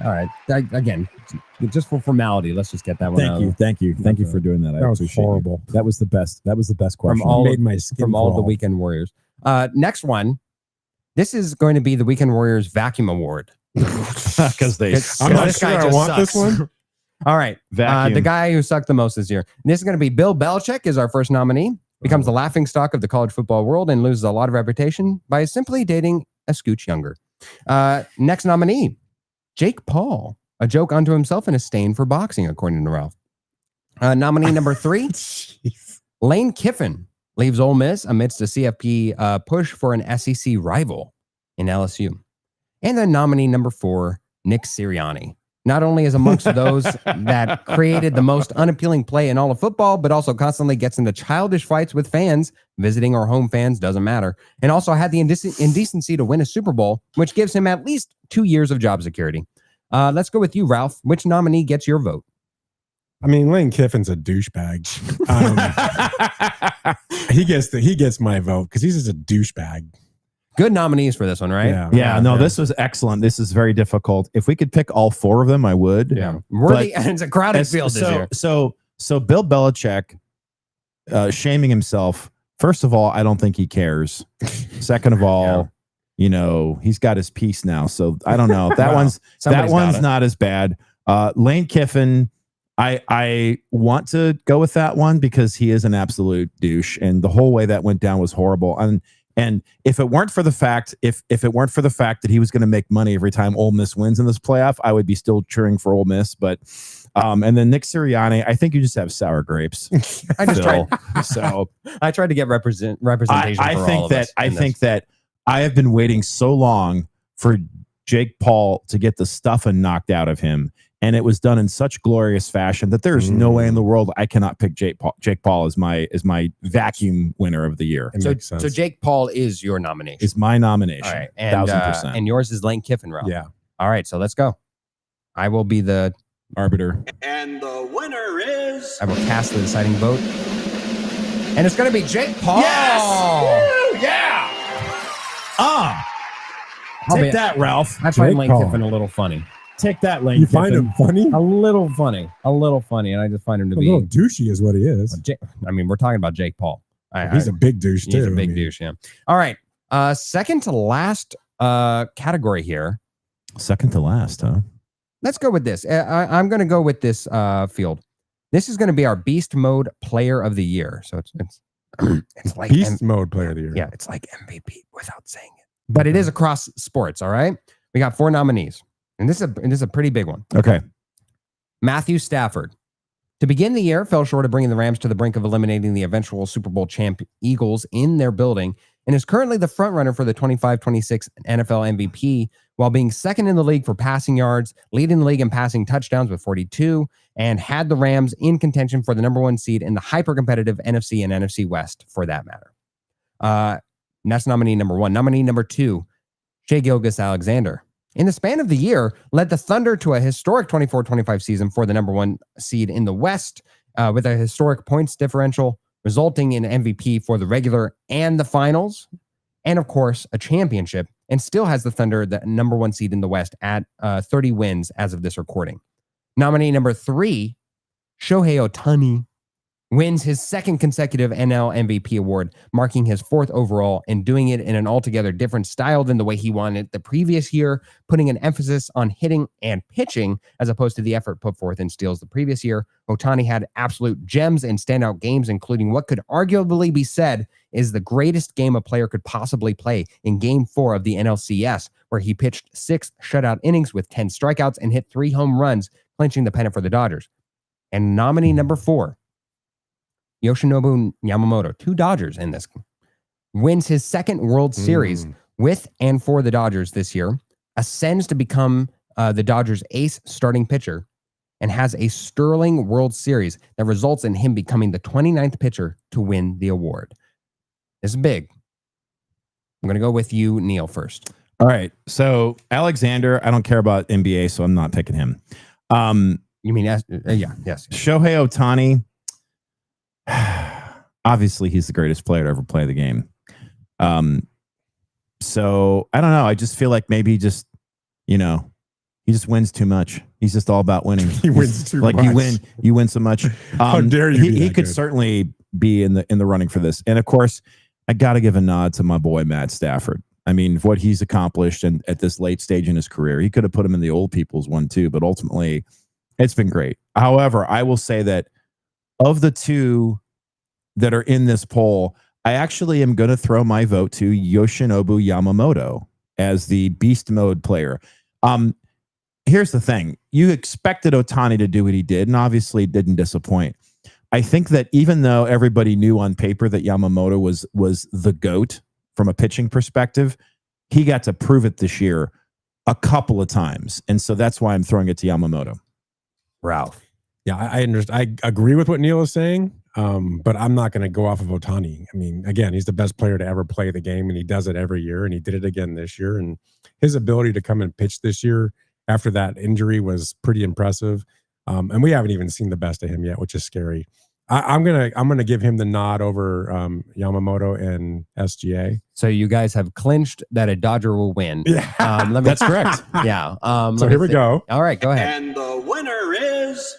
All right. Again, just for formality, let's just get that one out. Thank you for doing that. That was horrible. That was the best. That was the best question. Made my skin from all the crawl. Weekend Warriors. Next one. This is going to be the Weekend Warriors Vacuum Award. Because I'm not sure I want this one. All right. The guy who sucked the most this year. This is going to be Bill Belichick is our first nominee. Becomes the laughingstock of the college football world and loses a lot of reputation by simply dating a scooch younger. Next nominee, Jake Paul. A joke unto himself and a stain for boxing, according to Ralph. Nominee number 3, Lane Kiffin leaves Ole Miss amidst a CFP push for an SEC rival in LSU. And then nominee number 4, Nick Sirianni. Not only is amongst those that created the most unappealing play in all of football, but also constantly gets into childish fights with fans, visiting or home fans, doesn't matter, and also had the indecency to win a Super Bowl, which gives him at least 2 years of job security. Let's go with you, Ralph. Which nominee gets your vote? I mean, Lane Kiffin's a douchebag. He gets my vote because he's just a douchebag. Good nominees for this one, right? Yeah, this was excellent. This is very difficult. If we could pick all 4 of them, I would. Yeah. It's a crowded field this year. So Bill Belichick shaming himself. First of all, I don't think he cares. Second of all, he's got his piece now. So I don't know. That one's not as bad. Lane Kiffin, I want to go with that one because he is an absolute douche, and the whole way that went down was horrible. And if it weren't for the fact, if it weren't for the fact that he was going to make money every time Ole Miss wins in this playoff, I would be still cheering for Ole Miss. But and then Nick Sirianni, I think you just have sour grapes. I just tried. So I tried to get representation. I think that I have been waiting so long for Jake Paul to get the stuffing knocked out of him, and it was done in such glorious fashion that there's no way in the world I cannot pick Jake Paul as my vacuum winner of the year. So Jake Paul is your nomination. Is my nomination. All right, 1,000%. And yours is Lane Kiffin, Ralph. Yeah. All right, so let's go. I will be the arbiter, and the winner is. I will cast the deciding vote, and it's going to be Jake Paul. Yes! Woo! Yeah. Take that, Ralph. I find Lane Kiffin a little funny. Take that, Lane. You find him funny? A little funny, and I just find him to be a little douchey, is what he is. We're talking about Jake Paul. He's a big douche too. He's a big douche. Yeah. All right. Second to last category here. Second to last, huh? Let's go with this. I'm going to go with this field. This is going to be our Beast Mode Player of the Year. So it's like Beast Mode Player of the Year. Yeah, it's like MVP without saying it. But it is across sports. All right. We got 4 nominees. And this is a pretty big one. Okay. Matthew Stafford. To begin the year, fell short of bringing the Rams to the brink of eliminating the eventual Super Bowl champ Eagles in their building, and is currently the frontrunner for the 25-26 NFL MVP, while being second in the league for passing yards, leading the league in passing touchdowns with 42, and had the Rams in contention for the number 1 seed in the hyper-competitive NFC and NFC West, for that matter. And that's nominee number 1. Nominee number 2, Shai Gilgeous-Alexander. In the span of the year, led the Thunder to a historic 24-25 season for the number 1 seed in the West, with a historic points differential, resulting in MVP for the regular and the finals, and of course, a championship, and still has the Thunder the number 1 seed in the West at 30 wins as of this recording. Nominee number 3, Shohei Ohtani, wins his 2nd consecutive NL MVP award, marking his 4th overall, and doing it in an altogether different style than the way he won it the previous year, putting an emphasis on hitting and pitching as opposed to the effort put forth in steals the previous year. Ohtani had absolute gems and standout games, including what could arguably be said is the greatest game a player could possibly play in Game 4 of the NLCS, where he pitched 6 shutout innings with 10 strikeouts and hit 3 home runs, clinching the pennant for the Dodgers. And nominee number 4, Yoshinobu Yamamoto, 2 Dodgers in this, wins his second World Series with and for the Dodgers this year, ascends to become the Dodgers' ace starting pitcher, and has a sterling World Series that results in him becoming the 29th pitcher to win the award. This is big. I'm going to go with you, Neil, first. All right. So Alexander, I don't care about NBA, so I'm not picking him. You mean, yes. Shohei Ohtani. Obviously, he's the greatest player to ever play the game. So I don't know. I just feel like maybe he just wins too much. He's just all about winning. He wins too much. You win so much. How dare you? He could certainly be in the running for this. And of course, I got to give a nod to my boy Matt Stafford. I mean, what he's accomplished and at this late stage in his career, he could have put him in the old people's one too, but ultimately it's been great. However, I will say that of the two that are in this poll, I actually am going to throw my vote to Yoshinobu Yamamoto as the beast mode player. Here's the thing. You expected Ohtani to do what he did, and obviously didn't disappoint. I think that even though everybody knew on paper that Yamamoto was the GOAT from a pitching perspective, he got to prove it this year a couple of times. And so that's why I'm throwing it to Yamamoto. Ralph. Yeah, I understand. I agree with what Neil is saying, but I'm not going to go off of Ohtani. I mean, again, he's the best player to ever play the game, and he does it every year, and he did it again this year. And his ability to come and pitch this year after that injury was pretty impressive. And we haven't even seen the best of him yet, which is scary. I'm gonna give him the nod over Yamamoto and SGA. So you guys have clinched that a Dodger will win. Yeah, that's correct. Yeah. So here we go. All right, go ahead. And the winner is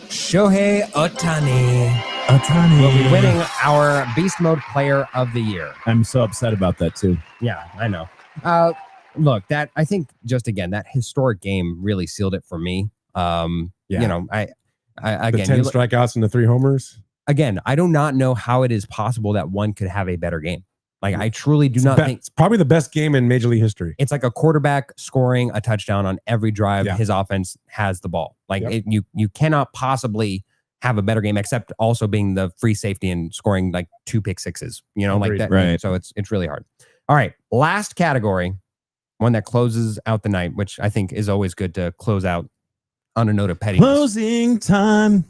Shohei Ohtani. Ohtani will be winning our Beast Mode Player of the Year. I'm so upset about that too. Yeah, I know. Look, that I think just again that historic game really sealed it for me. You know, I again, the 10 strikeouts and the 3 homers. Again, I do not know how it is possible that one could have a better game. Like, I truly do not think it's probably the best game in Major League history. It's like a quarterback scoring a touchdown on every drive. Yeah. His offense has the ball. Like you cannot possibly have a better game except also being the free safety and scoring like 2 pick sixes. You know, like that. Right. So it's really hard. All right, last category, one that closes out the night, which I think is always good to close out on a note of pettiness. Closing time.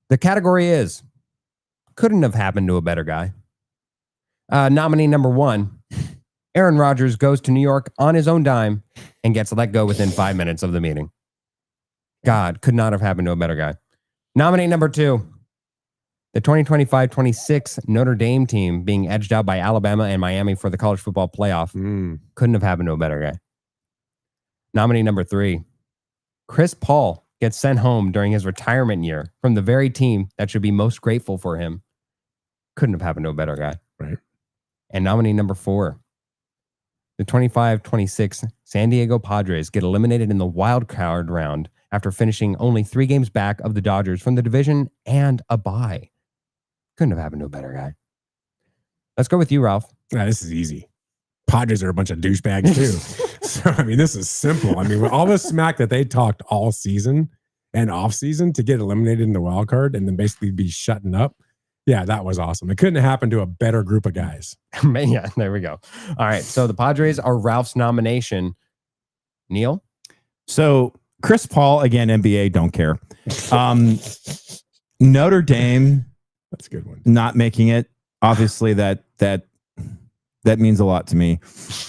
The category is couldn't have happened to a better guy. Nominee number 1, Aaron Rodgers goes to New York on his own dime and gets let go within 5 minutes of the meeting. God, could not have happened to a better guy. Nominee number 2, the 2025-26 Notre Dame team being edged out by Alabama and Miami for the college football playoff. Couldn't have happened to a better guy. Nominee number 3, Chris Paul gets sent home during his retirement year from the very team that should be most grateful for him. Couldn't have happened to a better guy. Right. And nominee number 4, the 25-26 San Diego Padres get eliminated in the wild card round after finishing only 3 games back of the Dodgers from the division and a bye. Couldn't have happened to a better guy. Let's go with you, Ralph. Yeah, this is easy. Padres are a bunch of douchebags too. So, I mean, this is simple. I mean, with all the smack that they talked all season and off season to get eliminated in the wild card and then basically be shutting up. Yeah, that was awesome. It couldn't happen to a better group of guys. Yeah, there we go. All right. So the Padres are Ralph's nomination. Neil? So Chris Paul, again, NBA, don't care. Notre Dame. That's a good one. Not making it. Obviously, that means a lot to me.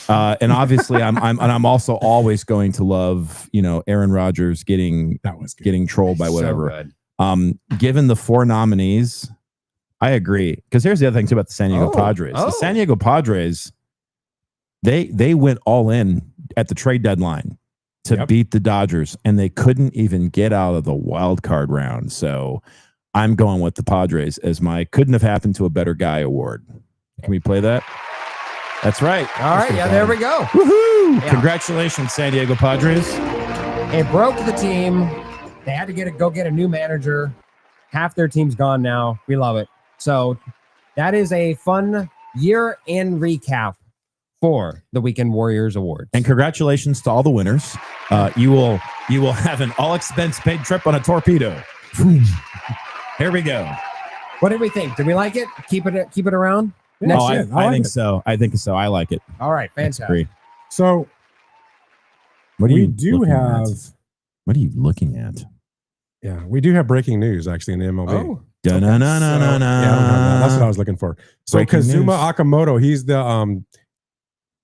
And obviously, I'm also always going to love, Aaron Rodgers getting trolled by whatever. So given the 4 nominees, I agree. Because here's the other thing too about the San Diego Padres. The San Diego Padres, they went all in at the trade deadline to beat the Dodgers, and they couldn't even get out of the wild card round. So I'm going with the Padres as my couldn't have happened to a better guy award. Can we play that? That's right. All right. Yeah, there we go. Woohoo! Yeah. Congratulations, San Diego Padres. It broke the team. They had to go get a new manager. Half their team's gone now. We love it. So that is a fun year in recap for the Weekend Warriors Awards. And congratulations to all the winners. You will have an all expense paid trip on a torpedo. Here we go. What did we think? Did we like it? Keep it around? Yeah, Oh, I I like think it. so. I think so. I like it. All right, fantastic. So What are we you do looking have. at? What are you looking at? Yeah, we do have breaking news actually in the MLB. Oh, Yeah, I don't have that. That's what I was looking for. So Breaking Kazuma news. Akamoto, he's the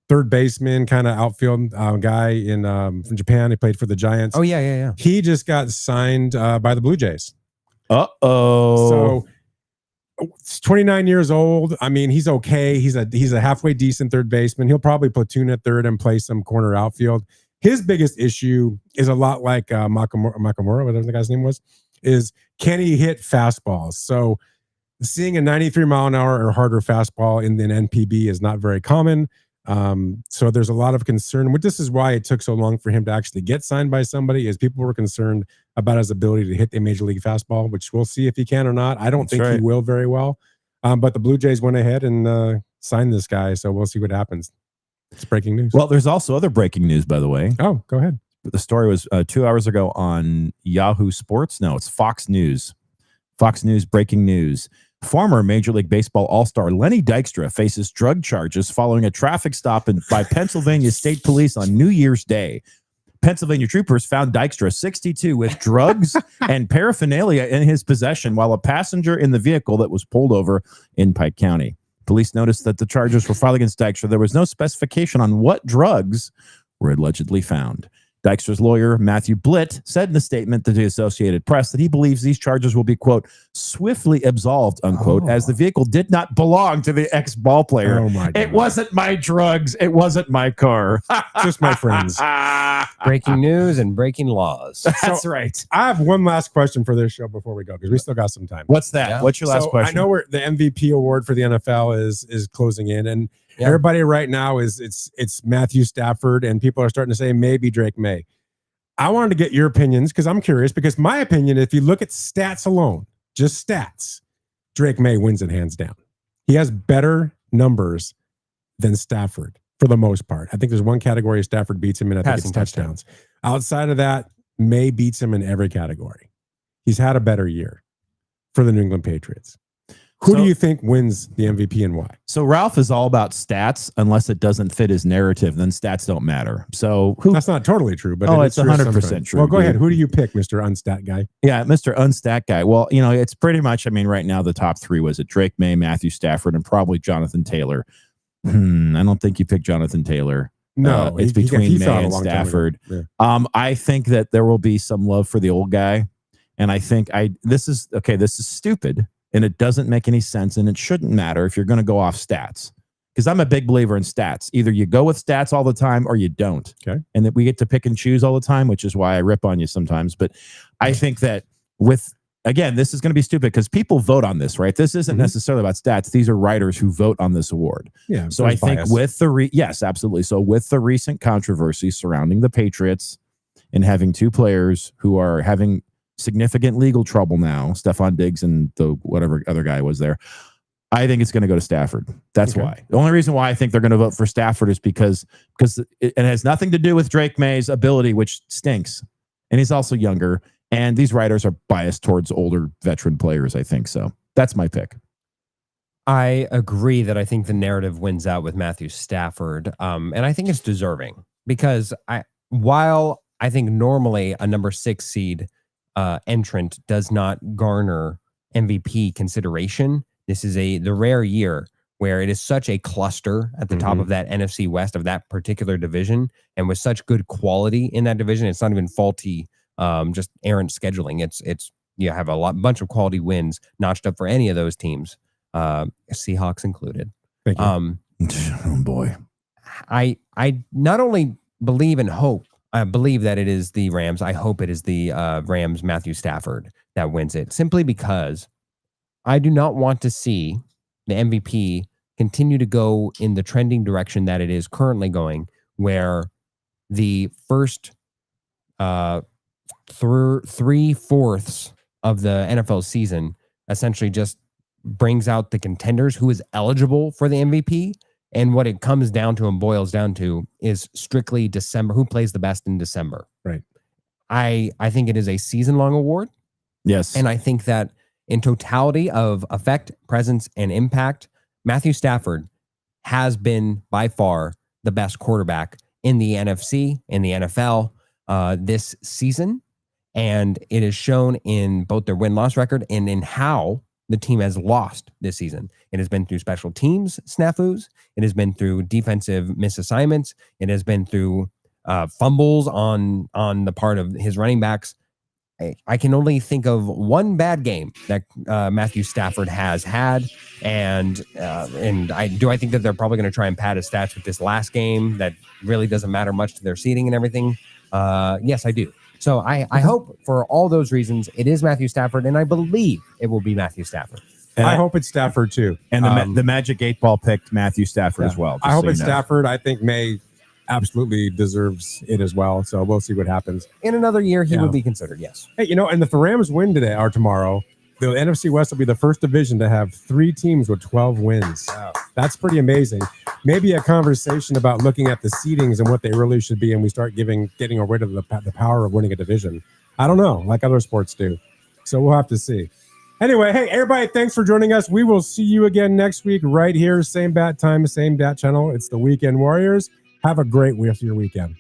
third baseman, kind of outfield guy in from Japan. He played for the Giants. Oh yeah. He just got signed by the Blue Jays. Uh-oh. So he's 29 years old. I mean, he's okay. He's a halfway decent third baseman. He'll probably platoon at third and play some corner outfield. His biggest issue is a lot like Makamura, whatever the guy's name was, is can he hit fastballs? So seeing a 93 mile an hour or harder fastball in an NPB is not very common. So there's a lot of concern. This is why it took so long for him to actually get signed by somebody, is people were concerned about his ability to hit the major league fastball, which we'll see if he can or not. I don't think he will very well. But the Blue Jays went ahead and signed this guy. So we'll see what happens. It's breaking news. Well, there's also other breaking news, by the way. Oh, go ahead. The story was 2 hours ago on Yahoo Sports. No, it's Fox News. Fox News breaking news. Former Major League Baseball All-Star Lenny Dykstra faces drug charges following a traffic stop by Pennsylvania State Police on New Year's Day. Pennsylvania troopers found Dykstra, 62, with drugs and paraphernalia in his possession while a passenger in the vehicle that was pulled over in Pike County. Police noticed that the charges were filed against Dykstra. There was no specification on what drugs were allegedly found. Dykstra's lawyer, Matthew Blitt, said in a statement to the Associated Press that he believes these charges will be, quote, swiftly absolved, unquote, as the vehicle did not belong to the ex-ball player. Oh, my God. It wasn't my drugs. It wasn't my car. Just my friends. Breaking news and breaking laws. That's right. I have one last question for this show before we go, because we still got some time. What's that? Yeah. What's your last question? I know the MVP award for the NFL is closing in, and everybody right now it's Matthew Stafford, and people are starting to say maybe Drake May. I wanted to get your opinions because I'm curious, because my opinion, if you look at stats alone, just stats, Drake May wins it hands down. He has better numbers than Stafford for the most part. I think there's one category Stafford beats him in, I think it's touchdowns. Outside of that, May beats him in every category. He's had a better year for the New England Patriots. Who do you think wins the MVP and why? So Ralph is all about stats unless it doesn't fit his narrative. Then stats don't matter. So that's not totally true, but it's 100% true. Well, go ahead. Who do you pick, Mr. Unstat Guy? Yeah, Mr. Unstat Guy. Well, it's pretty much, right now the top three was it Drake May, Matthew Stafford, and probably Jonathan Taylor. I don't think you picked Jonathan Taylor. No, it's between May and Stafford. Yeah. I think that there will be some love for the old guy, and I think this is stupid. And it doesn't make any sense, and it shouldn't matter if you're going to go off stats, because I'm a big believer in stats. Either you go with stats all the time or you don't. Okay. And that we get to pick and choose all the time, which is why I rip on you sometimes. But I think that again, this is going to be stupid because people vote on this, right? This isn't necessarily about stats. These are writers who vote on this award. Yeah. So I think yes, absolutely. So with the recent controversy surrounding the Patriots and having two players who are having significant legal trouble now, Stephon Diggs and the whatever other guy was there, I think it's going to go to Stafford. That's why. The only reason why I think they're going to vote for Stafford is because it has nothing to do with Drake May's ability, which stinks. And he's also younger. And these writers are biased towards older veteran players, I think. So that's my pick. I agree that I think the narrative wins out with Matthew Stafford. And I think it's deserving because while I think normally a number 6 seed entrant does not garner MVP consideration, this is the rare year where it is such a cluster at the top of that NFC West of that particular division, and with such good quality in that division. It's not even faulty, just errant scheduling. It's you have a bunch of quality wins notched up for any of those teams, Seahawks included. Thank you. Oh boy, I not only believe and hope. I believe that it is the Rams. I hope it is the Rams' Matthew Stafford that wins it, simply because I do not want to see the MVP continue to go in the trending direction that it is currently going, where the first 3/4 of the NFL season essentially just brings out the contenders who is eligible for the MVP. And what it comes down to and boils down to is strictly December. Who plays the best in December? Right. I think it is a season-long award. Yes. And I think that in totality of effect, presence, and impact, Matthew Stafford has been by far the best quarterback in the NFC, in the NFL this season. And it is shown in both their win-loss record and in how the team has lost this season. It has been through special teams snafus. It has been through defensive misassignments. It has been through fumbles on the part of his running backs. I can only think of one bad game that Matthew Stafford has had, and I think that they're probably going to try and pad his stats with this last game that really doesn't matter much to their seeding and everything. Yes, I do. So I hope for all those reasons it is Matthew Stafford, and I believe it will be Matthew Stafford. And I hope it's Stafford too. And the Magic 8 Ball picked Matthew Stafford as well. I hope it's Stafford. I think May absolutely deserves it as well. So we'll see what happens. In another year, he would be considered, yes. Hey, and if the Rams win today or tomorrow, the NFC West will be the first division to have 3 teams with 12 wins. Wow. That's pretty amazing. Maybe a conversation about looking at the seedings and what they really should be, and we start getting rid of the power of winning a division. I don't know, like other sports do. So we'll have to see. Anyway, hey, everybody, thanks for joining us. We will see you again next week right here. Same bat time, same bat channel. It's the Weekend Warriors. Have a great rest of your weekend.